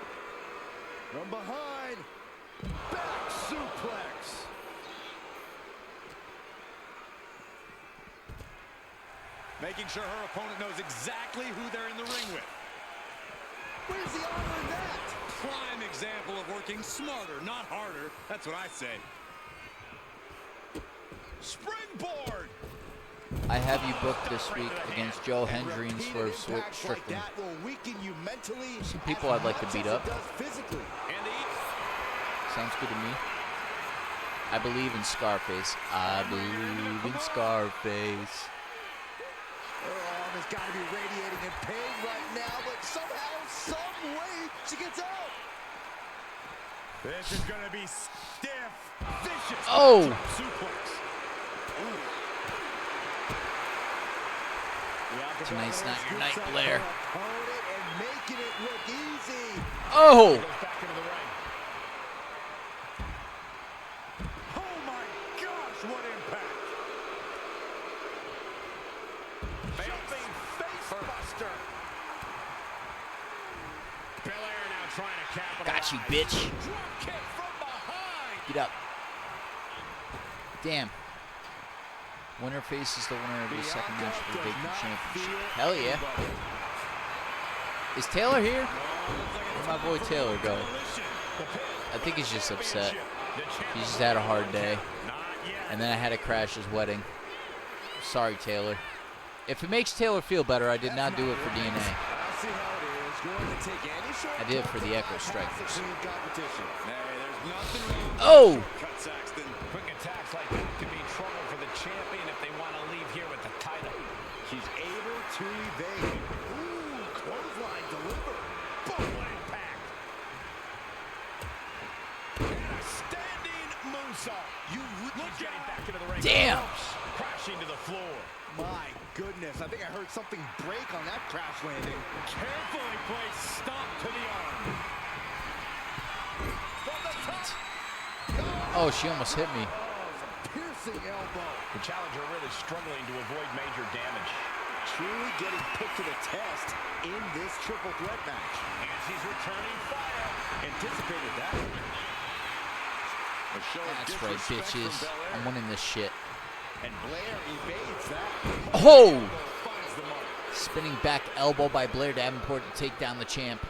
From behind, back suplex. Making sure her opponent knows exactly who they're in the ring with. Where's the honor in that? Prime example of working smarter, not harder. That's what I say. Springboard! I have you booked this week against Joe Hendry and Swerve Impacts like Strickland. that will weaken you mentally. Some people I'd like to beat up. As much as it does physically. And Sounds good to me. I believe in Scarface. I believe in Scarface. Her arm has got to be radiating in pain right now, but somehow, some way, she gets out. this is going to be stiff, vicious. Oh! Suplex. Tonight's not your night, Blair. Opponent and making it look easy. Oh! Goes back into the ring. Oh my gosh, what impact! Jumping face buster. Belair now trying to capitalize. Got you, bitch. Drop kick from behind. Get up. Damn. Winner faces the winner of the second match for the vacant championship. Hell yeah. Is Taylor here? Where'd my boy Taylor go? I think he's just upset. He just had a hard day. And then I had to crash his wedding. Sorry, Taylor. If it makes Taylor feel better, I did not do it for DNA. I see how it is. Going to take any short I did it for the Echo Strikers. competition. Hey, there's nothing wrong with Oh! cut, Saxton. Quick attacks like that could be trouble for the champion if they want to leave here with the title. She's able to evade. Ooh, clothesline delivered. Boom, what impact. And a standing moonsault. You look getting back into the ring. Damn. Crashing to the floor. My goodness, I think I heard something break on that crash landing. Carefully placed stomp to the arm. From the top. Oh, she almost hit me. Piercing elbow. The challenger really struggling to avoid major damage. Truly getting put to the test in this triple threat match. And she's returning fire. Anticipated that. A show of That's right, disrespect bitches. from Belair. I'm winning this shit. And Blair evades that. Oh! Finds the mark. Spinning back elbow by Blair Davenport to take down the champ.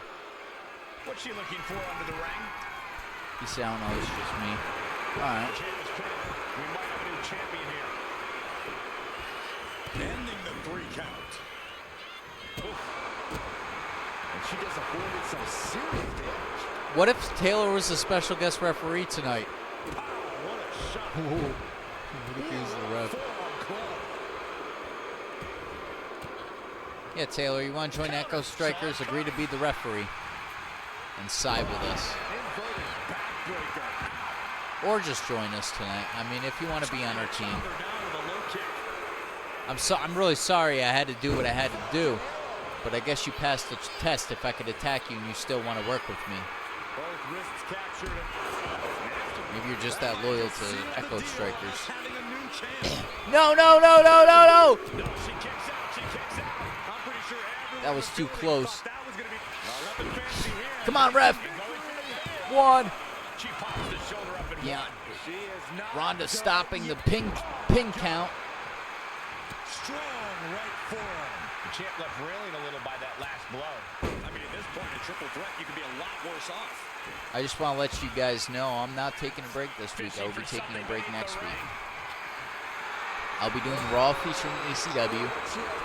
What's she looking for under the ring? He said, I don't know, it's just me. Alright. Champ is pinned. We might have a new champion here. Ending the 3 count. And she just avoided some serious damage. What if Taylor was a special guest referee tonight? What a shot. What if he was the ref? Forearm club. Yeah, Taylor, you want to join Echo Strikers? Agree to be the referee and side with us. Inverted backbreaker. Or just join us tonight. I mean, if you want to be on our team. They're down with a low kick. I'm really sorry I had to do what I had to do. But I guess you passed the test if I could attack you and you still want to work with me. Both wrists captured. Nasty Maybe you're just that loyal to Echo Strikers. Having a new chance. No, no, no, no, no, no! No, she kicks out. She kicks out. I'm pretty sure everyone That was in the too building close. thought that was gonna be nothing fancy here. Come on, ref. Going for the pin. One. She pops the shoulder up and Yeah. She is not Ronda done stopping the yet. pin count. Strong right forearm. The champ left railing a little by that last blow. I mean, at this point in triple threat, you could be a lot worse off. I just want to let you guys know I'm not taking a break this week. I will be taking a break next week. I'll be doing Raw featuring ECW,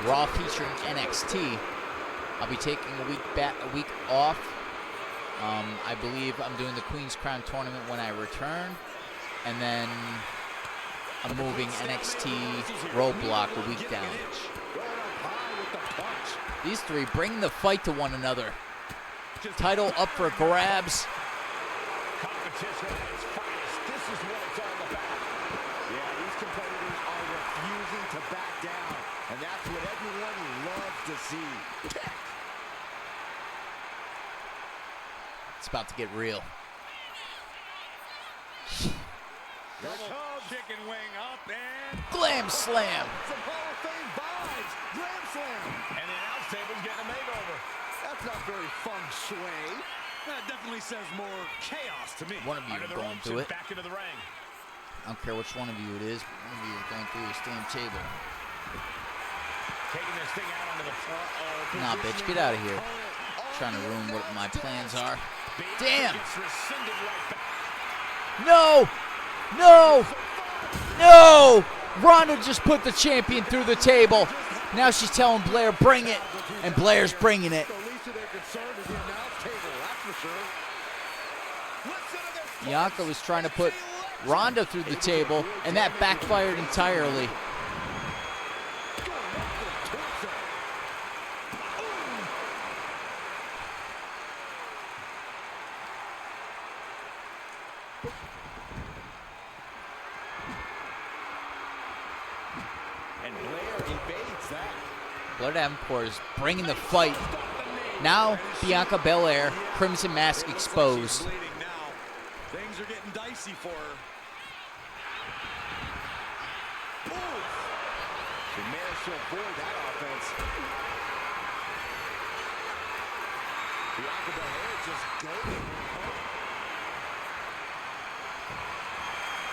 Raw featuring NXT. I'll be taking a week off. I believe I'm doing the Queen's Crown tournament when I return, and then I'm moving NXT Roadblock a week down. These three bring the fight to one another. Title up for grabs. Competition at its finest. This is what it's all about. Yeah, these competitors are refusing to back down, and that's what everyone loves to see. It's about to get real. Double chicken wing up and Glam slam. Some Hall of Fame vibes. Grand Slam. And the announce table's getting a makeover. That's not very feng shui. that definitely says more chaos to me. One of you Under are the going ropes through and it. back into the ring. I don't care which one of you it is. One of you is going through this damn table. Taking this thing out onto the front. Nah, bitch, get out of here. Trying to ruin what my plans are. Damn! Gets rescinded right back. No! No! No! Ronda just put the champion through the table. Now she's telling Blair, bring it. And Blair's bringing it. The least of their concern is the announce table, that's for sure. Bianca was trying to put Ronda through the table, and that backfired entirely. And Blair evades that. Blair Davenport is bringing the fight. Now, Bianca Belair, Crimson Mask exposed. Bleeding now. Things are getting dicey for her. She managed to avoid that offense. Bianca Belair just goading.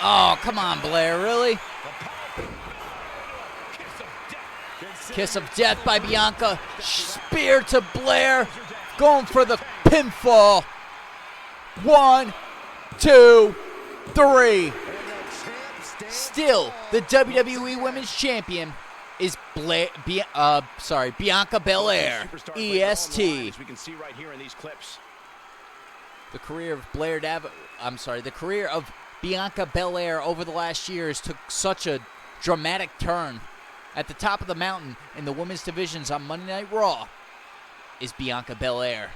Oh, come on, Blair, really? Kiss of death. Kiss of death by Bianca. Spear to Blair. Going for the pinfall. 1, 2, 3. Still, the WWE Women's Champion is Bianca Belair. Superstars EST. like all the lines we can see right here in these clips. The career of Bianca Belair over the last years took such a dramatic turn. At the top of the mountain in the women's divisions on Monday Night Raw is Bianca Belair.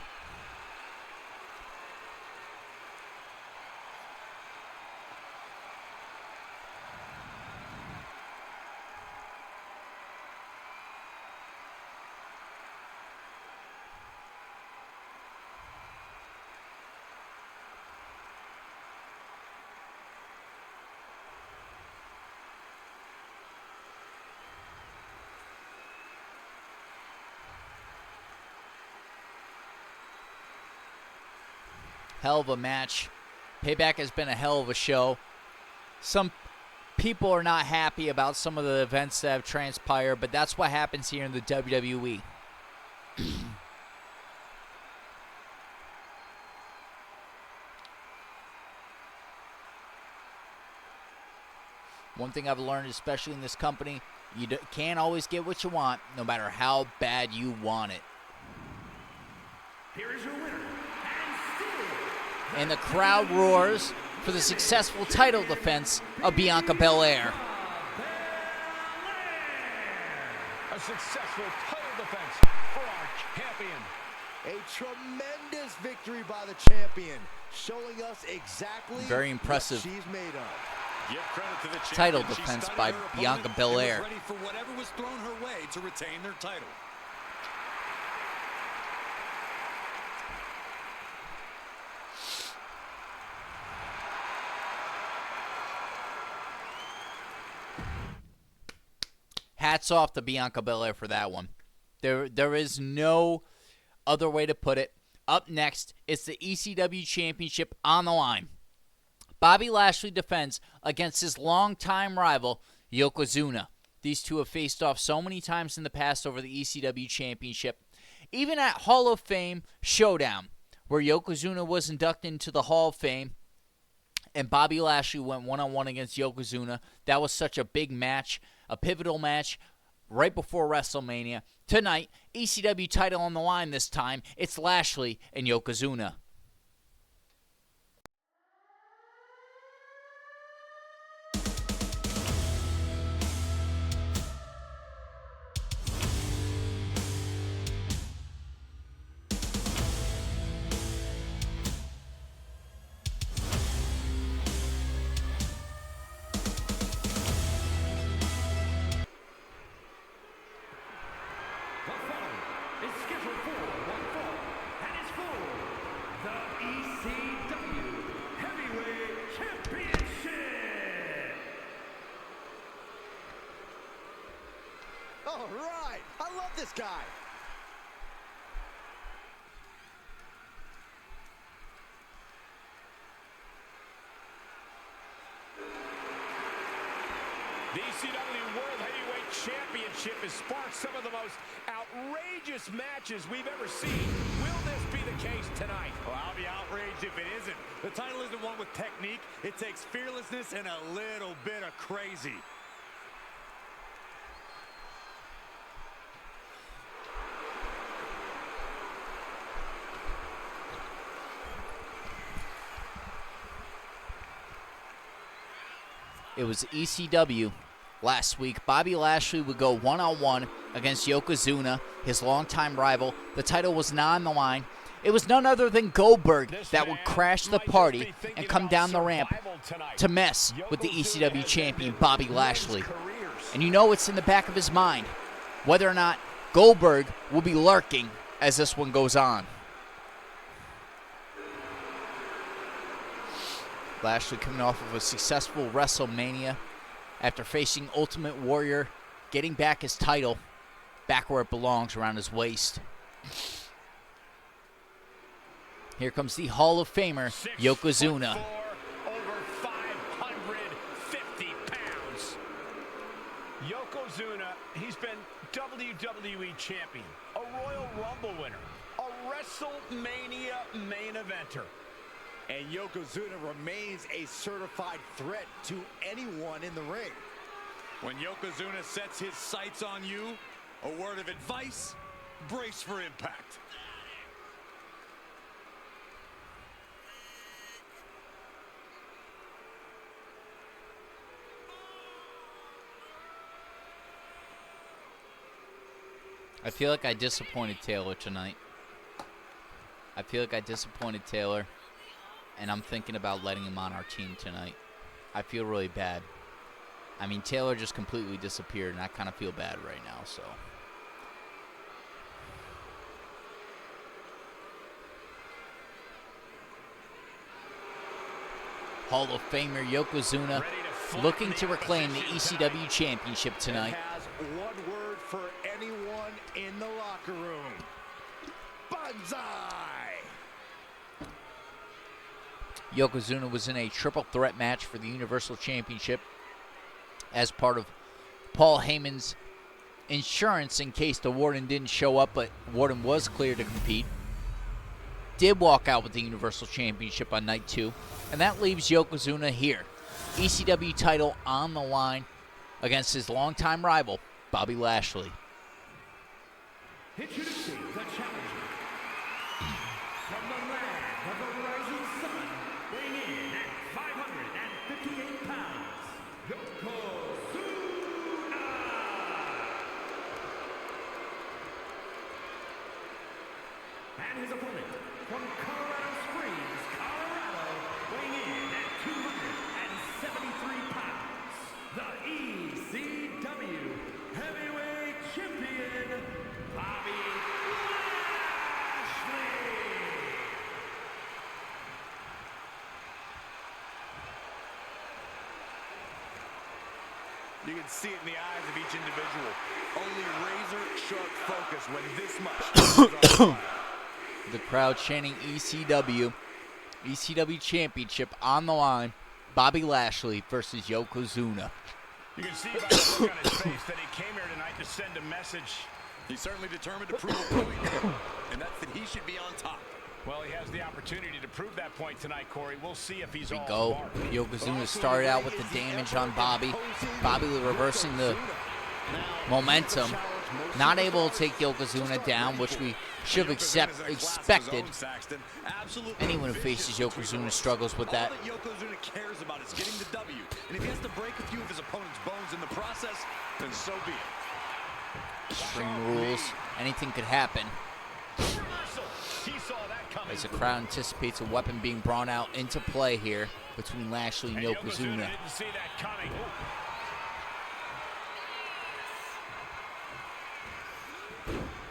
Hell of a match. Payback has been a hell of a show. Some people are not happy about some of the events that have transpired, but that's what happens here in the WWE. One thing I've learned, especially in this company, you can't always get what you want, no matter how bad you want it. Here is your winner, and still And the crowd roars for the successful title defense of Bianca Belair. A successful title defense for our champion. A tremendous victory by the champion, showing us exactly Very impressive. what she's made of. Give credit to the champion. Title She defense studied by her opponent Bianca and Belair. was ready for whatever was thrown her way to retain their title. Hats off to Bianca Belair for that one. There is no other way to put it. Up next, it's the ECW Championship on the line. Bobby Lashley defends against his longtime rival, Yokozuna. These two have faced off so many times in the past over the ECW Championship. Even at Hall of Fame Showdown, where Yokozuna was inducted into the Hall of Fame, and Bobby Lashley went one-on-one against Yokozuna. That was such a big match, a pivotal match right before WrestleMania. Tonight, ECW title on the line this time. It's Lashley and Yokozuna. All right, I love this guy. The ECW World Heavyweight Championship has sparked some of the most outrageous matches we've ever seen. Will this be the case tonight? Well, I'll be outraged if it isn't. The title isn't one with technique. It takes fearlessness and a little bit of crazy. It was ECW last week. Bobby Lashley would go one-on-one against Yokozuna, his longtime rival. The title was not on the line. It was none other than Goldberg that would crash the party and come down the ramp to mess with the ECW champion, Bobby Lashley. And you know it's in the back of his mind whether or not Goldberg will be lurking as this one goes on. Lashley coming off of a successful WrestleMania after facing Ultimate Warrior, getting back his title back where it belongs, around his waist. Here comes the Hall of Famer, Yokozuna. 6'4", over 550 pounds. Yokozuna, he's been WWE champion, a Royal Rumble winner, a WrestleMania main eventer. And Yokozuna remains a certified threat to anyone in the ring. When Yokozuna sets his sights on you, a word of advice, brace for impact. I feel like I disappointed Taylor tonight. And I'm thinking about letting him on our team tonight. I feel really bad. I mean, Taylor just completely disappeared, and I kind of feel bad right now, so. Hall of Famer Yokozuna looking to reclaim the ECW Championship tonight. Has one word for anyone in the locker room. Banzai! Yokozuna was in a triple threat match for the Universal Championship as part of Paul Heyman's insurance in case the Warden didn't show up, but Warden was cleared to compete. Did walk out with the Universal Championship on night 2, and that leaves Yokozuna here. ECW title on the line against his longtime rival, Bobby Lashley. Introducing the challenger. From the land of the rising sun, weighing in at 558 pounds, Yokozuna! And his opponent, from Colorado Springs, Colorado, weighing in at 273 pounds, the ECW Heavyweight Champion, Bobby You can see it in the eyes of each individual. Only razor-sharp focus when this much is on fire. The crowd chanting ECW. ECW Championship on the line. Bobby Lashley versus Yokozuna. You can see by the look on his face that he came here tonight to send a message. He's certainly determined to prove a point, and that's that he should be on top. Well, he has the opportunity to prove that point tonight, Corey. We'll see if he's Here we all go. bark. Yokozuna started out with the damage on Bobby. Bobby reversing the momentum. Not able to take Yokozuna down, which we should have expected. Anyone who faces Yokozuna struggles with that. All that Yokozuna cares about is getting the W. And if he has to break a few of his opponent's bones in the process, then so be it. Extreme rules. Anything could happen. He saw that coming. As the crowd anticipates a weapon being brought out into play here between Lashley and Yokozuna. Didn't see that coming.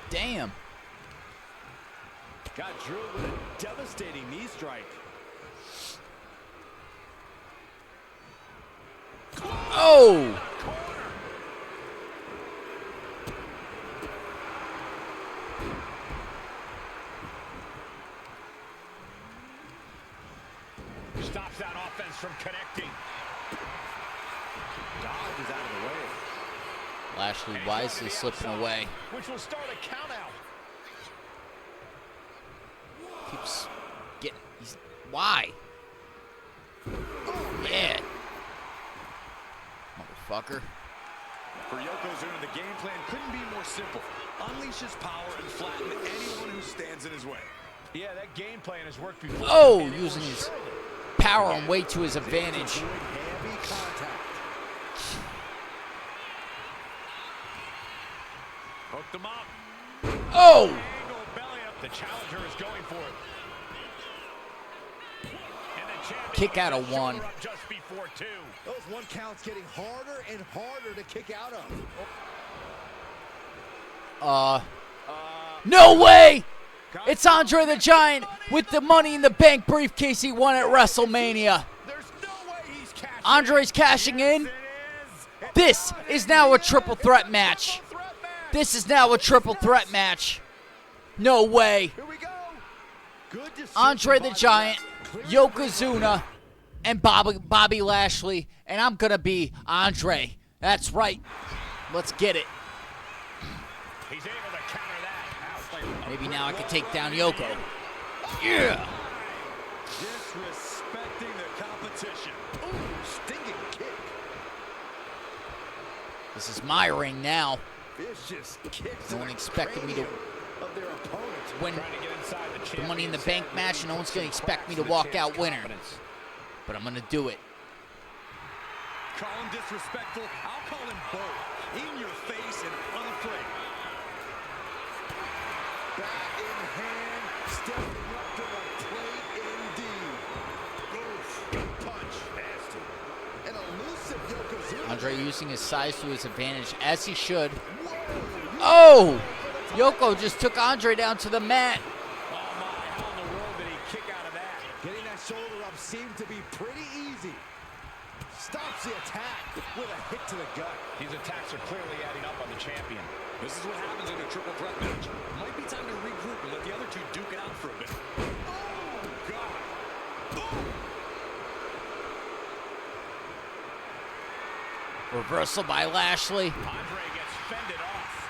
Damn. Got drilled with a devastating knee strike. Oh! Stops that offense from connecting. Dodge is out of the way. Lashley wisely slipping away. Which will start a count out. Keeps getting. Why? Yeah. Motherfucker. For Yokozuna, the game plan couldn't be more simple. Unleash his power and flatten anyone who stands in his way. Yeah, that game plan has worked before. Oh, using his power and weight to his advantage. Heavy contact. Hooked him up. Oh! Angle belly up. The challenger is going for it. And the champion Kick out of shoulder one. up just before two. Those one counts getting harder and harder to kick out of. No way! It's Andre the Giant with the Money in the Bank briefcase he won at WrestleMania. There's no way he's cashing. Andre's cashing in. It is. This is now a triple threat match. This is now a triple threat match. No way. Here we go. Good decision Andre the by Giant, ref. Yokozuna, and Bobby Lashley. And I'm going to be Andre. That's right. Let's get it. He's able to counter that. Maybe now I can take down Yoko. Yeah. Disrespecting the competition. Ooh, stinging kick. This is my ring now. Vicious kicks. No to one the expected me to cranium of their opponent. win Trying to get inside the the Money in the champion's Bank head, match, and no one's going to reaching expect me to cracks in walk the out champ's winner. confidence. But I'm going to do it. Call him disrespectful. I'll call him bold. In your face and unafraid. Bat in hand, stepping up to the plate indeed. Oof, gut punch. Nasty. An elusive Yokozuna. Andre using his size to his advantage, as he should. Oh! Yoko just took Andre down to the mat. Oh my, how in the world did he kick out of that? Getting that shoulder up seemed to be pretty easy. Stops the attack with a hit to the gut. These attacks are clearly adding up on the champion. This is what happens in a triple threat match. Might be time to regroup and let the other two duke it out for a bit. Oh, God. Reversal by Lashley. Andre gets fended off.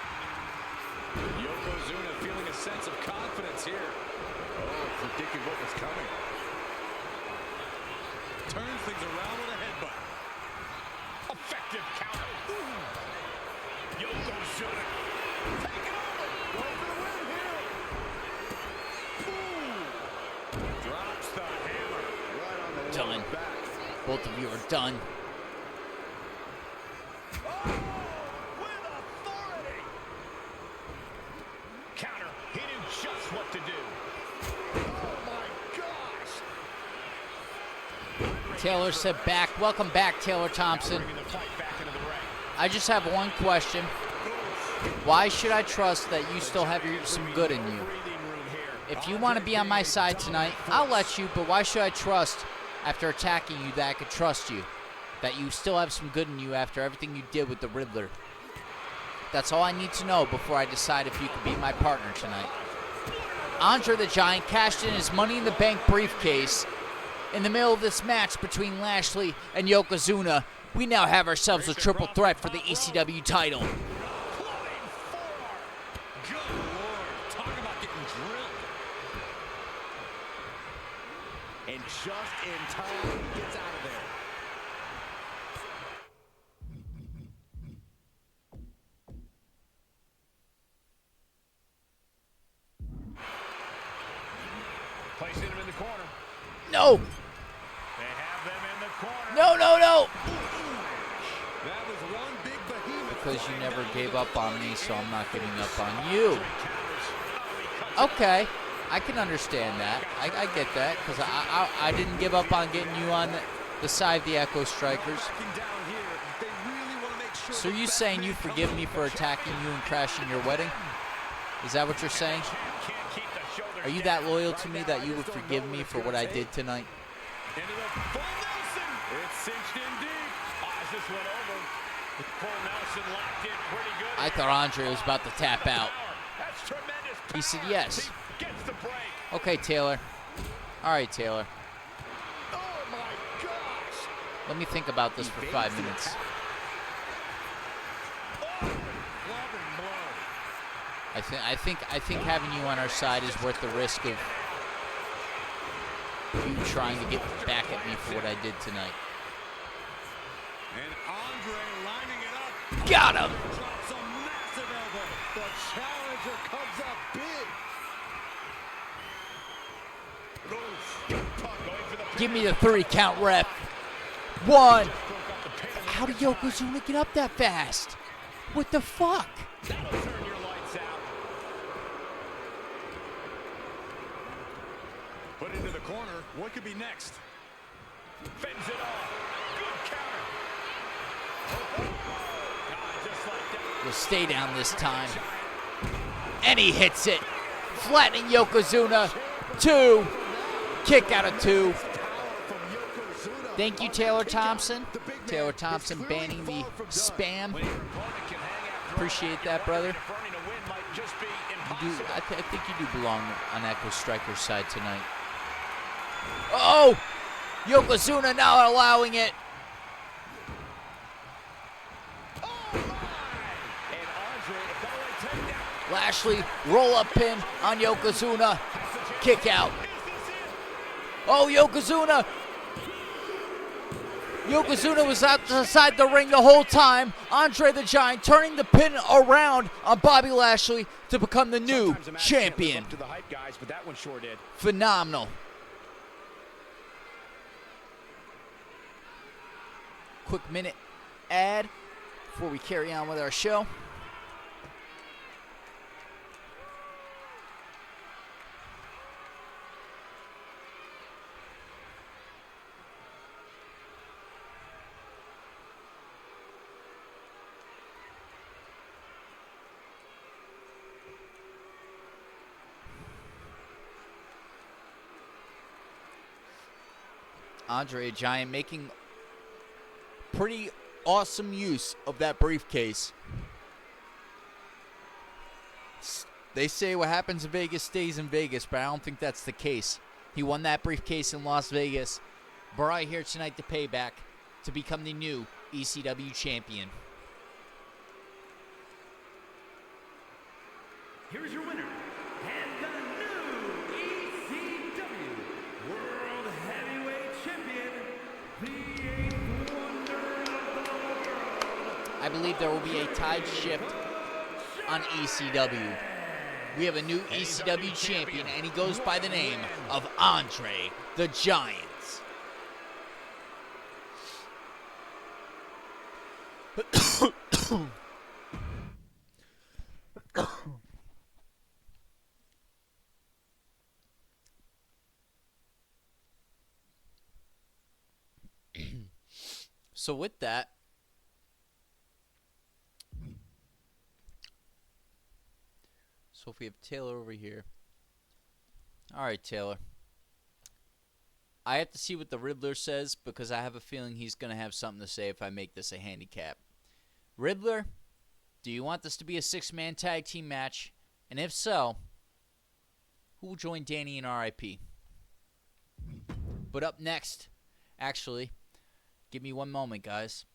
Yokozuna feeling a sense of confidence here. Oh, predicted what was coming. Turns things around with a headbutt. Effective counter. Yokozuna. Take it over. Go for the win here. Drops the hammer. Right on the Done. lower back. Both of you are done. With authority. Counter. He knew just what to do. Oh my gosh. Taylor said back. Welcome back, Taylor Thompson. Bringing the fight back into the ring. I just have one question. Why should I trust that you still have some good in you? Breathing room here. If you want to be on my side tonight, I'll let you, but why should I trust after attacking you that I could trust you? that you still have some good in you after everything you did with the Riddler. That's all I need to know before I decide if you can be my partner tonight. Andre the Giant cashed in his Money in the Bank briefcase in the middle of this match between Lashley and Yokozuna. We now have ourselves a triple threat for the ECW title. Good Lord, talk about getting drilled. And just in time, he gets out of there. Placing him in the corner. No! They have them in the corner. No, no, no! That was one big behemoth. Because you never gave up on me, so I'm not giving up on you. Okay, I can understand that. I get that, because I didn't give up on getting you on the side of the Echo Strikers. So are you saying you forgive me for attacking you and crashing your wedding? Is that what you're saying? Are you that loyal to me that you would forgive me for what I did tonight? Into the full Nelson. It's cinched in deep. As this went over, the full Nelson locked in pretty good. I thought Andre was about to tap out. That's tremendous power. He said yes. He gets the break. Okay, Taylor. All right, Taylor. Oh my gosh! Let me think about this for 5 minutes. I think having you on our side is worth the risk of you trying to get back at me for what I did tonight. And Andre lining it up. Got him! Drops a massive elbow. The challenger comes up big. Give me the 3 count, ref. 1. How did Yokozuna get up that fast? What the fuck? That'll turn your lights out. Put into the corner. What could be next? Fends it off. Good counter. Just like that. Will stay down this time. And he hits it. Flattening Yokozuna. 2. Kick out of 2. Thank you, Taylor Thompson. Taylor Thompson banning the spam. Appreciate that, brother. I think you do belong on Echo Striker's side tonight. Oh! Yokozuna now allowing it. Lashley, roll-up pin on Yokozuna. Kick out. Oh, Yokozuna! Yokozuna was outside the ring the whole time. Andre the Giant turning the pin around on Bobby Lashley to become the new champion. To the hype guys, but that one sure did. Phenomenal. Quick minute ad before we carry on with our show. Andre Giant making pretty awesome use of that briefcase. They say what happens in Vegas stays in Vegas, but I don't think that's the case. He won that briefcase in Las Vegas. Brought here tonight to Payback to become the new ECW champion. Here's your winner, and the new ECW World Heavyweight Champion, the 8th Wonder of the World. I believe there will be a tide shift on ECW. We have a new ECW champion, and he goes by the name of Andre the Giant. So with that, so if we have Taylor over here. All right, Taylor. I have to see what the Riddler says because I have a feeling he's going to have something to say if I make this a handicap. Riddler, do you want this to be a 6-man tag team match? And if so, who will join Danny in RIP? But up next, actually, give me one moment, guys.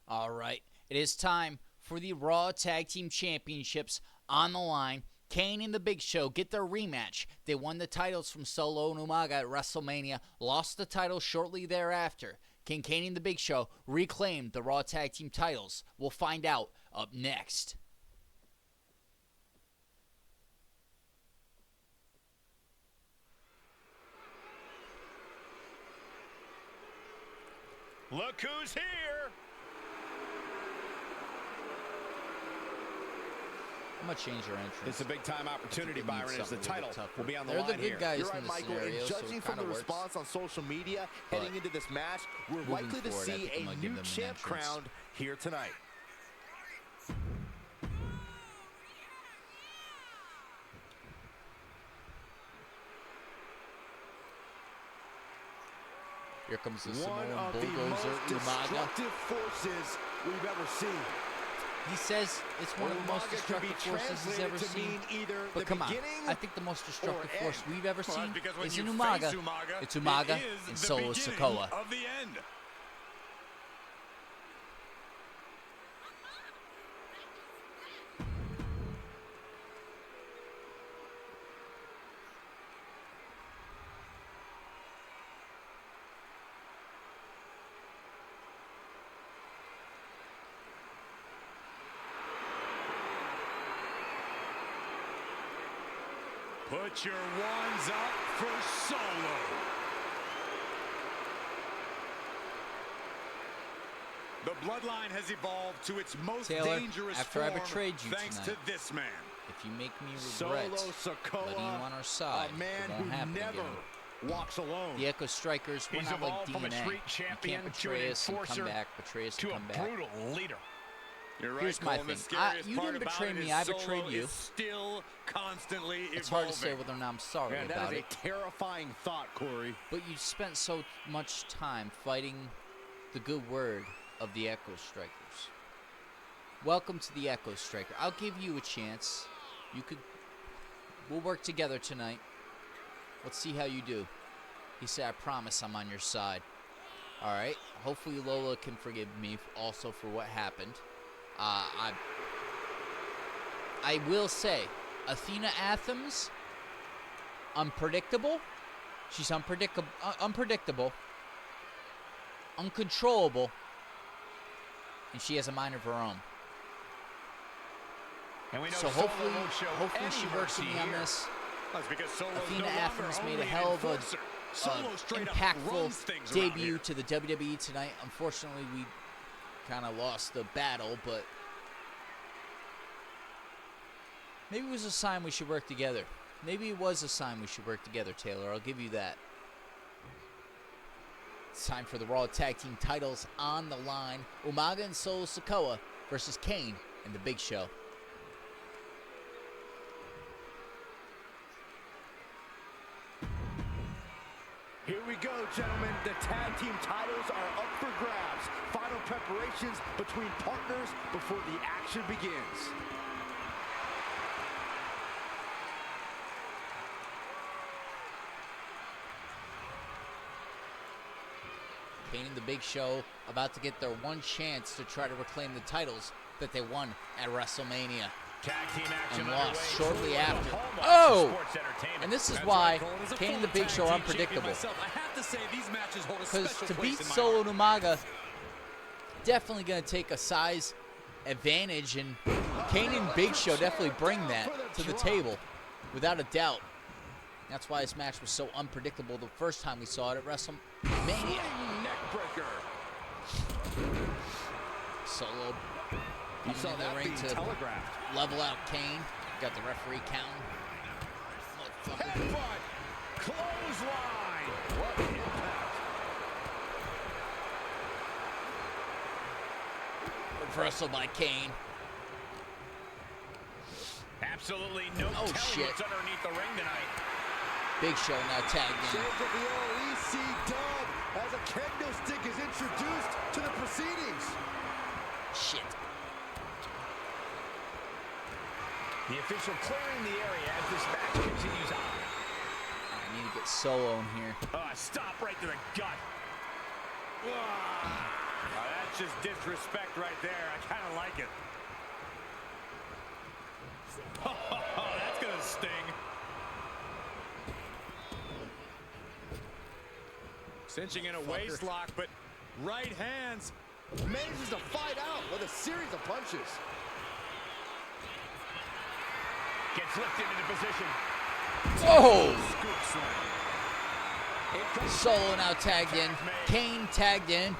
All right, it is time for the Raw Tag Team Championships on the line. Kane and The Big Show get their rematch. They won the titles from Solo and Umaga at WrestleMania, lost the titles shortly thereafter. Can Kane and The Big Show reclaim the Raw Tag Team titles? We'll find out up next. Look who's here. I'm going to change your entrance. It's a big-time opportunity, Byron, as the title will be on the They're line the good here. guys You're in right, the Michael. scenario, And so judging it from kind the of works. response on social media But heading into this match, we're moving likely to forward, I see think I'm a gonna give new them an champ entrance. crowned here tonight. Here comes the One Samoan of the Bulldozer most Umaga. destructive forces we've ever seen. He says it's one of the most Umaga could be destructive forces he's ever translated to seen. mean either But the come on, beginning I think the most destructive or force end. we've ever Well, seen that's because when is you in face Umaga. It's Umaga it is and the Solo beginning Sikoa. of the end. Put your ones up for Solo. The bloodline has evolved to its most Taylor, dangerous after form I betrayed you thanks tonight, to this man. If you make me Solo regret Sikoa, letting you on our side, a man it won't who happen never again. walks alone. The Echo Strikers, we're He's not like evolved from a DNA. street You champion can't to an betray us and come enforcer back, betray us to and a come back. brutal leader. You're right, Here's my Cole, and the thing. scariest You part didn't about betray it me, is I Solo betrayed you. is still constantly It's evolving. hard to say whether or not I'm sorry Man, that about is it. a terrifying thought, Corey. But you spent so much time fighting the good word of the Echo Strikers. Welcome to the Echo Striker. I'll give you a chance. We'll work together tonight. Let's see how you do. He said, I promise I'm on your side. All right. Hopefully Lola can forgive me also for what happened. I will say, Athena Athens, unpredictable. She's unpredictable, uncontrollable, and she has a mind of her own. And we know So Solo hopefully won't show she any works with me mercy on here. this. That's because Solo's Athena no longer Athens made a only an hell of a enforcer. Solo straight up impactful runs things around debut here. to the WWE tonight. Unfortunately, we kind of lost the battle, but maybe it was a sign we should work together. Maybe it was a sign we should work together, Taylor. I'll give you that. It's time for the Raw Tag Team titles on the line. Umaga and Solo Sikoa versus Kane and The Big Show. Here we go, gentlemen. The tag team titles are up for grabs. Final preparations between partners before the action begins. Kane and The Big Show about to get their one chance to try to reclaim the titles that they won at WrestleMania. Tag team action and underway. lost shortly after. Hallmarks of Oh! sports entertainment. And this is That's why right, Cole. As a Kane and the former Big Show are tag team champion unpredictable. myself, I have to say these matches hold a Because special to place beat in my Solo heart. Umaga, definitely going to take a size advantage, and Kane and Big Show definitely bring that to the table, without a doubt. That's why this match was so unpredictable the first time we saw it at WrestleMania. Neckbreaker. Solo You saw coming in the that ring being to telegraphed. level out Kane. Got the referee counting. Motherfucker. Headbutt. Clothesline. What impact. Reversal by Kane. Absolutely no Oh, telling shit. what's underneath the ring tonight. Big Show now tagged in. Shades of the old EC dub as a kendo stick is introduced to the proceedings. Shit. The official clearing the area as this match continues on. I need to get Solo in here. Stop right to the gut. That's just disrespect right there. I kind of like it. That's going to sting. Cinching in a waist lock, but right hands. Manages to fight out with a series of punches. Gets lifted into position. Whoa! Scoop slam. Here comes Solo now tagged in. Kane tagged in.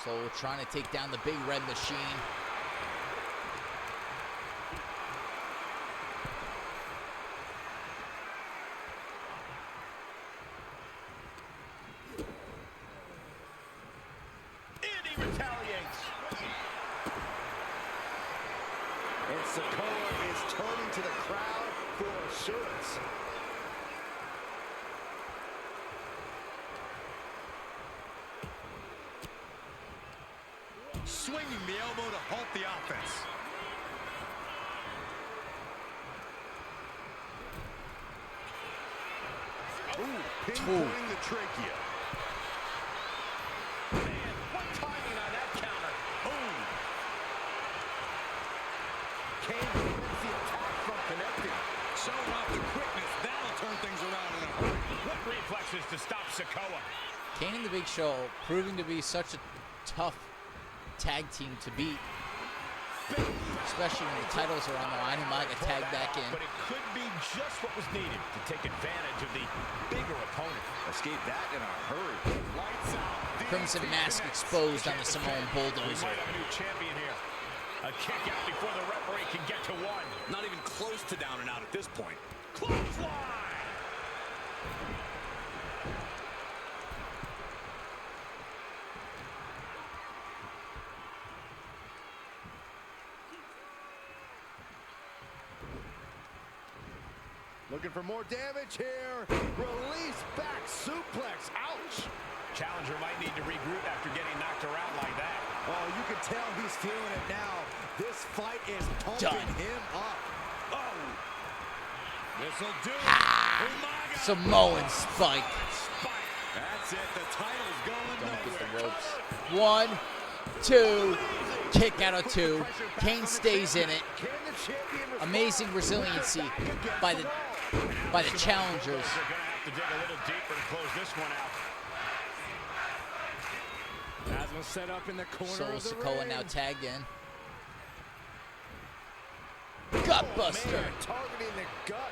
Solo trying to take down the big red machine. and he retaliates. And Sikoa is turning to the crowd for assurance. Swinging the elbow to halt the offense. Ooh, pinpointing the trachea. Man, what timing on that counter. Boom. Kane prevents the attack from connecting. Showing off the quickness. That'll turn things around in a hurry. What reflexes to stop Sikoa. Kane and the Big Show proving to be such a tough tag team to beat. Especially when the titles are on the line. Umaga tagged back in. But it could be just what was needed to take advantage of the bigger opponent. Escape that in a hurry. Lights out. Crimson DDT Mask connects. exposed on the Can't Samoan defend. Bulldozer. We might have a new champion here. A kick out before the referee can get to one. Not even close to down and out at this point. Clothesline. Looking for more damage here. Release back suplex. Ouch. Challenger might need to regroup after getting knocked around like that. Oh, you can tell he's feeling it now. This fight is pumping Done. him up. Oh, This'll do it. Umaga. Samoan spike. spike. That's it. The title's going Don't get nowhere. the ropes. 1, 2. Kick out of 2. Kane stays in it. Can the champion respond? Amazing resiliency by the challengers. They're going to have to dig a little deeper to close this one out. Asma set up in the corner Solo of the Sikoa ring. now tagged in. Gutbuster. Man, targeting the gut.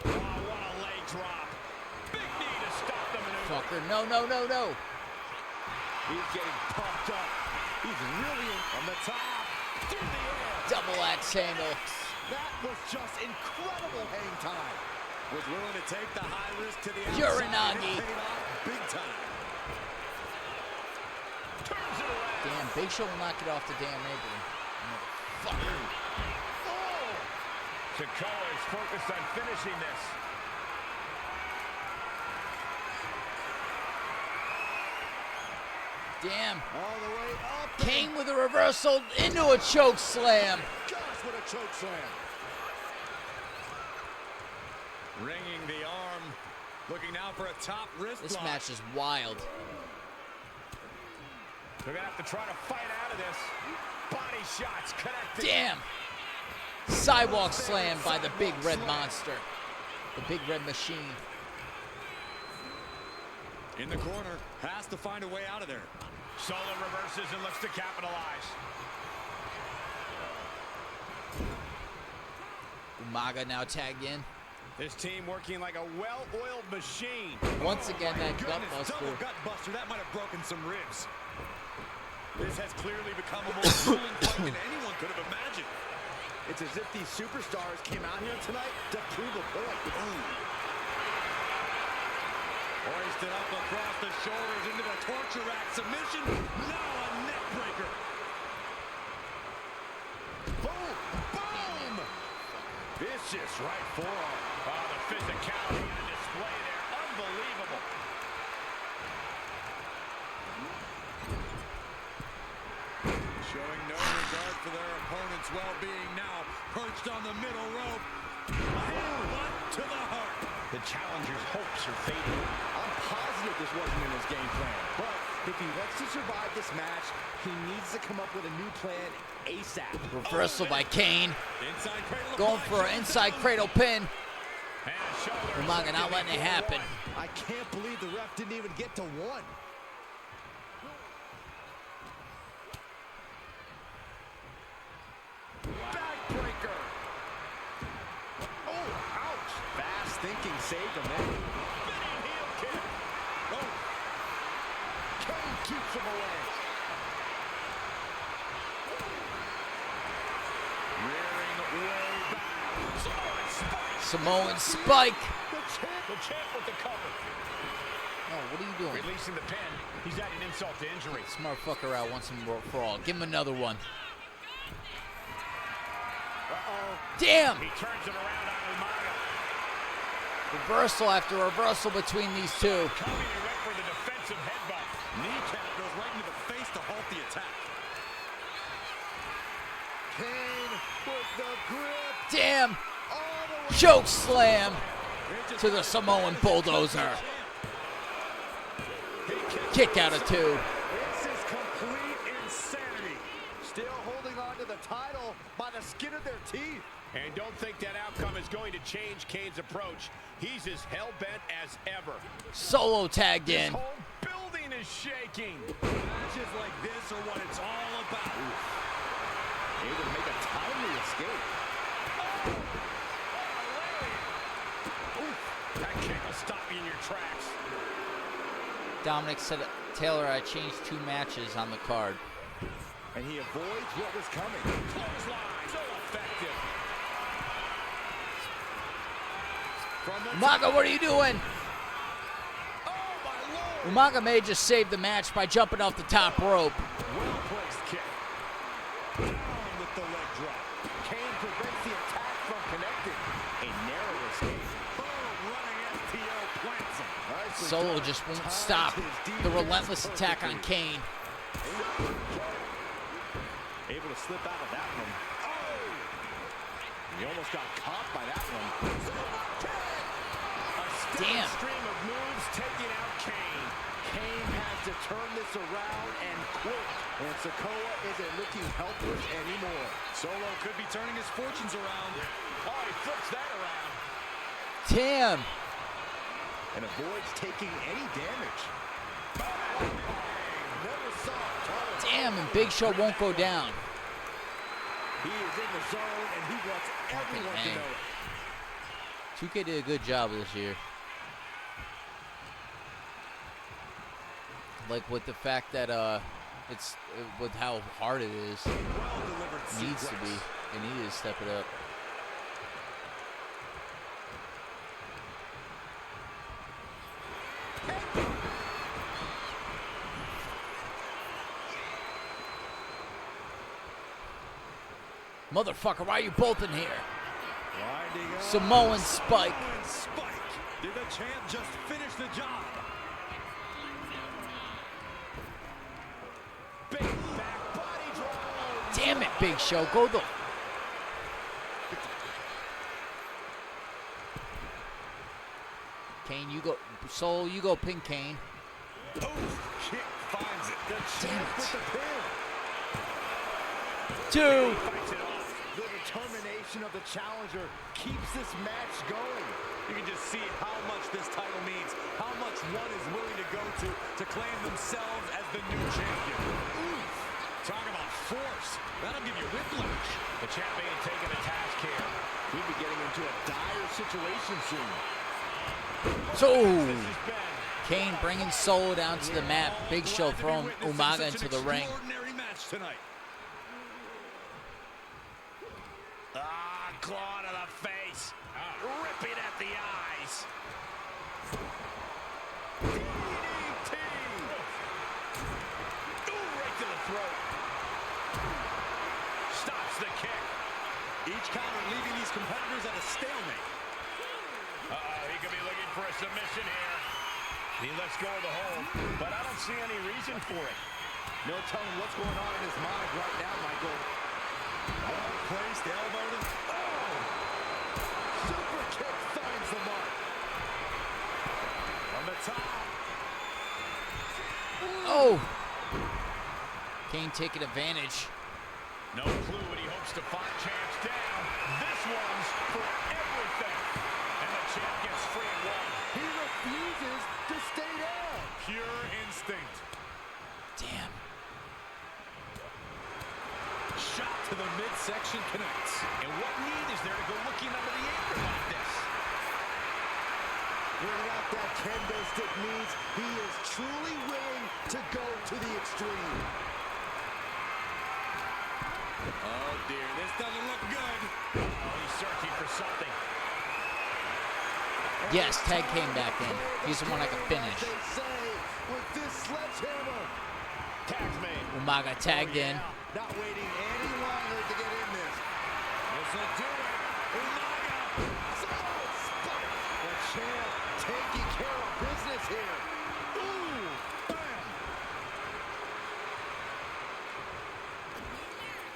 Oh, what a leg drop. Big knee to stop the maneuver. Fucker. No, no, no, no. He's getting pumped up. He's really in on the top. Through the air. Double axe handle. That was just incredible hang time. Was willing to take the high risk to the outside. Uranagi. It paid off big time. Turns it around. Damn, Big Show will not get off the damn apron. Motherfucker. Sikoa is focused on finishing this. Damn. All the way up. Kane with a reversal into a choke slam. Gosh, what a choke slam. Ringing the arm. Looking now for a top wrist This lock. match is wild. They're going to have to try to fight out of this. Body shots connected. Damn. Sidewalk slam by the big red monster. The big red machine. In the corner, has to find a way out of there. Solo reverses and looks to capitalize. Umaga now tagged in. This team working like a well-oiled machine. Once again, that gut Goodness, buster. double gut buster. That might have broken some ribs. This has clearly become a more grueling fight than anyone could have imagined. It's as if these superstars came out here tonight to prove a point. Hoisted up across the shoulders into the torture rack submission. Now a neck breaker. Boom! Boom! Vicious right forearm. Oh, the physicality on display there. Unbelievable. Showing no regard for their opponent's well-being now. Perched on the middle rope. Headbutt to the heart. The challenger's hopes are fading. I'm positive this wasn't in his game plan, but if he wants to survive this match, he needs to come up with a new plan ASAP. Reversal by Kane. Inside cradle Going for an inside cradle pin. And a shoulder. Umaga not letting it happen. I can't believe the ref didn't even get to one. Backbreaker. Oh, ouch. Fast thinking saved him there. Spinning heel kick. Oh. Kane keeps him away. Rearing way back. Samoan spike. The champ with the cover. Oh, what are you doing? Releasing the pin. He's adding insult to injury. Smart fucker out once and for all. Give him another one. Damn! He turns it around on Umaga. Reversal after reversal between these two. Coming and went for the defensive headbutt. Kneecap goes right into the face to halt the attack. Kane with the grip. Damn! All the way. Choke slam to the Samoan bulldozer. Kick out of two. This is complete insanity. Still holding on to the title by the skin of their teeth. And don't think that outcome is going to change Kane's approach. He's as hell-bent as ever. Solo tagged in. This whole building is shaking. Matches like this are what it's all about. Able to make a timely escape. That kick will stop you in your tracks. Dominic said, Taylor, I changed 2 matches on the card. And he avoids what was coming. Clothesline, so effective. Umaga, what are you doing? Oh, my Lord. Umaga may just save the match by jumping off the top rope. Well-placed kick. Down with the leg drop. Kane prevents the attack from connecting. A narrow escape. Boom, running FTO plants him. Nicely Solo done. just won't Times stop his the defense relentless attack on perfectly. Kane. Able to slip out of that one. Oh! He almost got caught by that one. A steady Damn. stream of moves taking out Kane. Kane has to turn this around and quick. And Sikoa isn't looking helpless anymore. Solo could be turning his fortunes around. Oh, he flips that around. Damn. And avoids taking any damage. Never saw it coming. Damn, and Big Show won't go down. He is in the zone, and he wants everyone to dang. know it. 2K did a good job this year. Like with the fact that it's with how hard it is, Well-delivered needs to suplex. be. They needed to step it up. Motherfucker, why are you both in here? Winding up. Samoan spike. Samoan spike. Did the champ just finish the job? Big back body drop. Damn it, Big Show. Go the... Kane, you go. Soul, you go pin Kane. Oh, kick finds it. The Damn champ with it. the pin. 2. Fights it off. The determination of the challenger keeps this match going. You can just see how much this title means, how much one is willing to go to claim themselves as the new champion. Oof. Talk about force. That'll give you whiplash. The champion taking the task here. We'd be getting into a dire situation soon. So, This has been Kane bringing Solo down to the mat. Big Show throwing Umaga into the ring. Extraordinary match tonight. claw to the face, ripping at the eyes. DDT. Ooh, right to the throat. Stops the kick. Each counter leaving these competitors at a stalemate. He could be looking for a submission here. He lets go of the hold, but I don't see any reason for it. No telling what's going on in his mind right now, Michael. Placed elbow to... Oh! Super kick finds the mark. From the top. Oh! Kane taking advantage. No clue what he hopes to find champs down. This one's for everything. And the champ gets free and one. He refuses to stay down. Pure instinct. Damn. Shot to the midsection connects. And what need is there to go looking under the apron like this? Bringing out that kendo stick means he is truly willing to go to the extreme. Oh dear, this doesn't look good. Oh, he's searching for something. Yes, tag came back in. He's the one I can finish. They say with this sledgehammer. Tags made. Umaga tagged in. Not waiting any longer to get in this. This'll do it. Umaga. Solid spike. The champ taking care of business here. Ooh, bam.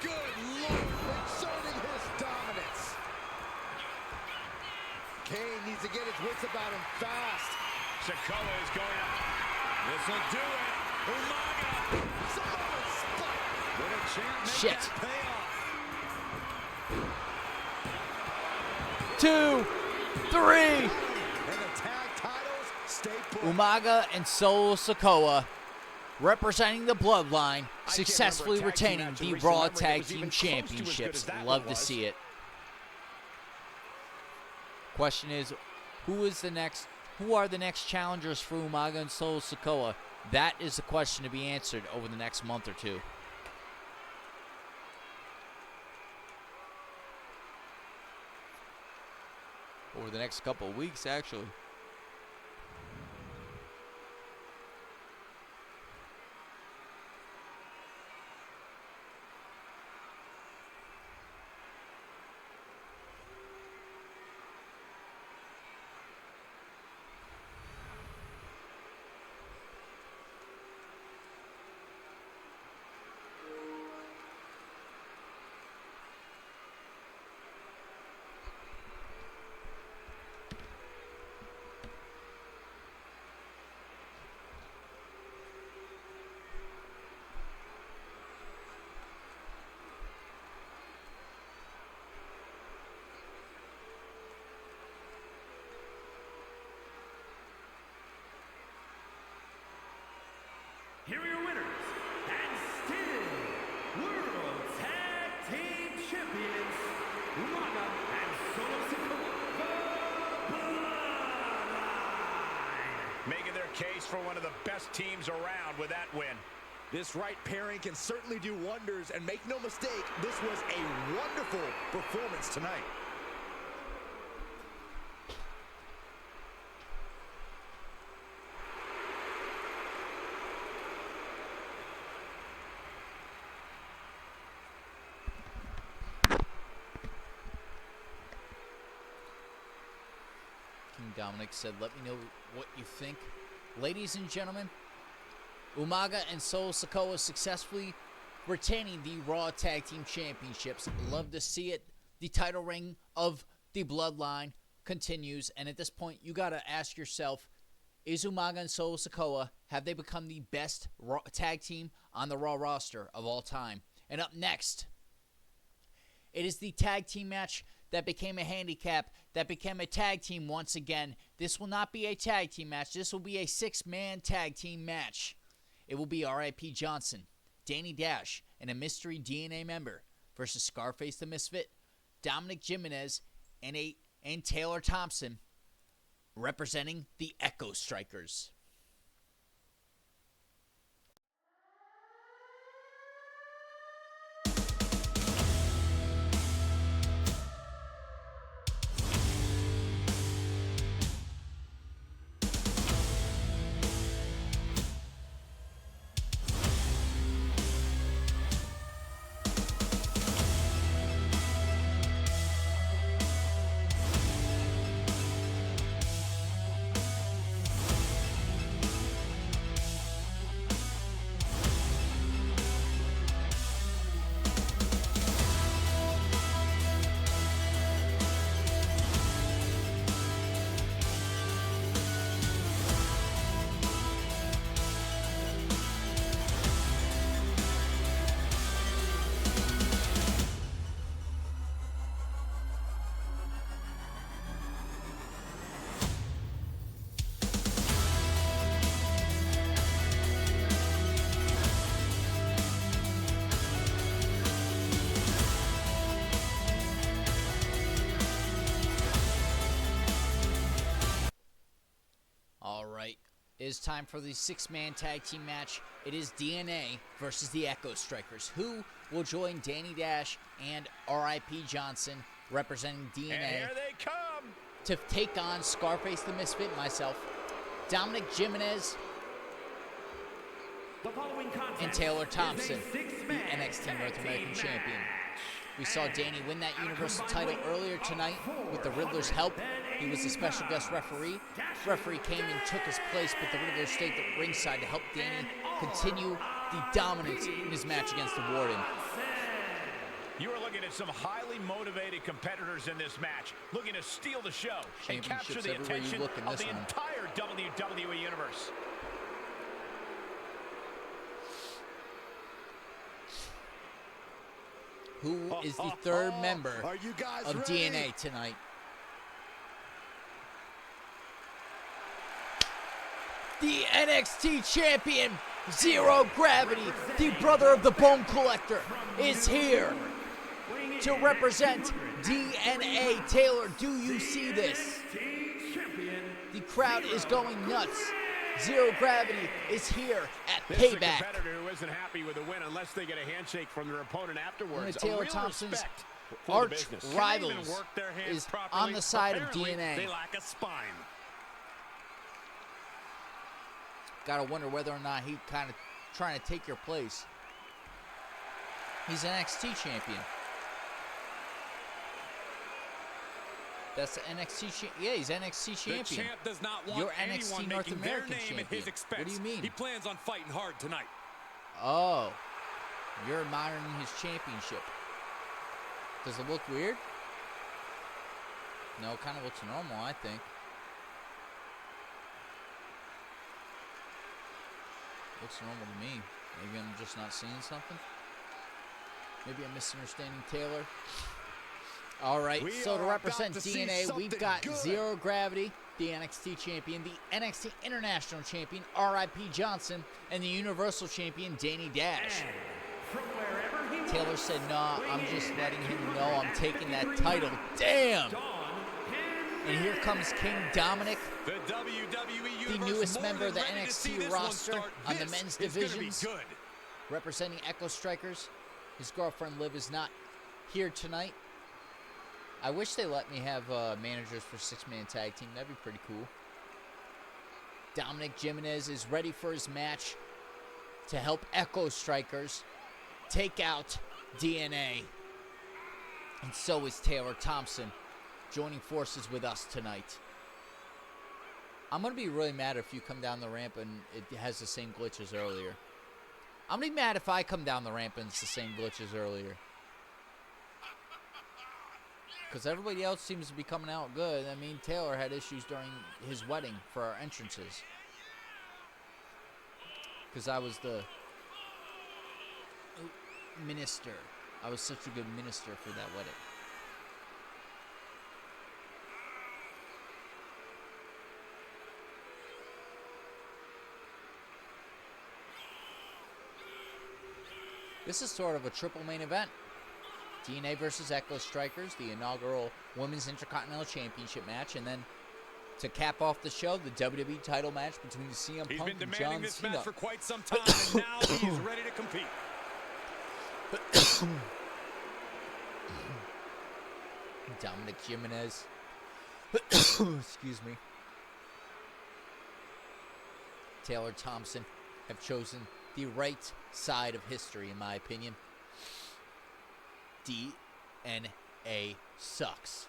Good Lord. Exerting his dominance. Kane needs to get his wits about him fast. Sikoa is going up. This'll do it. Umaga. Solid spike. Will the champ make Shit. that payoff? 2, 3. And the tag titles stay put. Umaga and Solo Sikoa, representing the Bloodline, successfully remember a tag team retaining match in the recent Raw memory that Tag was Team even close to as good Championships. as that Love one to was. see it. Question is, who are the next challengers for Umaga and Solo Sikoa? That is the question to be answered over the next month or two. Over the next couple of weeks, actually. Here are your winners, and still World Tag Team Champions, Umaga and Solo Sikoa, the Bloodline. Making their case for one of the best teams around with that win. This right pairing can certainly do wonders, and make no mistake, this was a wonderful performance tonight. King Dominic said, let me know what you think. Ladies and gentlemen, Umaga and Solo Sikoa successfully retaining the Raw Tag Team Championships. Love to see it. The title reign of the Bloodline continues. And at this point, you got to ask yourself, Umaga and Solo Sikoa, have they become the best tag team on the Raw roster of all time? And up next, it is the tag team match that became a handicap, that became a tag team once again. This will not be a tag team match. This will be a 6-man tag team match. It will be R.I.P. Johnson, Danny Dash, and a mystery DNA member versus Scarface the Misfit, Dominic Jimenez, and Taylor Thompson, representing the Echo Strikers. It is time for the 6-man tag team match. It is DNA versus the Echo Strikers. Who will join Danny Dash and R.I.P. Johnson, representing DNA, And here they come. to take on Scarface the Misfit and myself, Dominic Jimenez, and Taylor Thompson, the NXT North American Champion. We saw Danny win that Universal title earlier tonight with the Riddler's help. He was a special guest referee. Referee came and took his place, but the Riddler stayed at ringside to help Danny continue the dominance in his match against the Warden. You are looking at some highly motivated competitors in this match, looking to steal the show and capture the attention of the entire WWE Universe. Who is the third member of DNA tonight? The NXT Champion, Zero Gravity, the brother of the Bone Collector, is here to represent DNA. Taylor, do you see this? The crowd is going nuts. Zero Gravity is here at This is a Payback. competitor who isn't happy with a win unless they get a handshake from their opponent afterwards. Taylor Thompson's arch rivals is on the side of DNA. They lack a spine. Gotta wonder whether or not he kind of trying to take your place. He's NXT champion. That's the NXT yeah, he's NXT champion. The champ does not want You're anyone NXT North making their American name at champion. his expense. What do you mean? He plans on fighting hard tonight. Oh, you're admiring his championship. Does it look weird? No, it kind of looks normal, I think. Looks normal to me. Maybe I'm just not seeing something. Maybe I'm misunderstanding Taylor. All right, so to represent DNA, we've got Zero Gravity, the NXT champion, the NXT International champion, R.I.P. Johnson, and the Universal champion, Danny Dash. Taylor said, nah, I'm just letting him know I'm taking that title. Damn! And here comes King Dominic, The WWE the Universe newest more member of the than ready to see NXT this one roster start. on the This men's is gonna be divisions, good. representing Echo Strikers. His girlfriend Liv is not here tonight. I wish they let me have managers for 6-man tag team. That'd be pretty cool. Dominic Jimenez is ready for his match to help Echo Strikers take out DNA. And so is Taylor Thompson, joining forces with us tonight. I'm going to be really mad if you come down the ramp and it has the same glitch as earlier. I'm going to be mad if I come down the ramp and it's the same glitch as earlier. Because everybody else seems to be coming out good. I mean, Taylor had issues during his wedding for our entrances. Because I was the minister. I was such a good minister for that wedding. This is sort of a triple main event. DNA versus Echo Strikers, the inaugural Women's Intercontinental Championship match, and then to cap off the show, the WWE title match between CM He's Punk been and demanding John this Cena. match for quite some time, and now he's ready to compete. Dominic Jimenez. Excuse me. Taylor Thompson have chosen the right side of history, in my opinion. DNA sucks.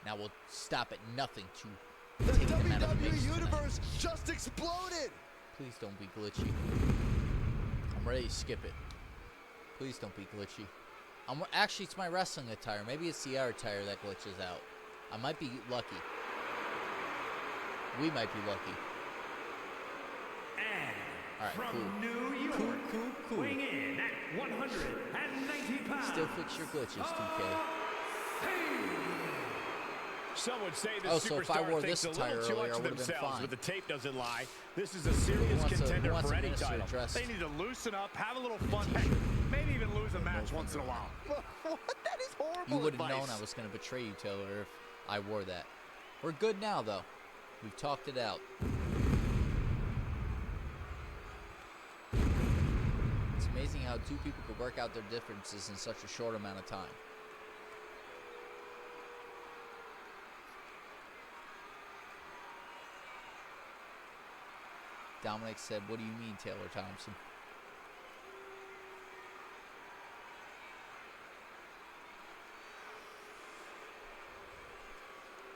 Now we'll stop at nothing to The take them out of the WWE mix tonight. Universe just exploded. Please don't be glitchy. I'm ready to skip it. Please don't be glitchy. Actually, it's my wrestling attire. Maybe it's the air attire that glitches out. I might be lucky. We might be lucky. And All right, from cool. New York, Cool. weighing in at 190 pounds. Still fix your glitches, 2K. Some would say the Oh, so if I superstar wore thinks this a little attire too earlier, much I of would've been themselves, fine. but the tape doesn't lie. This is a serious wants a- contender who wants for a any minister title. dressed They need to loosen up, have a little fun, heck, maybe even lose a match once in a while. What? That is horrible You would have advice. known I was going to betray you, Taylor, if I wore that. We're good now, though. We've talked it out. It's amazing how two people could work out their differences in such a short amount of time. Dominic said, "What do you mean, Taylor Thompson?"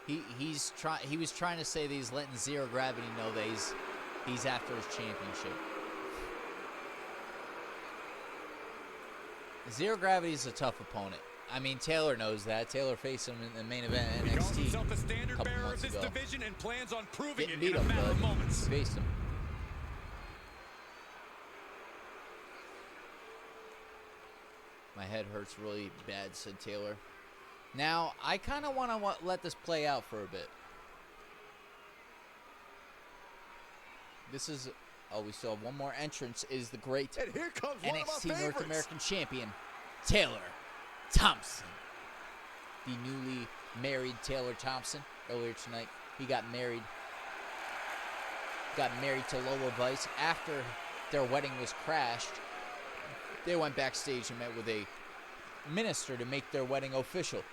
He was trying to say that he's letting Zero Gravity know that he's after his championship. Zero Gravity is a tough opponent. I mean, Taylor knows that. Taylor faced him in the main event at He calls NXT himself the a standard couple bearer of months this ago. division and plans on proving Didn't it beat in a him, matter but of moments. faced him. My head hurts really bad, said Taylor. Now, I kind of want to let this play out for a bit. This is... Oh, we still have one more entrance. Is the great And here comes one of my NXT North favorites. American Champion, Taylor Thompson. The newly married Taylor Thompson. Earlier tonight, he got married. Got married to Lola Vice. After their wedding was crashed, they went backstage and met with a minister to make their wedding official.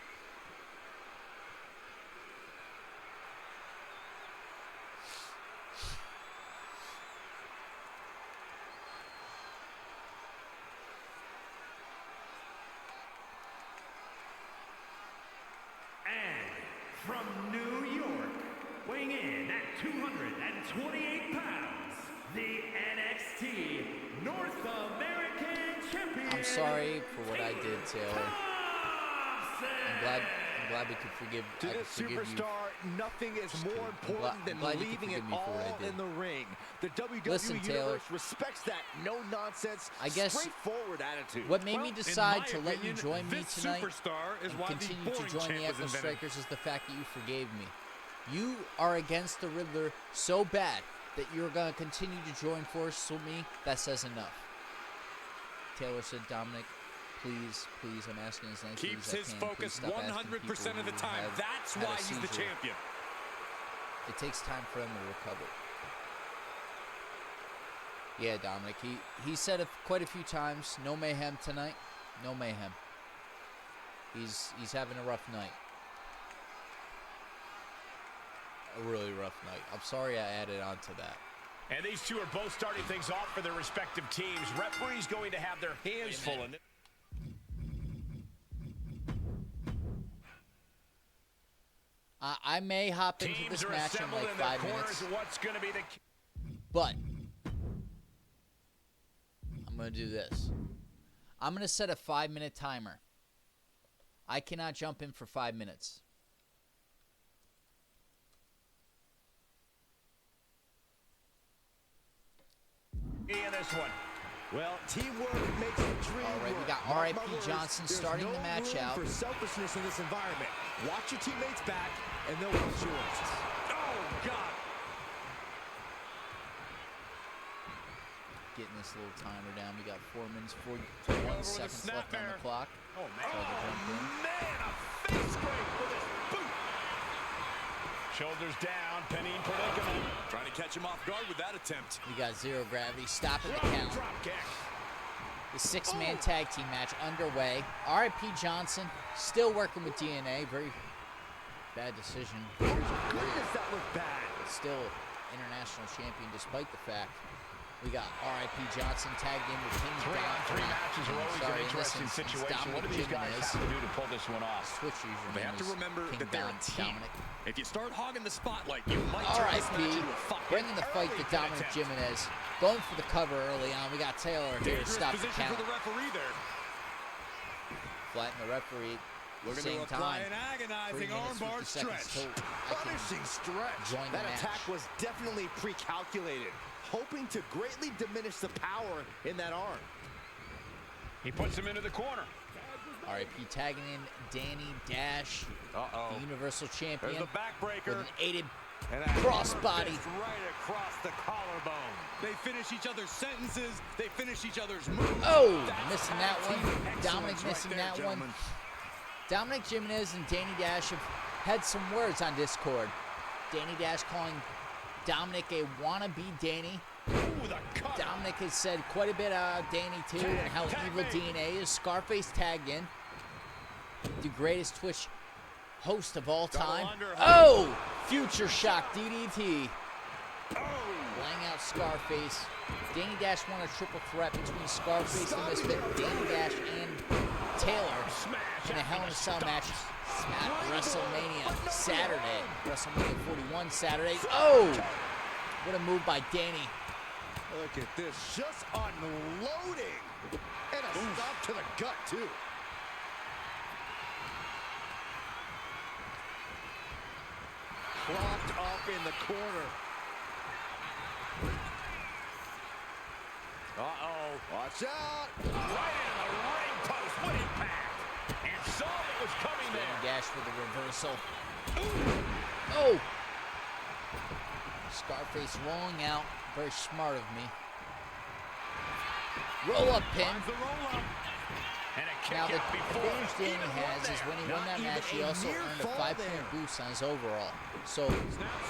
And from New York, weighing in at 228 pounds, the NXT North American Champion. I'm sorry for what I did, Taylor. I'm glad we could forgive. To I could this forgive you. superstar, nothing is more kidding. important than I'm glad you could leaving it forgive me for what I all did. in the ring. The WWE Listen, Taylor. Universe respects that no-nonsense, I guess straightforward attitude. What made me Well, decide in my to let you opinion, join me this tonight superstar is and why the continue boring to join champ the was Echo invented. Strikers is the fact that you forgave me. You are against the Riddler so bad that you're going to continue to join forces with me. That says enough. Taylor said, Dominic, please, I'm asking as nicely Keeps as I his can. focus Please stop asking 100% people of the who time. have That's had a why he's the seizure. champion. It takes time for him to recover. Yeah, Dominic. He said it quite a few times. No mayhem tonight. No mayhem. He's having a rough night. A really rough night. I'm sorry I added on to that. And these two are both starting things off for their respective teams. Referee's going to have their hands full in this. I may hop into Teams this are match in assembled like in their 5 corners. minutes, What's going to be the... but I'm going to do this. I'm going to set a 5-minute timer. I cannot jump in for 5 minutes. In this one. Well, teamwork makes the dream All right, we work. got Mark R.I.P. my words, Johnson there's starting no the match room out. for selfishness in this environment. Watch your teammates back, and they'll watch yours. Oh, God. Getting this little timer down. We got 4 minutes, 41 seconds left on the clock. Oh, man. Try to jump in. Man, a face scrape with his boot. Shoulders down, pinning predicament. Trying to catch him off guard with that attempt. We got zero gravity. Stopping the Drop, count. drop kick. The 6-man tag team match underway. R.I.P. Johnson still working with DNA. Very bad decision. Goodness, that was bad. But still international champion despite the fact. We got R.I.P. Johnson tagged in with King Three matches are always an interesting in this instance, situation. What do these guys have to do to pull this one off? Twitch username They have to is remember King that they're a team. Dominic. If you start hogging the spotlight, you might turn this R.I.P. match into a fucking bringing the fight early to Dominic attempt. Jimenez. Going for the cover early on. We got Taylor here to Dangerous stop the position count. for the referee there. Flatten the referee. Looking Same to apply time. an 3 agonizing minutes, armbar 50 seconds stretch. till I can Punishing stretch. join the That match. attack was definitely pre-calculated, hoping to greatly diminish the power in that arm. He puts him into the corner. R.I.P. tagging in Danny Dash, Uh-oh. the Universal There's Champion, the with backbreaker. an aided And that crossbody. fist right across the collarbone. They finish each other's sentences. They finish each other's moves. Oh, That's missing that tag one. team excellence Dominic right missing there, that gentlemen. one. Dominic Jimenez and Danny Dash have had some words on Discord. Danny Dash calling Dominic a wannabe Danny. Ooh, the cover. Dominic has said quite a bit about Danny too, and how Tag evil me. DNA is. Scarface tagged in. The greatest Twitch host of all time. under, Oh! Future Shock DDT. Oh. Laying out Scarface. Danny Dash won a triple threat between Scarface, the Misfit, Danny Dash, and Taylor Smash in a Hell in a Cell match at WrestleMania Saturday. WrestleMania 41 Saturday. Oh! What a move by Danny. Look at this, just unloading. And a stop to the gut, too. Propped up in the corner. Uh-oh. Watch out. Right in the ring post. What impact. And saw it was coming Danny there. Dash with a reversal. Oh! Scarface rolling out. Very smart of me. Roll up pin. Finds the roll-up. And a kick Now, the out before. advantage Danny Even has one is there. when he won Not that even match, he a also near earned a fall 5-point there. boost on his overall. So,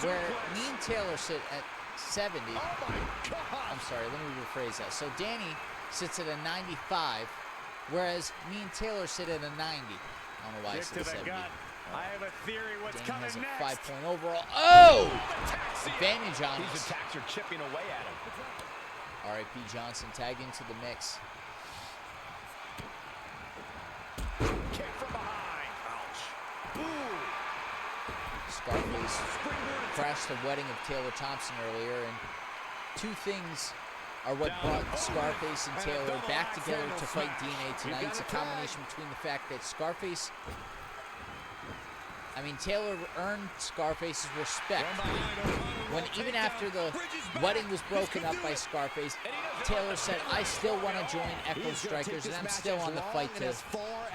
where me and Taylor sit at 70, Oh, my God. I'm sorry, let me rephrase that. So, Danny sits at a 95, whereas me and Taylor sit at a 90. I don't know why I Kick said to the 70. gut. I have a theory what's Danny coming has a next. 5-point overall. Oh! Taxi. Advantage on These us. attacks are chipping away at him. R.I.P. Johnson tagged into the mix. Kick from behind. Ouch. Ooh. Scarface crashed the wedding of Taylor Thompson earlier, and two things are what brought Scarface and Taylor back together to fight DNA tonight. It's a combination between the fact that Taylor earned Scarface's respect. When even after the wedding was broken up by Scarface, Taylor said, I still want to join Echo Strikers, and I'm still on the fight to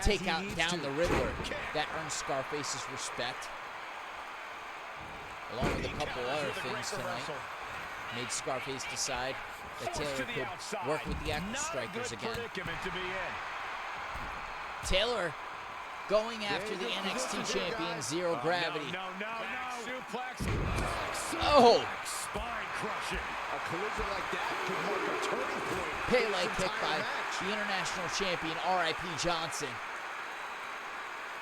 take out down the Riddler. That earned Scarface's respect. Along with a couple other things tonight, made Scarface decide that Taylor could work with the Echo Strikers again. Taylor going after the NXT champion, Zero Gravity. No. Suplex. Oh! Spine crushing. A collision like that could mark a turning point. Pele in this kick by entire match. the international champion, R.I.P. Johnson.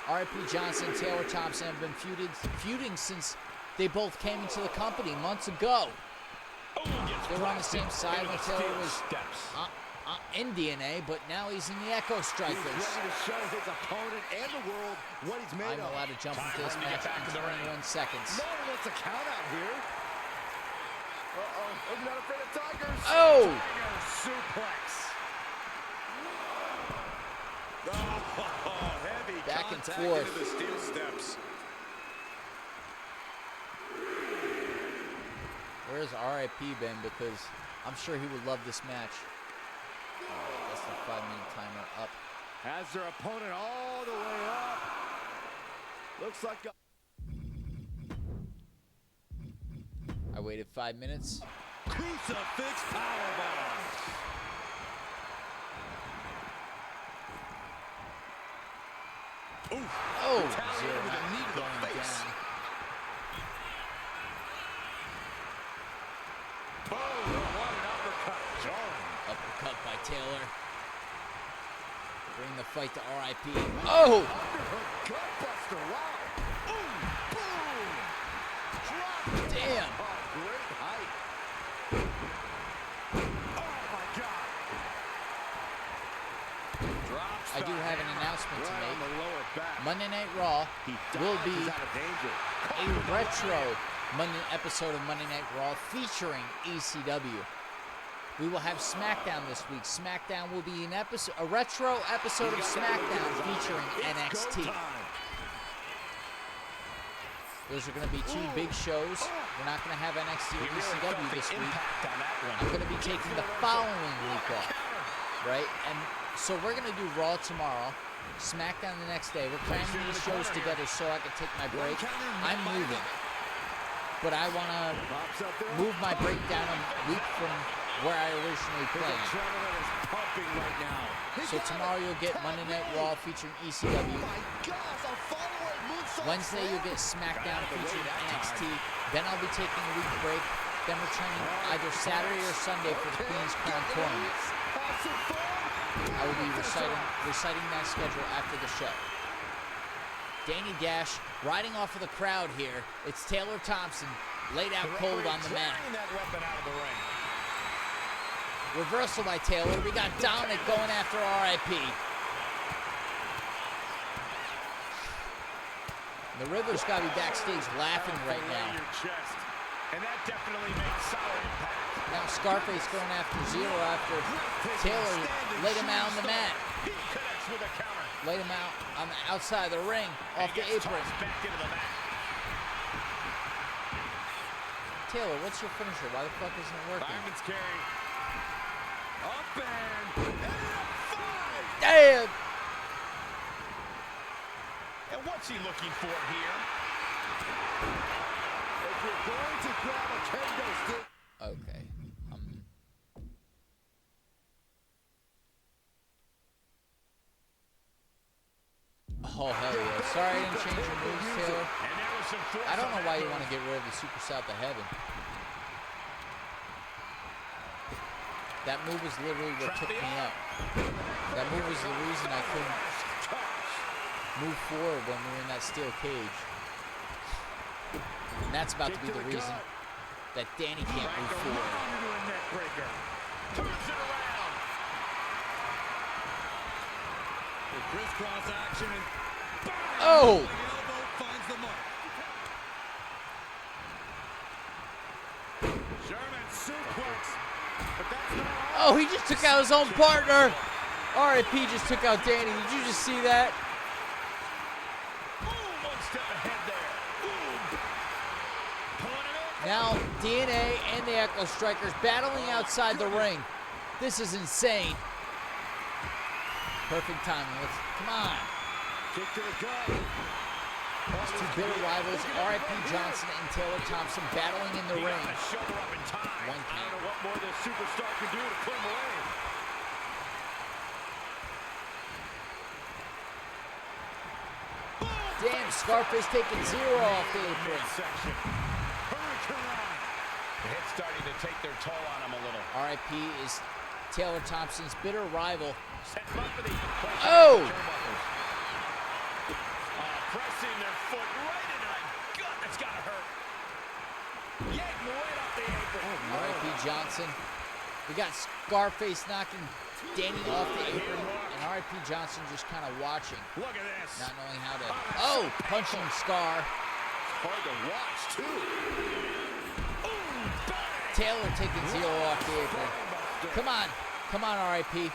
R.I.P. Johnson and Taylor Thompson have been feuding since they both came into the company months ago. They were on the same side when Taylor was in DNA, but now he's in the Echo Strikers. He's ready to show his opponent and the world what he's made I'm of. allowed to jump into this match in 21 seconds. No one wants a count out here. Uh-oh. I'm not afraid of tigers. Oh! Tiger suplex. Oh, head Heavy Back and contact forth. into the steel steps. Where's RIP been? Because I'm sure he would love this match. That's the 5-minute timer up. Has their opponent all the way up. Looks like a... I waited 5 minutes. Crucifix powerbomb. Oof. Oh, Retaliated zero with a knee to the going face. down. Boom. What an uppercut. Jarring. Uppercut by Taylor. Bring the fight to RIP. Oh! Underhook gutbuster. Wow. Boom. Boom. Drop. Damn. Oh, great height. Oh, my God. Drops I do the have an hammer. announcement to Right on make. the lower back. Monday Night Raw He will be dodges out of danger. a retro episode of Monday Night Raw featuring ECW. We will have SmackDown this week. SmackDown will be a retro episode of SmackDown featuring NXT. Those are going to be two big shows. We're not going to have NXT or ECW this week. I'm going to be taking the following week off, right? And so we're going to do Raw tomorrow, SmackDown the next day. We're cramming these shows together so I can take my break. I'm moving, but I want to move my break down a week from where I originally planned. Adrenaline is pumping right now. So tomorrow you'll get Monday Night Raw featuring ECW. Oh my gosh, a follow-away moonsault. Wednesday you'll get SmackDown featuring NXT. Then I'll be taking a week break. Then returning either Saturday or Sunday for the Queen's Crown Tournament. I will be reciting that schedule after the show. Danny Dash riding off of the crowd here. It's Taylor Thompson laid out cold on the mat. That weapon out of the ring. Reversal by Taylor. We got Dominic going after RIP. The Riddler's got to be backstage laughing right now. Your chest. And that definitely makes solid impact. Now Scarface going after Zero after Taylor laid him out on the mat. He connects with a counter. Laid him out on the outside of the ring, off the Gets apron. tossed back into the mat. Taylor, what's your finisher? Why the fuck isn't it working? Fireman's carry. Up and a 5. Damn! And what's he looking for here? If you're going to grab a kendo stick. Okay. Oh, hell yeah. Sorry I didn't change your moves, Taylor. And there was some force I don't know on why that you want to move. get rid of the Super South of Heaven. That move was literally what took me out. That move was the reason I couldn't move forward when we were in that steel cage. And that's about to be the reason that Danny can't move forward. Into a neck breaker. Turns it around. The crisscross action and bang! Oh! The elbow finds the mark. German suplex. But that's not all. Oh, he just took out his own partner. RIP just took out Danny. Did you just see that? Boom, one step ahead there. Boom. Pulling it in. Now DNA and the Echo Strikers battling outside the ring. This is insane. Perfect timing. Come on. Kick to the gut. These two bitter rivals, RIP Johnson and Taylor Thompson, battling in the He ring. got the shoulder up in time. One I count. don't know what more this superstar can do to put him away. Damn, Scarface taking Zero off the apron. Midsection. Hurricane. The hit's starting to take their toll on him a little. RIP is Taylor Thompson's bitter rival. Set him up for the Oh! turnbuckles. Pressing their foot right into the gut. That's gotta hurt. Yanking right off the apron. RIP Johnson. We got Scarface knocking Danny off the apron, and RIP Johnson just kind of watching, Look at this. not knowing how to. Oh, punching Scar. Hard to watch, too. Ooh, bang. Taylor taking Zero off the apron. Come on, RIP.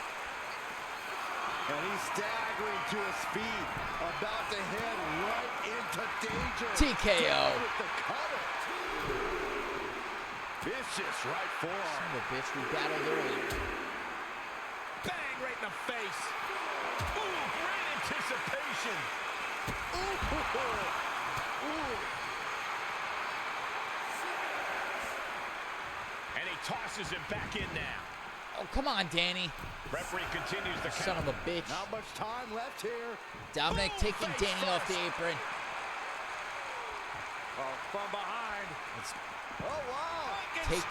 And he's staggering to his feet, about to head right into danger. TKO. Down with the cutter. Vicious right forearm. Son of a bitch, we battled earlier. Bang right in the face. Ooh, great anticipation. Ooh. Ooh. And he tosses him back in now. Oh, come on, Danny. Referee continues the Son count. of a bitch. Not much time left here. Dominic taking Danny off the apron. Oh, from behind. Let's Oh, wow. take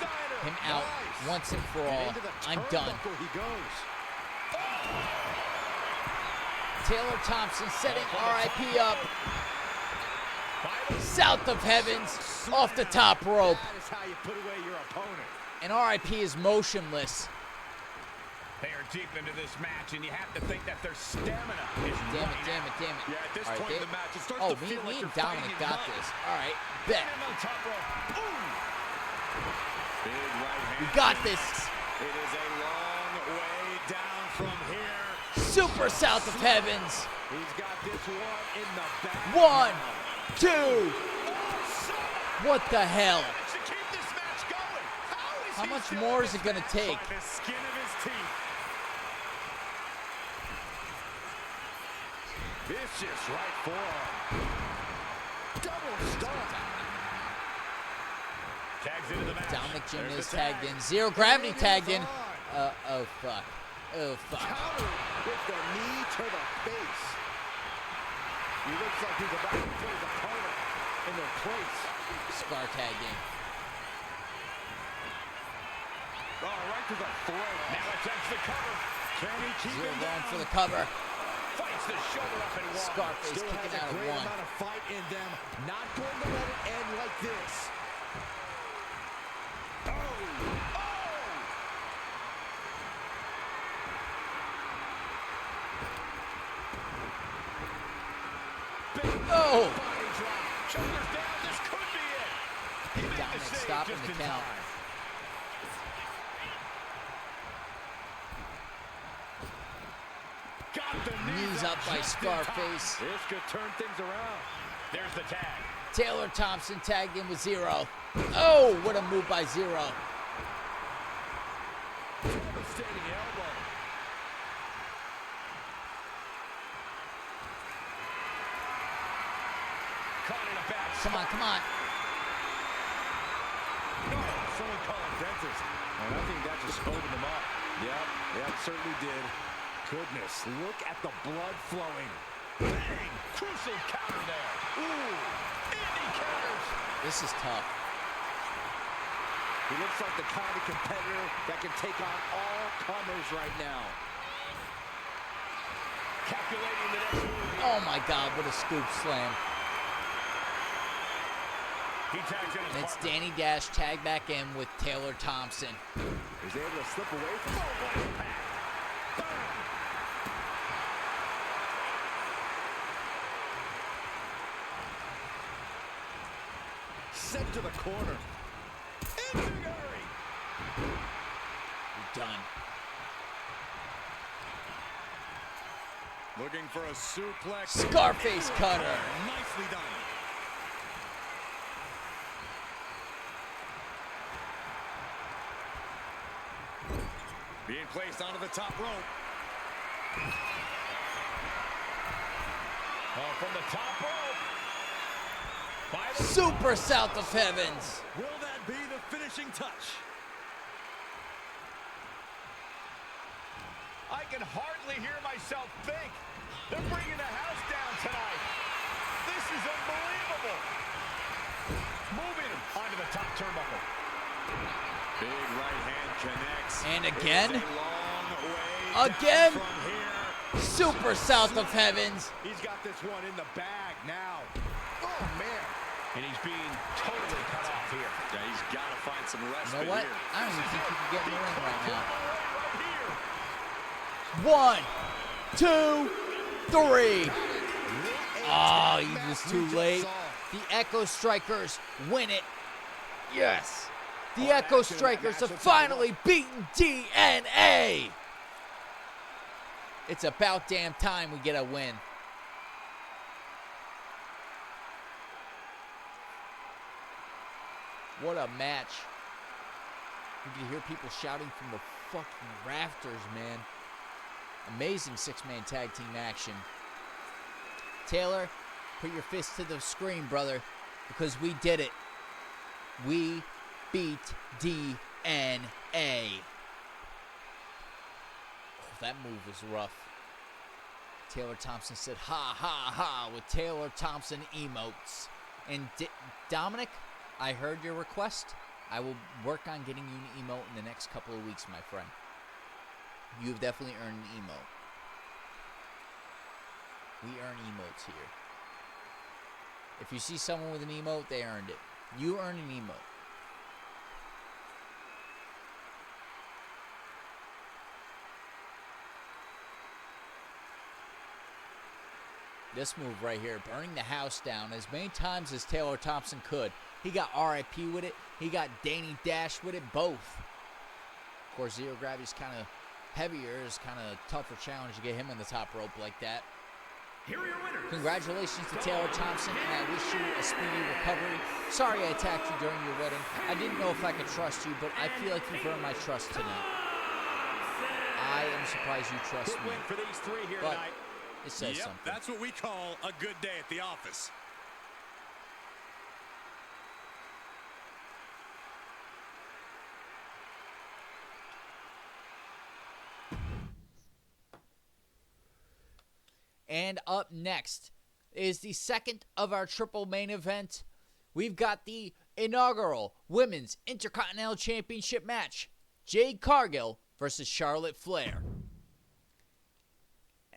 him out once and for all. Into the I'm done. turnbuckle he goes. Taylor Thompson setting RIP up. South of Heavens, off the top rope. That is how you put away your opponent. And RIP is motionless. They are deep into this match, and you have to think that their stamina is Damn running it, damn it, damn it. Yeah, at this All right, point in they- the match, it starts oh, to feel like me you're and Dominic fighting got mud. this. All right, bet. out. On top rope. Ooh. Big right hand. We got this. It is a long way down from here. Super South of Heavens. He's got this one in the back. 1, 2. What the hell? To keep this match going. How much more is it going to take? By the skin of his teeth. Vicious right forearm. Double stomp. Tags into the match. Dominic Jr. There's is the tagged tag. in. Zero gravity And tagged it's in. on. Oh, fuck. Oh, fuck. Countered with the knee to the face. He looks like he's about to put his opponent in their place. Scar tagged in. Oh, right to the throat. Now attempts the cover. Can he keep Zero him going down? for the cover. Fights the shoulder up and one. Scarface Still kicking has out a of great one. amount of fight in them. Not going to let it end like this. Oh! Body drop. Shoulders down. This could be it. He made the Dominic save stopping just the in count. time. Got the Knees up by just in time. Scarface. This could turn things around. There's the tag. Taylor Thompson tagged in with Zero. Oh, what a move by Zero. Devastating elbow. Caught in a bad Come on, come on. No, someone call a dentist. And I think that just opened him up. Yep, certainly did. Goodness, look at the blood flowing. bang. Crucial counter there. Ooh, Andy counters. This is tough. he looks like the kind of competitor that can take on all comers right now. Calculating the next move. Oh my God, what a scoop slam. He tags in his And it's partner. Danny Dash tagged back in with Taylor Thompson. He's able to slip away from Oh, what impact. sent to the corner. Enzuigiri. We're done. Looking for a suplex. Scarface cutter. Nicely done. Being placed onto the top rope. Oh, from the top rope. By the Super South of Heavens. Will that be the finishing touch? I can hardly hear myself think. They're bringing the house down tonight. This is unbelievable. Moving him onto the top turnbuckle. Big right hand connects. And It is again. a long way Again. down from here. Super South of Heavens. He's got this one in the bag now. Oh, man. And he's being totally cut off here. Yeah, he's got to find some You respite know what? here. I don't even think you can get in the ring right now. Right here. 1, 2, 3. Oh, he was too late. The Echo Strikers win it. Yes. The Echo Strikers have finally beaten DNA. It's about damn time we get a win. What a match. You can hear people shouting from the fucking rafters, man. Amazing six-man tag team action. Taylor, put your fist to the screen, brother, because we did it. We beat DNA. Oh, that move was rough. Taylor Thompson said, ha, ha, ha, with Taylor Thompson emotes. And Dominic, I heard your request. I will work on getting you an emote in the next couple of weeks, my friend. You've definitely earned an emote. We earn emotes here. If you see someone with an emote, they earned it. You earn an emote. This move right here, burning the house down as many times as Taylor Thompson could. He got RIP with it. He got Danny Dash with it, both. Of course, zero gravity's kind of heavier. It's kind of a tougher challenge to get him on the top rope like that. Here are your winners. Congratulations to Taylor Thompson, and I wish you a speedy recovery. Sorry I attacked you during your wedding. I didn't know if I could trust you, but I feel like you've earned my trust tonight. I am surprised you trust Good me. win for these three here But tonight. it says something. That's what we call a good day at the office. And up next is the second of our triple main event. We've got the inaugural Women's Intercontinental Championship match. Jade Cargill versus Charlotte Flair.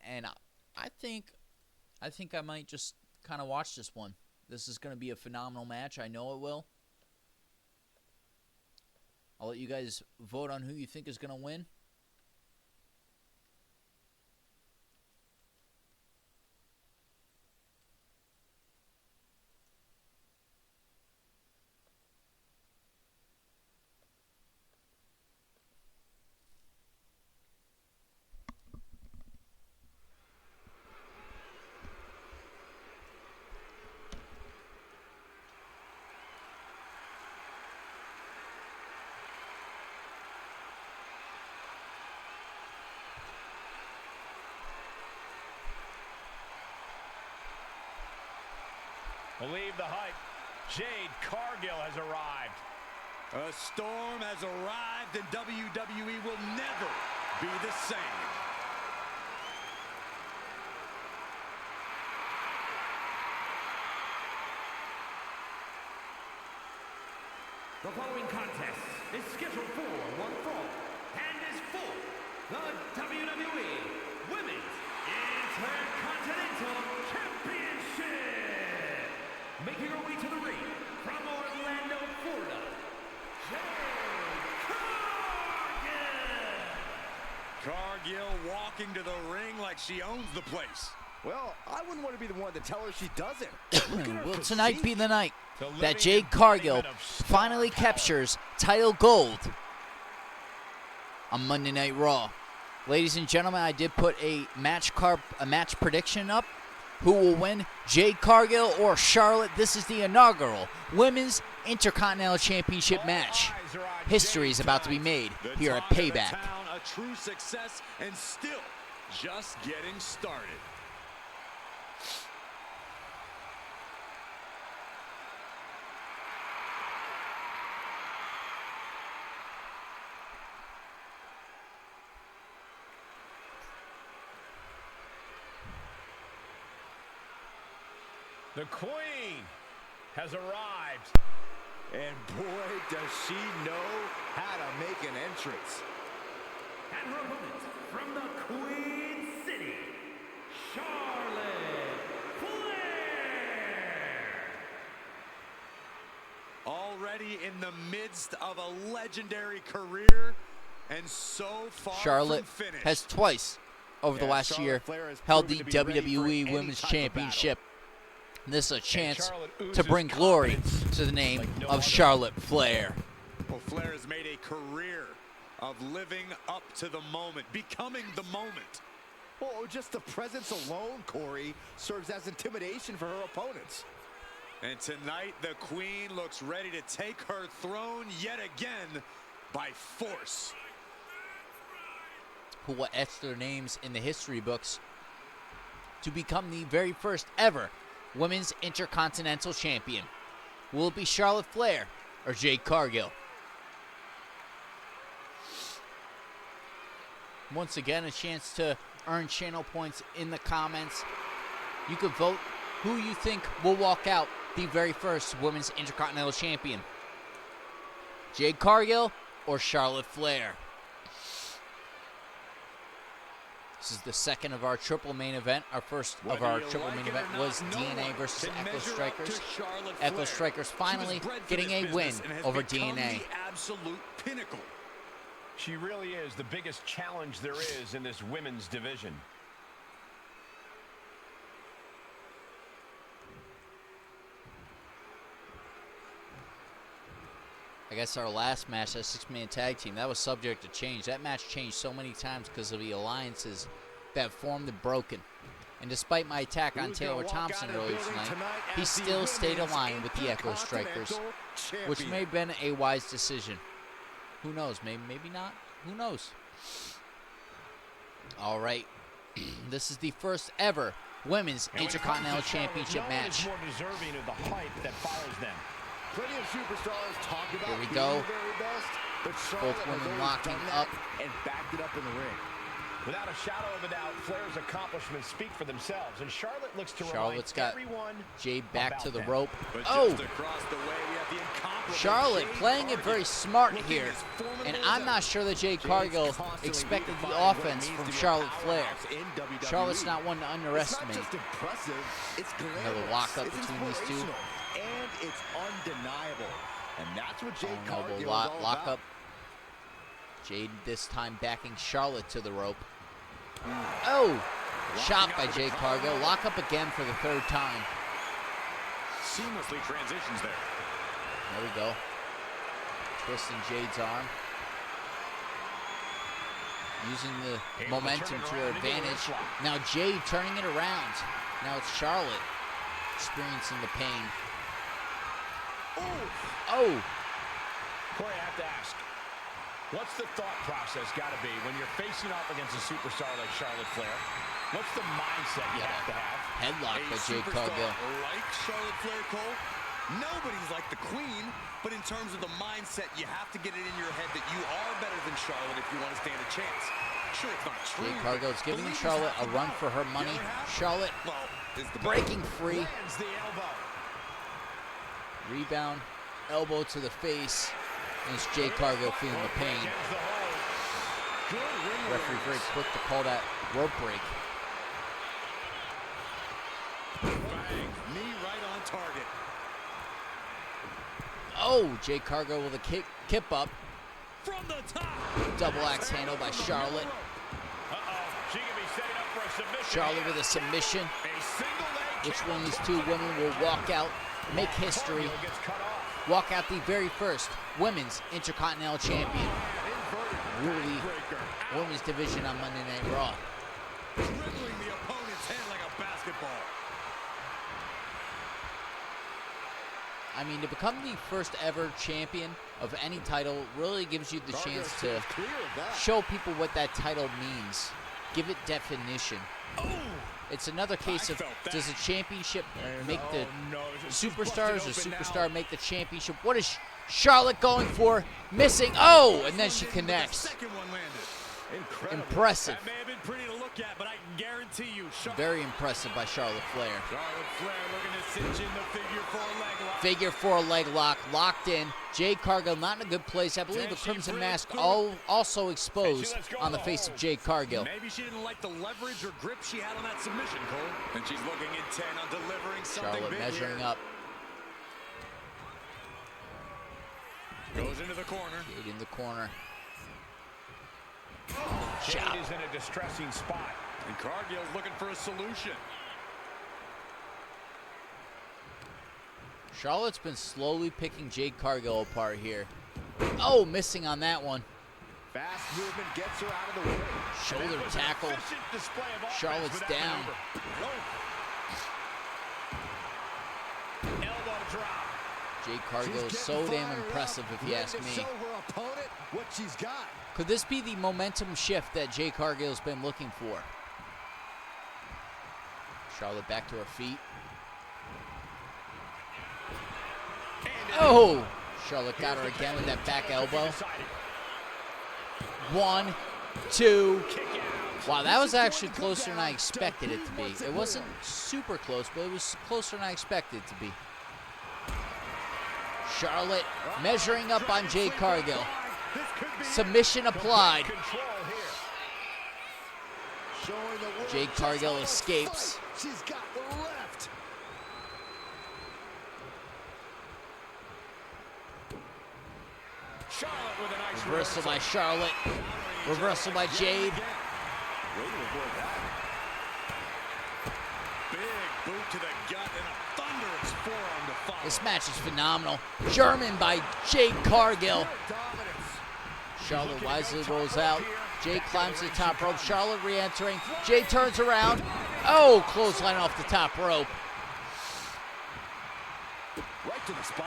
And I think I might just kind of watch this one. This is going to be a phenomenal match. I know it will. I'll let you guys vote on who you think is going to win. Believe the hype. Jade Cargill has arrived. A storm has arrived, and WWE will never be the same. The following contest is scheduled for one fall and is for the WWE Women's Intercontinental Championship. Making her way to the ring from Orlando, Florida, Jade Cargill. Cargill walking to the ring like she owns the place. Well, I wouldn't want to be the one to tell her she doesn't. Will tonight be the night The that living Jade Cargill embodiment of star finally power. captures title gold on Monday Night Raw? Ladies and gentlemen, I did put a match prediction up. Who will win, Jade Cargill or Charlotte? This is the inaugural Women's Intercontinental Championship match. Eyes are on History is Jade about to be tonight. made The here at talk of the Payback. town, a true success, and still just getting started. The Queen has arrived. And boy, does she know how to make an entrance. And her opponent from the Queen City, Charlotte Flair. Already in the midst of a legendary career, and so far Charlotte from finished. has twice over the Yeah, last Charlotte year Flair has held the proven to be ready for WWE any Women's type of Championship. This is a chance Charlotte to oozes bring glory confidence to the name like no of other. Charlotte Flair. Well, Flair has made a career of living up to the moment, becoming the moment. Well, just the presence alone, Corey, serves as intimidation for her opponents. And tonight, the Queen looks ready to take her throne yet again by force. Who will etch their names in the history books to become the very first ever Women's Intercontinental Champion. Will it be Charlotte Flair or Jade Cargill? Once again, a chance to earn channel points in the comments. You could vote who you think will walk out the very first Women's Intercontinental Champion. Jade Cargill or Charlotte Flair? This is the second of our triple main event. Our first of our triple main event was DNA versus Echo Strikers. Echo Strikers finally getting a win over DNA. The absolute pinnacle. She really is the biggest challenge there is in this women's division. I guess our last match, that six-man tag team, that was subject to change. That match changed so many times because of the alliances that formed and broken. And despite my attack on Taylor Thompson earlier tonight, he still stayed aligned with the Echo Strikers, which may have been a wise decision. Who knows? Maybe not. Who knows? All right. This is the first ever Women's Intercontinental Championship match. More deserving of the hype that follows them. Plenty of superstars talk about Here we being go. the very best, but Charlotte Both has women always locking done that up. and backed it up in the ring. Without a shadow of a doubt, Flair's accomplishments speak for themselves, and Charlotte looks to Charlotte's got remind everyone Jade back about to the them. rope. But Oh! just across the way, we have the incomparable Charlotte Jade playing it very Cargill, smart looking here. as formidable And as I'm ever. not sure that Jade Cargill constantly expected the redefining what it offense means from to be a Charlotte Flair. powerhouse in WWE. Charlotte's not one to It's underestimate. not just impressive, it's glamorous. Another lockup It's between these two. inspirational, and it's undeniable. And that's what Jade Oh, Cargill is elbow all lock about. up. Jade this time backing Charlotte to the rope. Oh! Shot by Jade Cargill. Lock up again for the third time. Seamlessly transitions there. There we go. Twisting Jade's arm. Using the Able to momentum turn it to her around into a advantage. wrist lock. Now Jade turning it around. Now it's Charlotte experiencing the pain. Oh! Corey, I have to ask, what's the thought process got to be when you're facing off against a superstar like Charlotte Flair? What's the mindset you have to have? Headlock by Jade superstar Cargill. like Charlotte Flair, Cole, nobody's like the Queen, but in terms of the mindset, you have to get it in your head that you are better than Charlotte if you want to stand a chance. Sure, it's not true. Jade Cargill's giving believe is Charlotte half a the run battle. for her The money. other half, Charlotte well, is the breaking free. Lands the elbow. Rebound. Elbow to the face. And it's Jade Cargill feeling the pain. Against the hold. Good ring Referee very awareness. quick to call that rope break. Bang, knee right on target. Oh, Jade Cargill with a kip up. From the top. Double axe handle by Charlotte. She can be setting up for a submission. Charlotte with a submission. A single leg Which kick one of on these top. two women will walk out, make history, Cargill gets cut off. walk out the very first Women's Intercontinental Champion. Rule Breaker. the Women's Division on Monday Night Raw. Dribbling the opponent's head like a basketball. I mean, to become the first ever champion of any title really gives you the chance to Clear of that. show people what that title means. Give it definition. It's another case I of, felt that. does a championship make the No, superstars or busted open superstar now. make the championship? What is Charlotte going for? Missing. Oh, and then she One didn't, but the connects. second one landed. Incredible. Impressive. That may have been pretty to look at, but I can guarantee you, Very impressive by Charlotte Flair. Charlotte Flair looking to cinch in the figure four leg lock. Figure four leg lock, locked in. Jade Cargill not in a good place. I believe a Crimson Mask also exposed on the face of Jade Cargill. Maybe she didn't like the leverage or grip she had on that submission, Cole. And she's looking intent on delivering something Charlotte big measuring here. up. Goes into the corner. Jade in the corner. Jade Shot. is in a distressing spot. And Cargill's looking for a solution. Charlotte's been slowly picking Jade Cargill apart here. Oh, missing on that one. Fast movement gets her out of the way. Shoulder tackle. Charlotte's down. Elbow drop. Jade Cargill is so damn impressive, if you ask me. Show her opponent what she's got. Could this be the momentum shift that Jade Cargill's been looking for? Charlotte back to her feet. Oh! Charlotte got her again with that back elbow. 1, 2. Wow, that was actually closer than I expected it to be. It wasn't super close, but it was closer than I expected it to be. Charlotte measuring up on Jade Cargill. Submission applied. Jade Cargill escapes. She's got the left. Charlotte with a nice Reversal by Charlotte. Reversal by Jade. Big boot to the gut and a thunderous forearm to follow. This match is phenomenal. German by Jade Cargill. Charlotte wisely rolls out. Jade climbs to the top rope. Charlotte re-entering. Jade turns around. Oh, clothesline off the top rope. Right to the spine.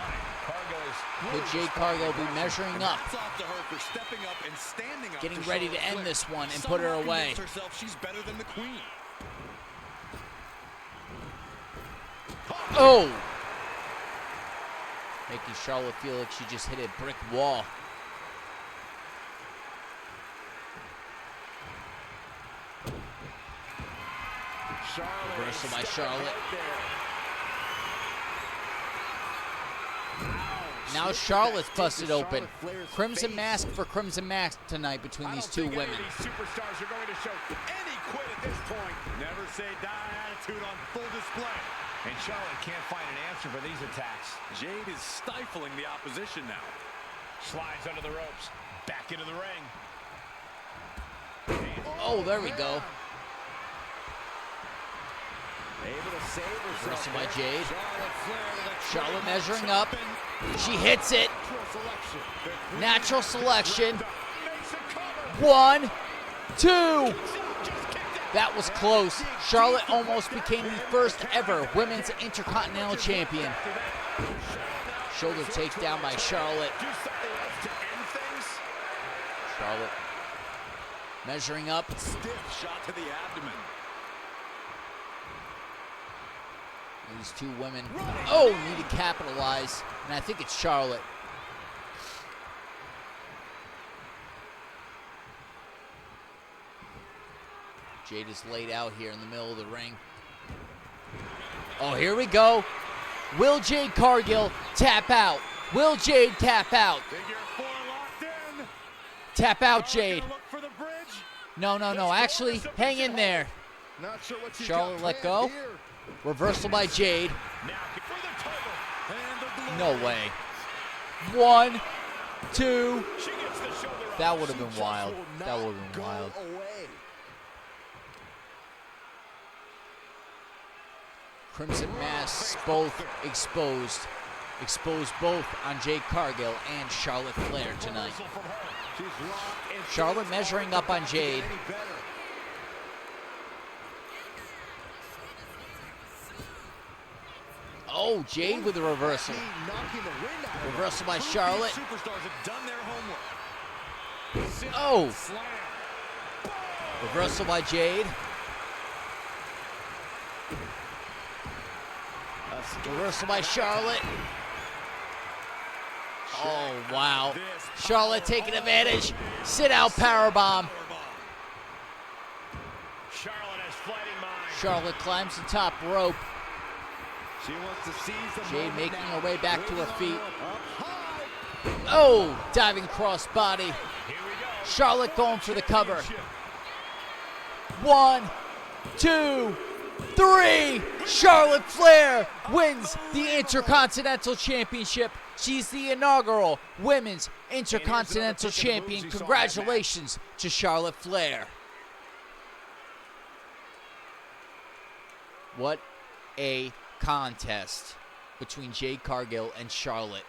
Could Jade Cargill be measuring up? Hats off to her for stepping up and standing up. Getting to ready to Charlotte end Flair. this one and put her Somehow away. convinced herself she's better than the Queen. Oh! Making Charlotte feel like she just hit a brick wall. Reversal by Charlotte. Now Charlotte's busted open. Crimson Mask for Crimson Mask tonight between these two women. These superstars are going to show any quit at this point. Never say die attitude on full display. And Charlotte can't find an answer for these attacks. Jade is stifling the opposition now. Slides under the ropes. Back into the ring. Oh, there we go. Able to save herself. Reversal by Jade. Charlotte Flair with a Charlotte measuring up. She hits it. Natural selection. 1, 2. That was close. Charlotte almost became the first ever Women's Intercontinental Champion. Shoulder takedown by Charlotte. Charlotte measuring up. Stiff shot to the abdomen. These two women, oh, need to capitalize, and I think it's Charlotte. Jade is laid out here in the middle of the ring. Oh, here we go. Will Jade Cargill tap out? Will Jade tap out? Figure 4 locked in. Tap out, Jade. Look for the bridge. No, actually, hang in there. Not sure what she's Charlotte got let planned go. here. Reversal by Jade. Now for the title. And the No glory. way. 1, 2. She gets the shoulder up. That would have She been just wild. will That not would have been go wild. away. Crimson Masks both exposed. Exposed both on Jade Cargill and Charlotte Flair tonight. Reversal from her. She's locked and Charlotte measuring up on Jade. any better. Oh, Jade with a reversal. Knocking the wind out of her. Reversal by Both these Charlotte. superstars have done their homework. Oh, Slam. reversal by Jade. Reversal by Charlotte. Oh, wow. Charlotte taking advantage. Sit out powerbomb. Charlotte has fighting mind. Charlotte climbs the top rope. She wants to seize the Jade moment making now. her way back to her feet. Up high. Oh, diving cross body. Here we go. Charlotte going for the cover. 1, 2, 3. Charlotte Flair wins the Intercontinental Championship. She's the inaugural Women's Intercontinental Champion. Congratulations to Charlotte Flair. What a contest between Jade Cargill and Charlotte.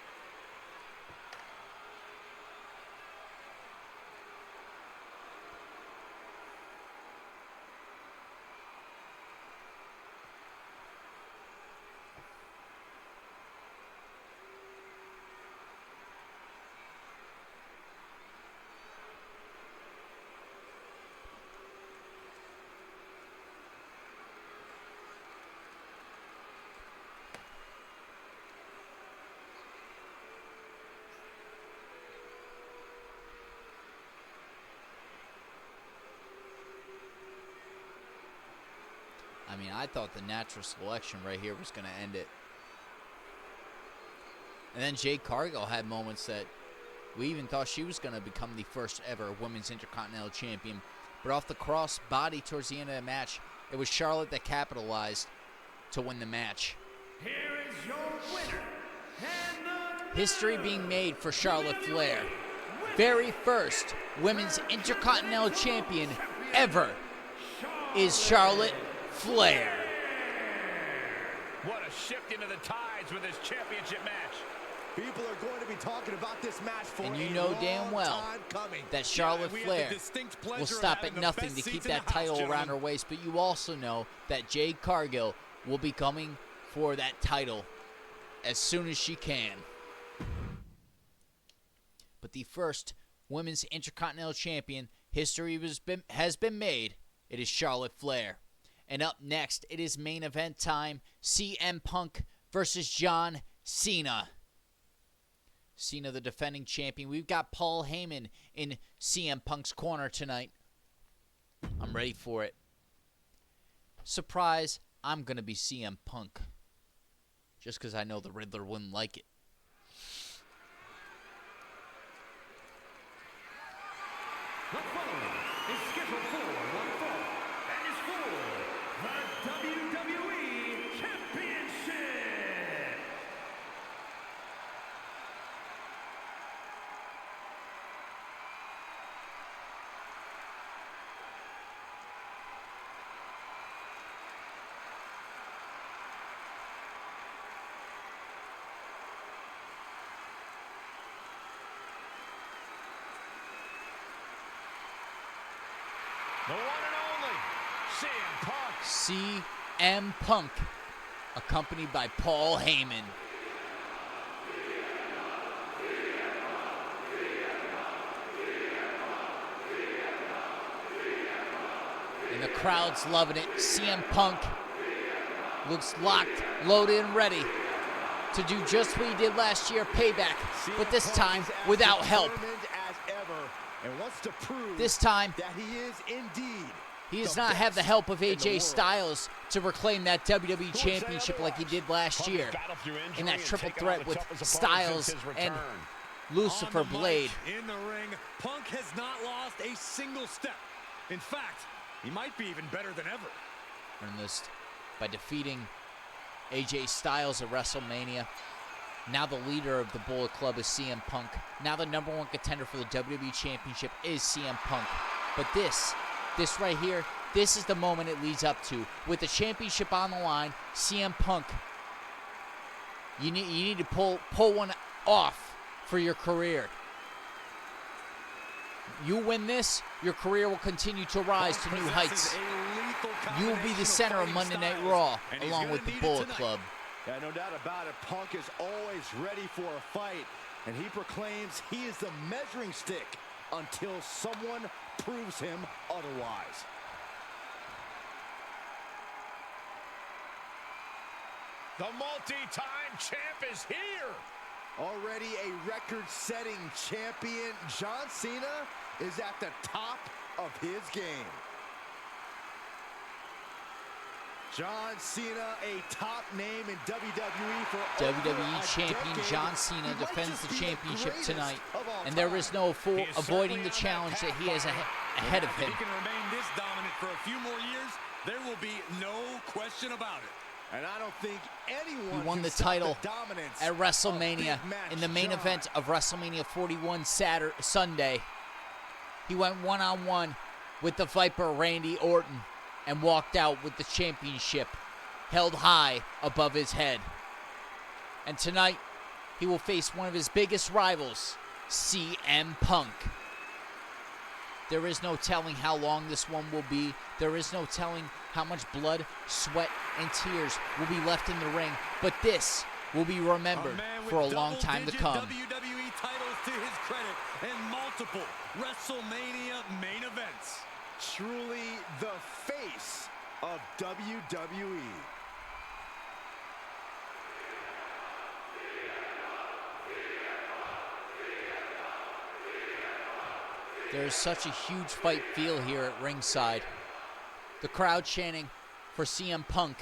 mean, I thought the natural selection right here was going to end it. And then Jade Cargill had moments that we even thought she was going to become the first ever Women's Intercontinental Champion. But off the cross body towards the end of the match, it was Charlotte that capitalized to win the match. Here is your winner, and the History being made for Charlotte Flair. Very first Women's Intercontinental Champion ever is Charlotte Flair. What a shift into the tides with this championship match. People are going to be talking about this match for And you a know long damn well time coming. that Charlotte we have the Flair distinct pleasure will of stop having at the nothing best to keep seats in that the house, title around gentlemen. her waist, but you also know that Jade Cargill will be coming for that title as soon as she can. But the first Women's Intercontinental Champion, history has been made. It is Charlotte Flair. And up next, it is main event time. CM Punk versus John Cena. Cena, the defending champion. We've got Paul Heyman in CM Punk's corner tonight. I'm ready for it. Surprise, I'm going to be CM Punk. Just because I know the Riddler wouldn't like it. The following is scheduled for one fall and is for the WWE Championship. The one and only CM Punk. CM Punk, accompanied by Paul Heyman. And the crowd's loving it. CM Punk looks locked, loaded, and ready to do just what he did last year, Payback, but this time without help. As ever, and wants to prove This time, that he is indeed he does the not have the best help of in the AJ world. Styles to reclaim that WWE Championship like he did last Punk year. has battled through injury In that and triple taken on threat the with toughest opponents Styles since his and return. Lucifer On the mic, Blade. in the ring, Punk has not lost a single step. In fact, he might be even better than ever. Earned this by defeating AJ Styles at WrestleMania. Now the leader of the Bullet Club is CM Punk. Now the number one contender for the WWE Championship is CM Punk. But this right here, this is the moment it leads up to. With the championship on the line, CM Punk, you need to pull one off for your career. You win this, your career will continue to rise to new heights. You will be the center of Monday Night Raw, along with the Bullet Club. Yeah, no doubt about it. Punk is always ready for a fight, and he proclaims he is the measuring stick until someone proves him otherwise. The multi-time champ is here. Already a record-setting champion, John Cena is at the top of his game. John Cena, a top name in WWE for WWE over Champion a decade. John Cena He might defends just the be championship greatest tonight, of all and there time. is no He is avoiding the certainly on challenge that he has path, ahead of If him. he can remain this dominant for a few more years, there will be no question about it. And I don't think anyone He won can the stop title dominance at of WrestleMania Big Match in the main John. event of WrestleMania 41 Sunday. He went one-on-one with the Viper Randy Orton and walked out with the championship held high above his head. And tonight, he will face one of his biggest rivals, CM Punk. There is no telling how long this one will be. There is no telling how much blood, sweat, and tears will be left in the ring. But this will be remembered man with for a long time to double-digit come. WWE titles to his credit and multiple WrestleMania main events. Truly the face of WWE. There There is such a huge fight feel here at ringside. The crowd chanting for CM Punk,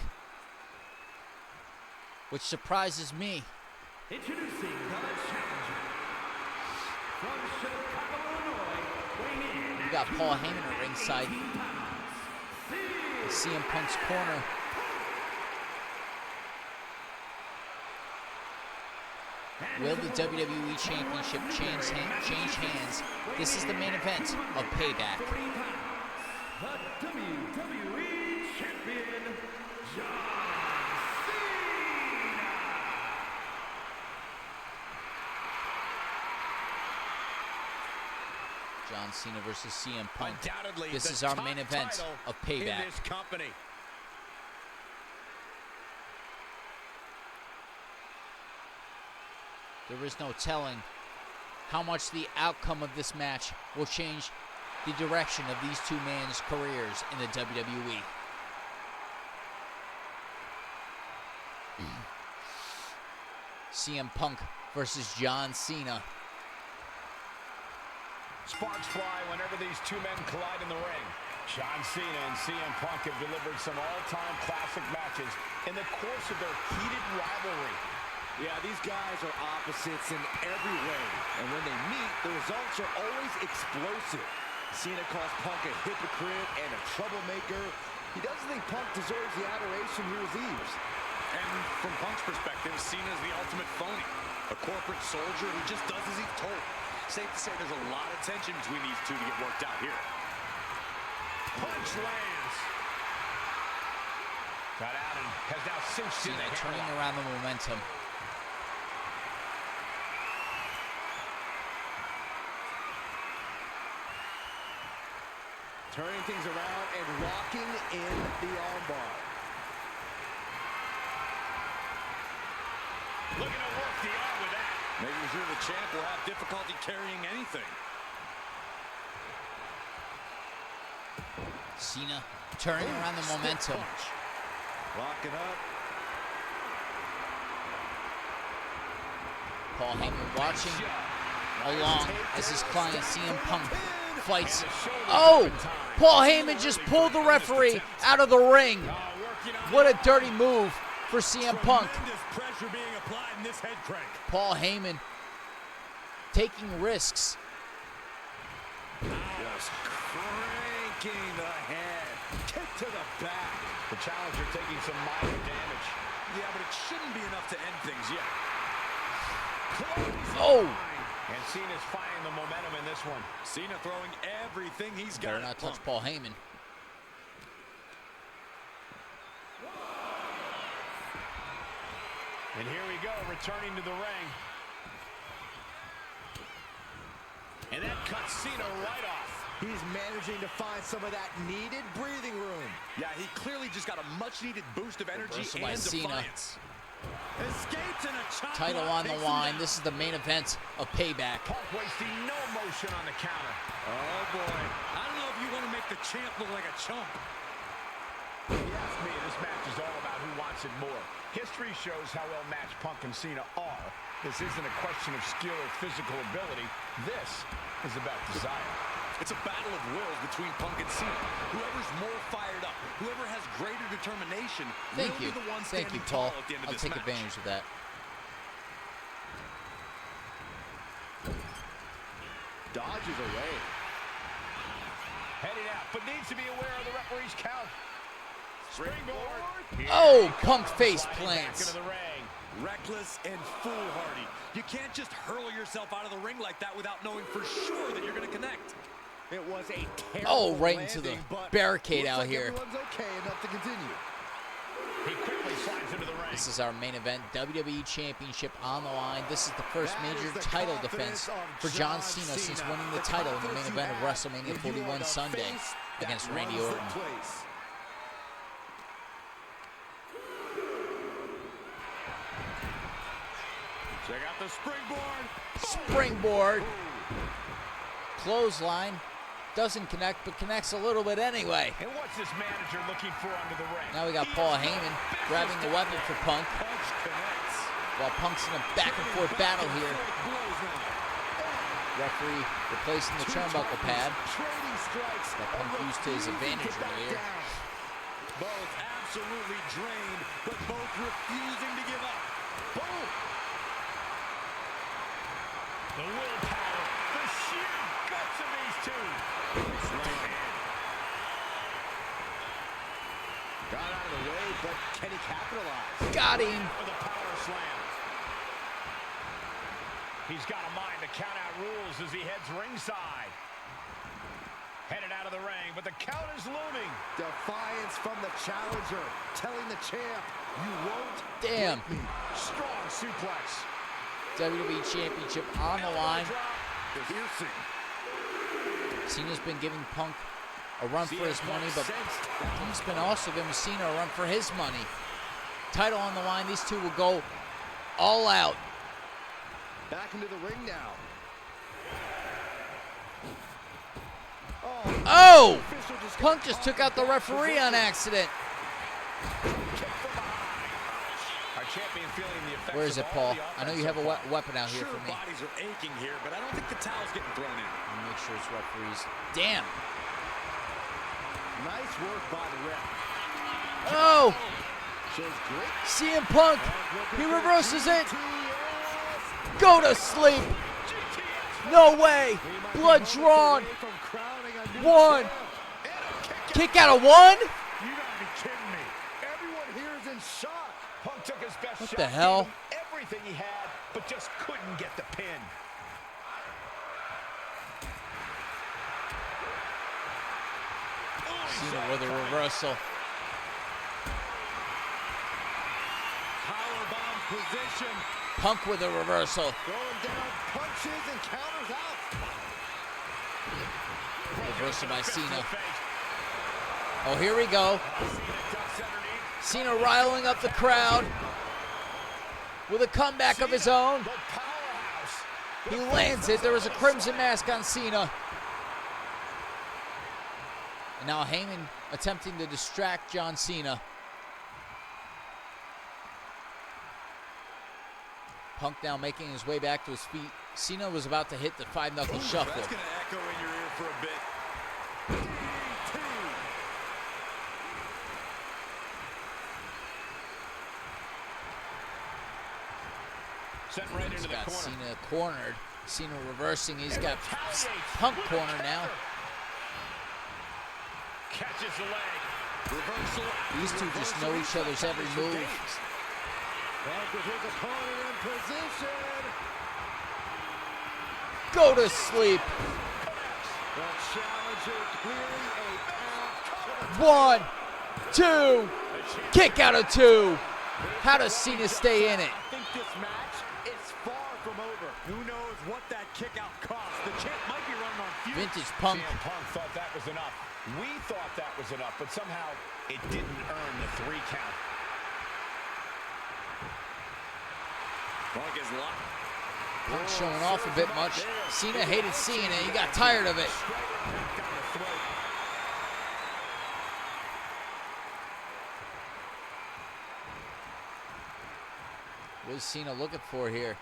which surprises me. Introducing the challenger from Chicago, Illinois, weighing in We got Paul Heyman at ringside. In CM Punk's corner. Will the WWE Championship change hands? This is the main event of Payback. the WWE Champion, John Cena. John Cena versus CM Punk. Undoubtedly, This the is our top main event title of in Payback. this company. There is no telling how much the outcome of this match will change the direction of these two men's careers in the WWE. CM Punk versus John Cena. Sparks fly whenever these two men collide in the ring. John Cena and CM Punk have delivered some all-time classic matches in the course of their heated rivalry. Yeah, these guys are opposites in every way. And when they meet, the results are always explosive. Cena calls Punk a hypocrite and a troublemaker. He doesn't think Punk deserves the adoration he receives. And from Punk's perspective, Cena's the ultimate phony. A corporate soldier who just does as he's told. Safe to say there's a lot of tension between these two to get worked out here. Punch lands. Got out and has now cinched in Cena the turning hammerlock. around the momentum. Turning things around and locking in the armbar. Looking to work the arm with that. Making sure the champ will have difficulty carrying anything. Cena turning around the momentum. Locking up. Paul Heyman watching along as his client CM Punk fights. Oh! Paul Heyman just pulled the referee out of the ring. What a dirty move for CM Punk. Tremendous pressure being applied in this head crank. Paul Heyman taking risks. Just cranking the head. Kick to the back. The challenger taking some minor damage. Yeah, but it shouldn't be enough to end things yet. Oh! And Cena's finding the momentum in this one. Cena throwing everything he's got. Better not touch Paul Heyman. And here we go, returning to the ring. And that cuts Cena right off. He's managing to find some of that needed breathing room. Yeah, he clearly just got a much-needed boost of energy Reversal by and Cena. defiance. Escapes in a chop Title block, on the takes him line. down. This is the main event of Payback. Punk wasting no motion on the counter. Oh, boy. I don't know if you want to make the champ look like a chump. If you ask me, this match is all about who wants it more. History shows how well matched Punk and Cena are. This isn't a question of skill or physical ability. This is about desire. It's a battle of wills between Punk and Cena. Whoever's more fired up, whoever has greater determination, Thank will you. be the one Thank standing you, Paul. tall at the end of I'll this take match. advantage of that. Dodges away. Heading out, but needs to be aware of the referee's count. Springboard. Oh, Here he Punk comes, face sliding back plants. into the ring. Reckless and foolhardy. You can't just hurl yourself out of the ring like that without knowing for sure that you're going to connect. It was a terrible Oh, right into the landing, but barricade looks out like here. Everyone's okay enough to continue. He quickly slides into the ring. This is our main event, WWE Championship on the line. This is the first That major is the title confidence defense of for John Cena since winning the title in the main confidence event of you have WrestleMania when you are 41 the Sunday face that against Randy runs the Orton. place. Check out the springboard. Springboard. Clothesline. Doesn't connect, but connects a little bit anyway. And what's this manager looking for under the ring? Now we got Paul Heyman grabbing the weapon for Punk, Punch connects. while Punk's in a back and forth battle here. Referee replacing the turnbuckle pad Trading strikes. that Punk used to his advantage Refusing to back earlier. down. Both absolutely drained, but both refusing to give up. Boom! The willpower, the sheer guts of these two. Got out of the way, but can he capitalize? Got him. With a power slam. He's got a mind to count out rules as he heads ringside. Headed out of the ring, but the count is looming. Defiance from the challenger, telling the champ, you won't Damn. get me. Strong suplex. WWE Championship on the line. Piercing. Cena's been giving Punk a run for his money, but Punk's been also giving Cena a run for his money. Title on the line. These two will go all out. Back into the ring now. Oh! Punk just took out the referee on accident. Our champion feeling the effects Where is it, of Paul? all the I know offense you have a so far. weapon out here Sure, for me. bodies are aching here, but I don't think the towel's getting thrown in. Let me make sure it's referees. Damn. Nice work by the ref. Oh! Shows great. CM Punk. He reverses it. Go to sleep. No way. Blood drawn. One. Kick out of one? You gotta be kidding me. Everyone here is in shock. Punk took his best What shot. the hell? gave him everything he had, but just couldn't get the pin. Cena with a reversal. Powerbomb position. Punk with a reversal. Going down, punches and counters out. Reversal by Cena. Oh, here we go. Cena riling up the crowd with a comeback of his own. The powerhouse. He lands it. There was a crimson mask on Cena. And now Heyman attempting to distract John Cena. Punk now making his way back to his feet. Cena was about to hit the five-knuckle shuffle. That's going to echo in your ear for a bit. Sent right into He's the got corner. Cena cornered. Cena reversing. He's got Punk cornered now. Catches the leg. Reversal. These two just know each other's every move. Punk with his opponent in position. Go to sleep. The challenger clearing a path. 1, 2. Kick out of 2. How does Cena stay in it? I think this match is far from over. Who knows what that kick out cost? The champ might be running on fumes. Vintage Punk. CM Punk thought that was enough. We thought that was enough, but somehow it didn't earn the 3 count. Punk is locked. Punk showing off a bit much. Cena hated seeing it. He got tired of it. What is Cena looking for here?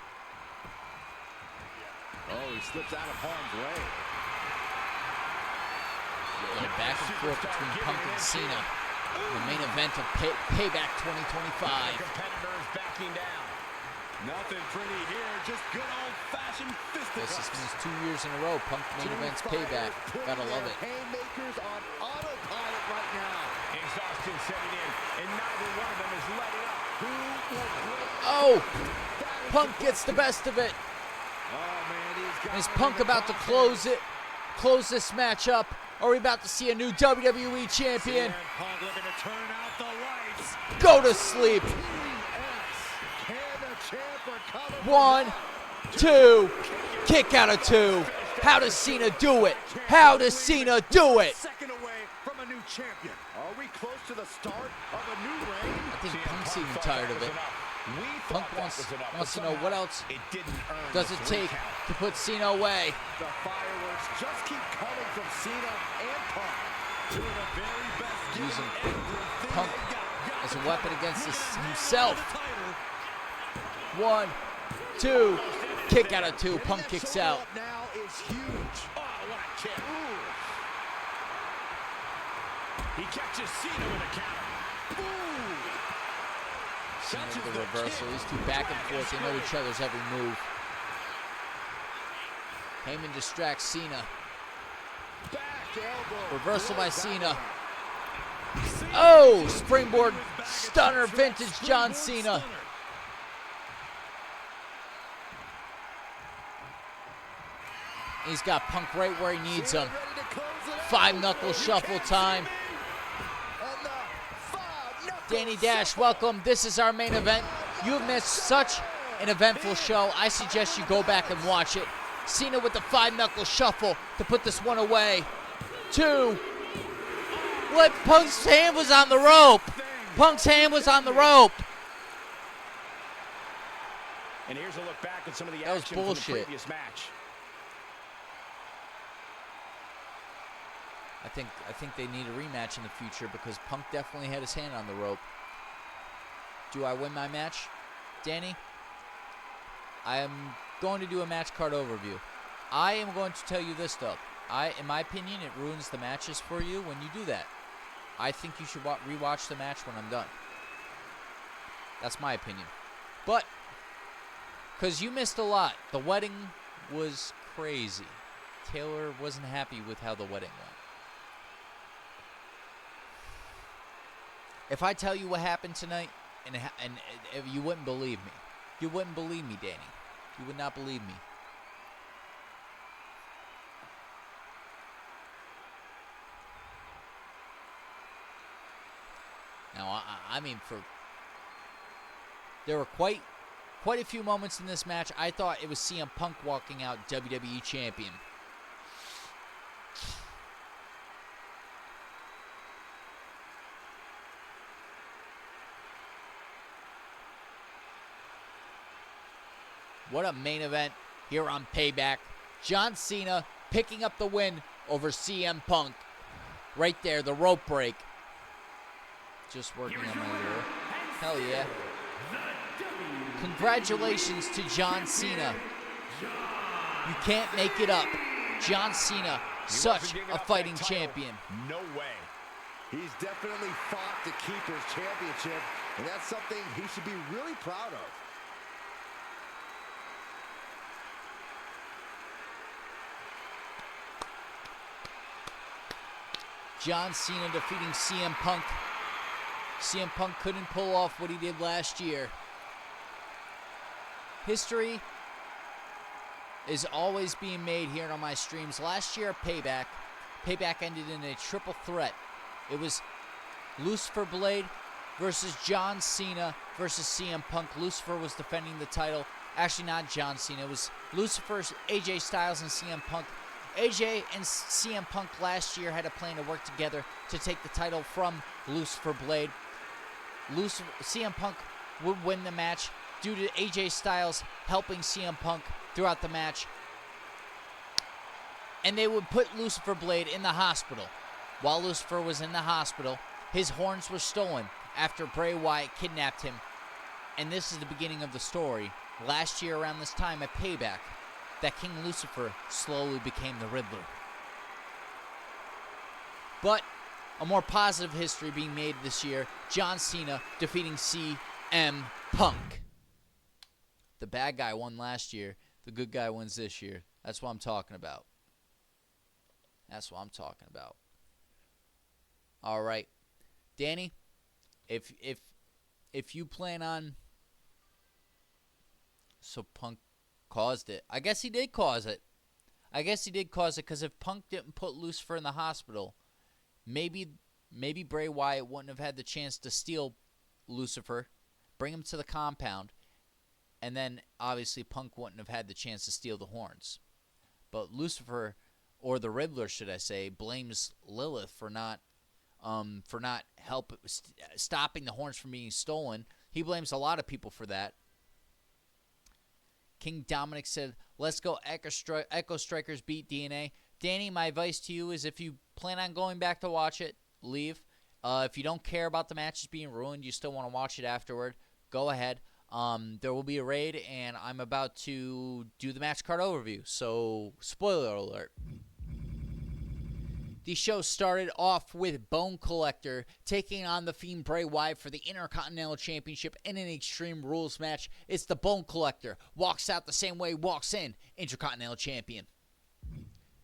Oh, he slips out of harm's way. Going back and forth between Punk and Cena. The main event of Payback 2025. Competitors backing down. Nothing pretty here, just good old-fashioned This fisticuffs. is 2 years in a row. Punk main events Payback. Gotta love it. Haymakers on autopilot right now. Exhaustion setting in, and neither one of them is letting up. Who will break? Oh! Punk gets the best of it. Oh man, he's got And is him Punk in the about to crosshairs. close this match up? Or are we about to see a new WWE champion? CM Punk looking to turn out the lights. Go to sleep. Can the champ recover? 1, 2. Kick out of 2. How does Cena do it? How does Cena do it? Second away from a new champion. Are we close to the start of a new reign? I think CM Punk's Punk even thought tired that of was it. enough. We Punk thought that wants was enough, but to know somehow what else it didn't earn does the it 3 take count. to put Cena away. The fireworks just keep coming from Cena and Punk. Two of the very best Using everything Punk they got. as a weapon against himself. The title. 1, 2. Kick out of 2. Punk kicks out. Up now is huge. Oh, what a kick. He catches Cena with a counter. Cena with the reversal. These two back and forth. They know each other's every move. Heyman distracts Cena. Reversal by Cena. Oh, springboard stunner, vintage John Cena. He's got Punk right where he needs him. 5-knuckle shuffle time. Danny Dash, welcome. This is our main event. You have missed such an eventful show. I suggest you go back and watch it. Cena with the 5-knuckle shuffle to put this one away. 2. What? Punk's hand was on the rope. Punk's hand was on the rope. And here's a look back at some of the That was action from the bullshit. previous match. I think they need a rematch in the future because Punk definitely had his hand on the rope. Do I win my match, Danny? I am going to do a match card overview. I am going to tell you this though. In my opinion, it ruins the matches for you when you do that. I think you should rewatch the match when I'm done. That's my opinion. But because you missed a lot. The wedding was crazy. Taylor wasn't happy with how the wedding went. If I tell you what happened tonight, and you wouldn't believe me. You wouldn't believe me, Danny. You would not believe me. Now, I mean, there were quite a few moments in this match. I thought it was CM Punk walking out WWE champion. What a main event here on Payback. John Cena picking up the win over CM Punk. Right there, the rope break. Just working on my lure. Hell yeah. Congratulations to John Cena. You can't make it up. John Cena, such a fighting champion. No way. He's definitely fought to keep his championship, and that's something he should be really proud of. John Cena defeating CM Punk. CM Punk couldn't pull off what he did last year. History is always being made here on my streams. Last year at Payback ended in a triple threat. It was Lucifer Blade versus John Cena versus CM Punk. Lucifer was defending the title. Actually, not John Cena. It was Lucifer, AJ Styles, and CM Punk. AJ and CM Punk last year had a plan to work together to take the title from Lucifer Blade. CM Punk would win the match due to AJ Styles helping CM Punk throughout the match. And they would put Lucifer Blade in the hospital. While Lucifer was in the hospital, his horns were stolen after Bray Wyatt kidnapped him. And this is the beginning of the story. Last year around this time at Payback, that King Lucifer slowly became the Riddler. But a more positive history being made this year. John Cena defeating CM Punk. The bad guy won last year. The good guy wins this year. That's what I'm talking about. That's what I'm talking about. All right. Danny, if you plan on... So Punk caused it. I guess he did cause it. Because if Punk didn't put Lucifer in the hospital, maybe Bray Wyatt wouldn't have had the chance to steal Lucifer, bring him to the compound, and then obviously Punk wouldn't have had the chance to steal the horns. But Lucifer, or the Riddler, should I say, blames Lilith for not stopping the horns from being stolen. He blames a lot of people for that. King Dominic said, let's go Echo Strikers beat DNA. Danny, my advice to you is if you plan on going back to watch it, leave. If you don't care about the matches being ruined, you still want to watch it afterward, go ahead. There will be a raid, and I'm about to do the match card overview. So, spoiler alert. The show started off with Bone Collector taking on the Fiend Bray Wyatt for the Intercontinental Championship in an Extreme Rules match. It's the Bone Collector. Walks out the same way, walks in. Intercontinental Champion.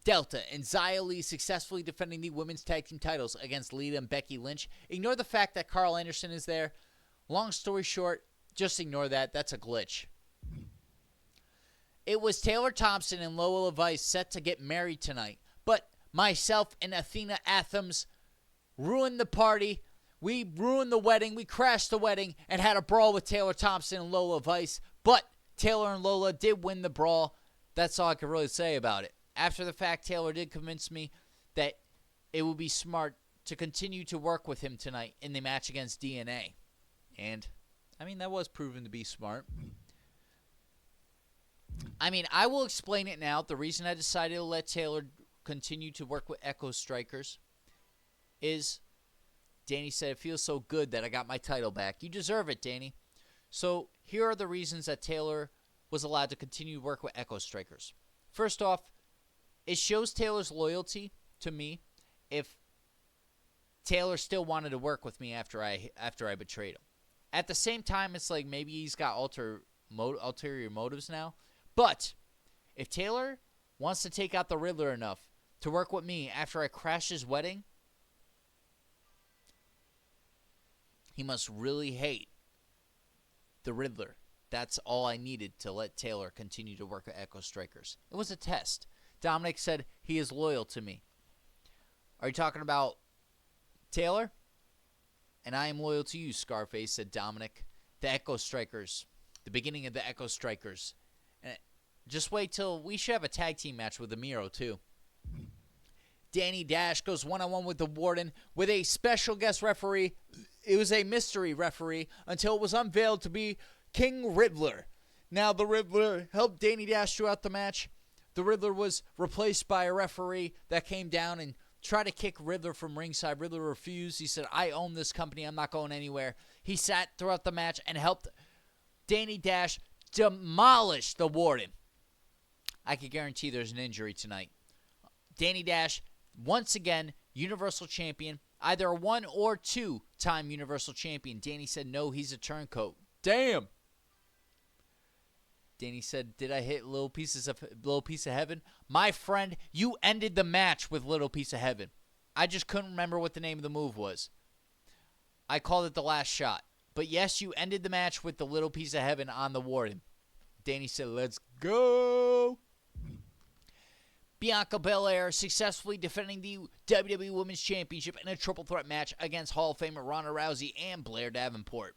Delta and Xia Li successfully defending the women's tag team titles against Lita and Becky Lynch. Ignore the fact that Carl Anderson is there. Long story short, just ignore that. That's a glitch. It was Taylor Thompson and Lola Vice set to get married tonight, but myself and Athena Athams ruined the party. We ruined the wedding. We crashed the wedding and had a brawl with Taylor Thompson and Lola Vice, but Taylor and Lola did win the brawl. That's all I can really say about it. After the fact, Taylor did convince me that it would be smart to continue to work with him tonight in the match against DNA. And, that was proven to be smart. I will explain it now. The reason I decided to let Taylor continue to work with Echo Strikers is Danny said it feels so good that I got my title back. You deserve it, Danny. So here are the reasons that Taylor was allowed to continue to work with Echo Strikers. First off, it shows Taylor's loyalty to me if Taylor still wanted to work with me after I betrayed him. At the same time, it's like maybe he's got ulterior motives now. But if Taylor wants to take out the Riddler enough to work with me after I crash his wedding, he must really hate the Riddler. That's all I needed to let Taylor continue to work with Echo Strikers. It was a test. Dominic said he is loyal to me. Are you talking about Taylor? And I am loyal to you, Scarface, said Dominic. The Echo Strikers. The beginning of the Echo Strikers. And just wait till we should have a tag team match with Amiro, too. Danny Dash goes one-on-one with the Warden with a special guest referee. It was a mystery referee until it was unveiled to be King Riddler. Now, the Riddler helped Danny Dash throughout the match. The Riddler was replaced by a referee that came down and tried to kick Riddler from ringside. Riddler refused. He said, I own this company. I'm not going anywhere. He sat throughout the match and helped Danny Dash demolish the Warden. I can guarantee there's an injury tonight. Danny Dash, once again, Universal Champion. Either a 1 or 2-time Universal Champion. Danny said, no, he's a turncoat. Damn! Danny said, did I hit Little Piece of Heaven? My friend, you ended the match with Little Piece of Heaven. I just couldn't remember what the name of the move was. I called it the last shot. But yes, you ended the match with the Little Piece of Heaven on the Warden. Danny said, let's go! Bianca Belair successfully defending the WWE Women's Championship in a triple threat match against Hall of Famer Ronda Rousey and Blair Davenport.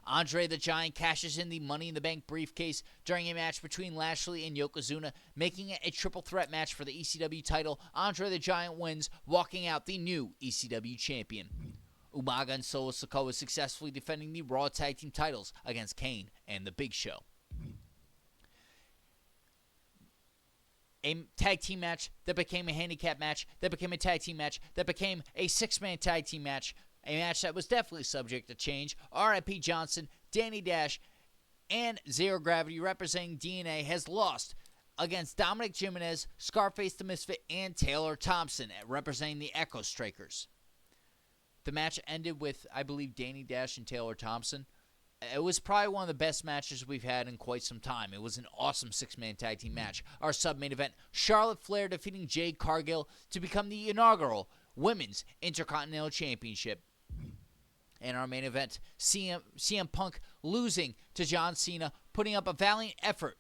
Andre the Giant cashes in the Money in the Bank briefcase during a match between Lashley and Yokozuna, making it a triple threat match for the ECW title. Andre the Giant wins, walking out the new ECW champion. Umaga and Solo Sikoa successfully defending the Raw Tag Team titles against Kane and The Big Show. A tag team match that became a handicap match, that became a tag team match, that became a 6-man tag team match, a match that was definitely subject to change. R.I.P. Johnson, Danny Dash, and Zero Gravity representing DNA has lost against Dominic Jimenez, Scarface the Misfit, and Taylor Thompson representing the Echo Strikers. The match ended with, I believe, Danny Dash and Taylor Thompson. It was probably one of the best matches we've had in quite some time. It was an awesome 6-man tag team match. Our sub-main event, Charlotte Flair defeating Jade Cargill to become the inaugural Women's Intercontinental Championship. And our main event, CM Punk losing to John Cena, putting up a valiant effort.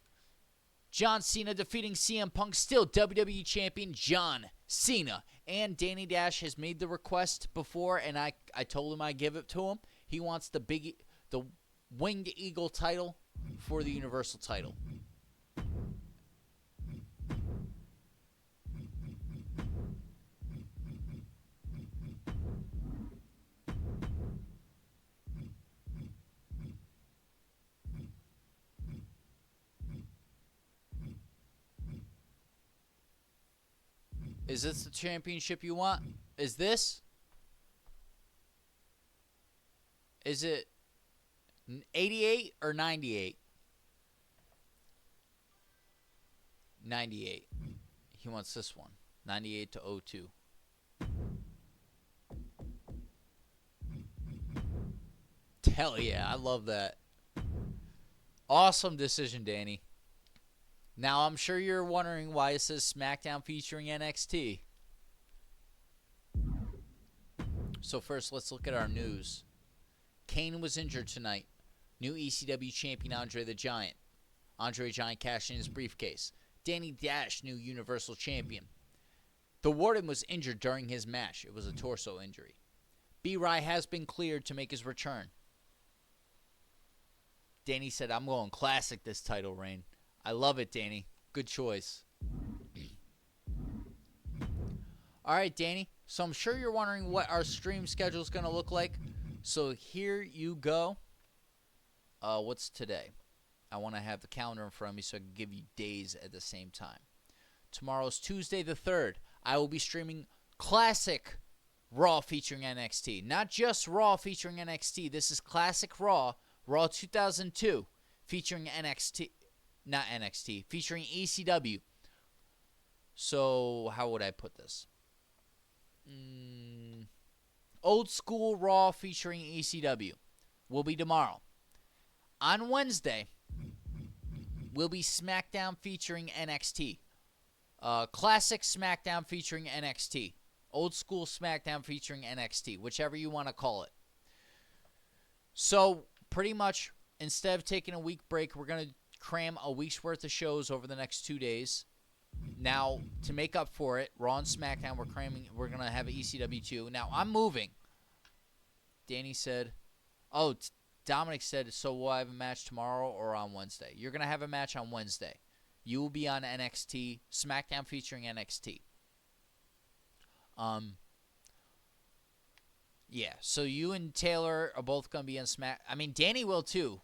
John Cena defeating CM Punk, still WWE Champion John Cena. And Danny Dash has made the request before, and I told him I'd give it to him. He wants the Winged Eagle title for the Universal title. Is this the championship you want? Is it 88 or 98? 98. He wants this one. 98 to 02. Hell yeah, I love that. Awesome decision, Danny. Now, I'm sure you're wondering why it says SmackDown featuring NXT. So first, let's look at our news. Kane was injured tonight. New ECW champion Andre the Giant. Andre the Giant cashed in his briefcase. Danny Dash, new Universal champion. The Warden was injured during his match. It was a torso injury. B-Ry has been cleared to make his return. Danny said, I'm going classic this title reign. I love it, Danny. Good choice. All right, Danny. So I'm sure you're wondering what our stream schedule is going to look like. So here you go. What's today? I want to have the calendar in front of me so I can give you days at the same time. Tomorrow's Tuesday the 3rd. I will be streaming Classic Raw featuring NXT. Not just Raw featuring NXT. This is Classic Raw, Raw 2002, featuring NXT. Not NXT, featuring ECW. So, how would I put this? Old School Raw featuring ECW will be tomorrow. On Wednesday, will be SmackDown featuring NXT. Classic SmackDown featuring NXT. Old School SmackDown featuring NXT. Whichever you want to call it. So, pretty much, instead of taking a week break, we're going to cram a week's worth of shows over the next 2 days. Now, to make up for it, Raw and SmackDown, we're going to have an ECW 2. Now, I'm moving. Danny said, Dominic said, so will I have a match tomorrow or on Wednesday? You're going to have a match on Wednesday. You will be on NXT, SmackDown featuring NXT. Yeah, so you and Taylor are both going to be on Danny will too.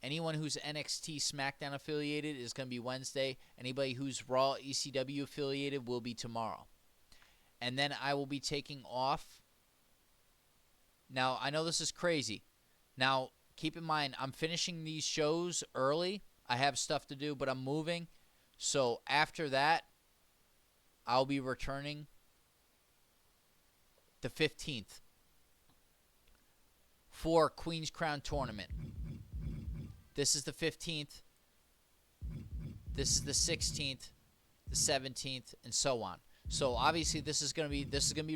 Anyone who's NXT SmackDown affiliated is going to be Wednesday. Anybody who's Raw ECW affiliated will be tomorrow. And then I will be taking off. Now, I know this is crazy. Now, keep in mind, I'm finishing these shows early. I have stuff to do, but I'm moving. So after that, I'll be returning the 15th for Queen's Crown Tournament. This is the 15th. This is the 16th, the 17th, and so on. So obviously this is gonna be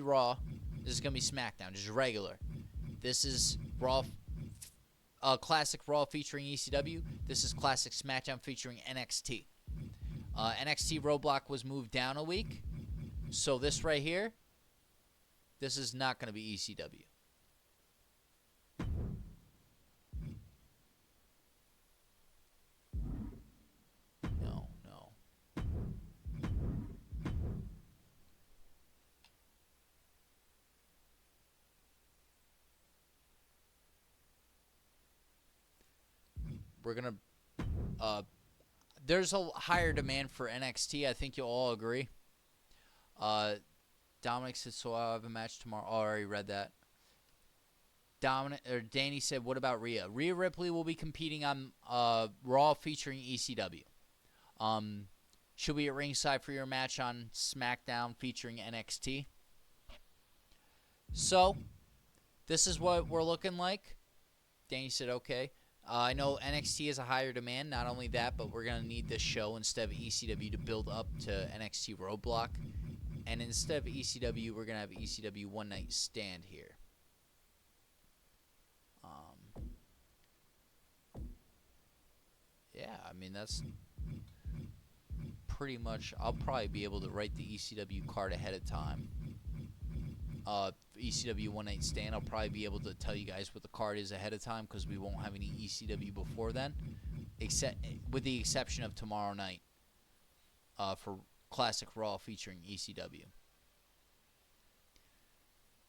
Raw. This is gonna be SmackDown, just regular. This is Raw, Classic Raw featuring ECW. This is Classic SmackDown featuring NXT. NXT Roadblock was moved down a week, so this right here, this is not gonna be ECW. No. We're going to... there's a higher demand for NXT. I think you'll all agree. Dominic said, so I'll have a match tomorrow. Oh, I already read that. Danny said, what about Rhea? Rhea Ripley will be competing on Raw featuring ECW. She'll be at ringside for your match on SmackDown featuring NXT. So, this is what we're looking like. Danny said, okay. I know NXT is a higher demand. Not only that, but we're going to need this show instead of ECW to build up to NXT Roadblock. And instead of ECW, we're going to have ECW One Night Stand here. Yeah, I mean, that's pretty much... I'll probably be able to write the ECW card ahead of time. ECW One Night Stand, I'll probably be able to tell you guys what the card is ahead of time because we won't have any ECW before then, except with the exception of tomorrow night for Classic Raw featuring ECW.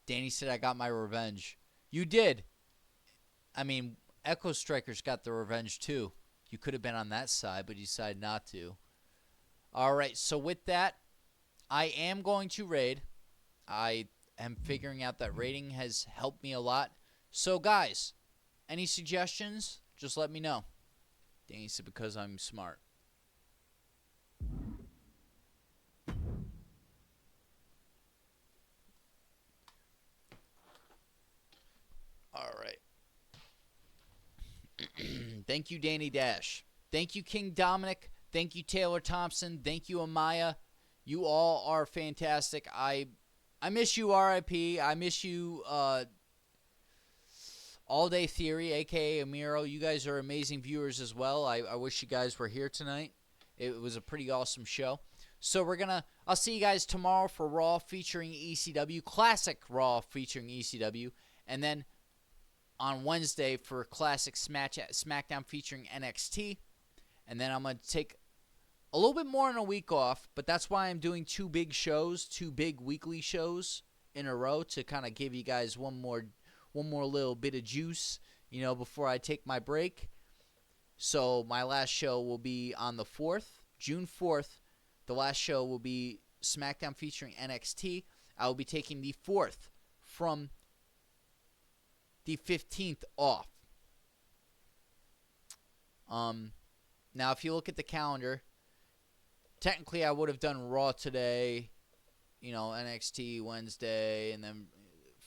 Danny said, I got my revenge. You did. I mean, Echo Striker's got the revenge too. You could have been on that side, but you decided not to. All right, so with that, I am going to raid. I am figuring out that rating has helped me a lot. So, guys, any suggestions? Just let me know. Danny said, because I'm smart. Thank you, Danny Dash. Thank you, King Dominic. Thank you, Taylor Thompson. Thank you, Amaya. You all are fantastic. I miss you, RIP. I miss you, All Day Theory, a.k.a. Amiro. You guys are amazing viewers as well. I wish you guys were here tonight. It was a pretty awesome show. So I'll see you guys tomorrow for Raw featuring ECW. Classic Raw featuring ECW. And then on Wednesday for Classic SmackDown featuring NXT. And then I'm going to take a little bit more than a week off, but that's why I'm doing two big weekly shows in a row to kind of give you guys one more little bit of juice, before I take my break. So my last show will be on the 4th, June 4th. The last show will be SmackDown featuring NXT. I will be taking the 4th from the 15th off. Now, if you look at the calendar, technically I would have done Raw today, NXT Wednesday, and then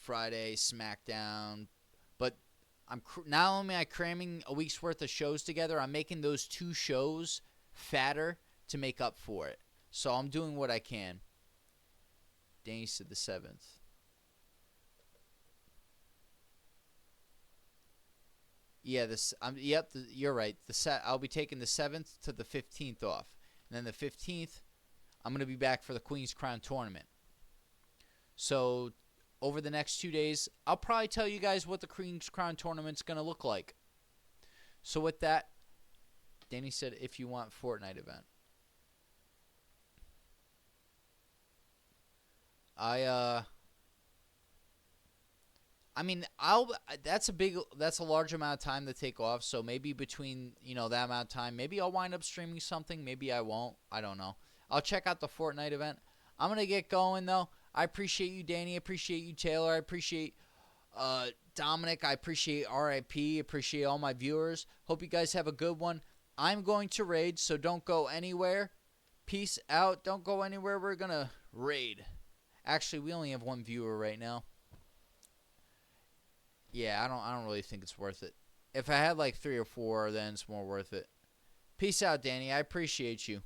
Friday SmackDown. But not only am I cramming a week's worth of shows together, I'm making those two shows fatter to make up for it. So I'm doing what I can. Danny said the 7th. Yeah, you're right. I'll be taking the 7th to the 15th off. And then the 15th, I'm going to be back for the Queen's Crown tournament. So over the next 2 days, I'll probably tell you guys what the Queen's Crown tournament's going to look like. So with that, Danny said if you want Fortnite event. That's a large amount of time to take off. So maybe between, that amount of time, maybe I'll wind up streaming something. Maybe I won't. I don't know. I'll check out the Fortnite event. I'm going to get going though. I appreciate you, Danny. I appreciate you, Taylor. I appreciate, Dominic. I appreciate RIP. Appreciate all my viewers. Hope you guys have a good one. I'm going to raid, so don't go anywhere. Peace out. Don't go anywhere. We're going to raid. Actually, we only have one viewer right now. Yeah, I don't really think it's worth it. If I had like 3 or 4, then it's more worth it. Peace out, Danny. I appreciate you.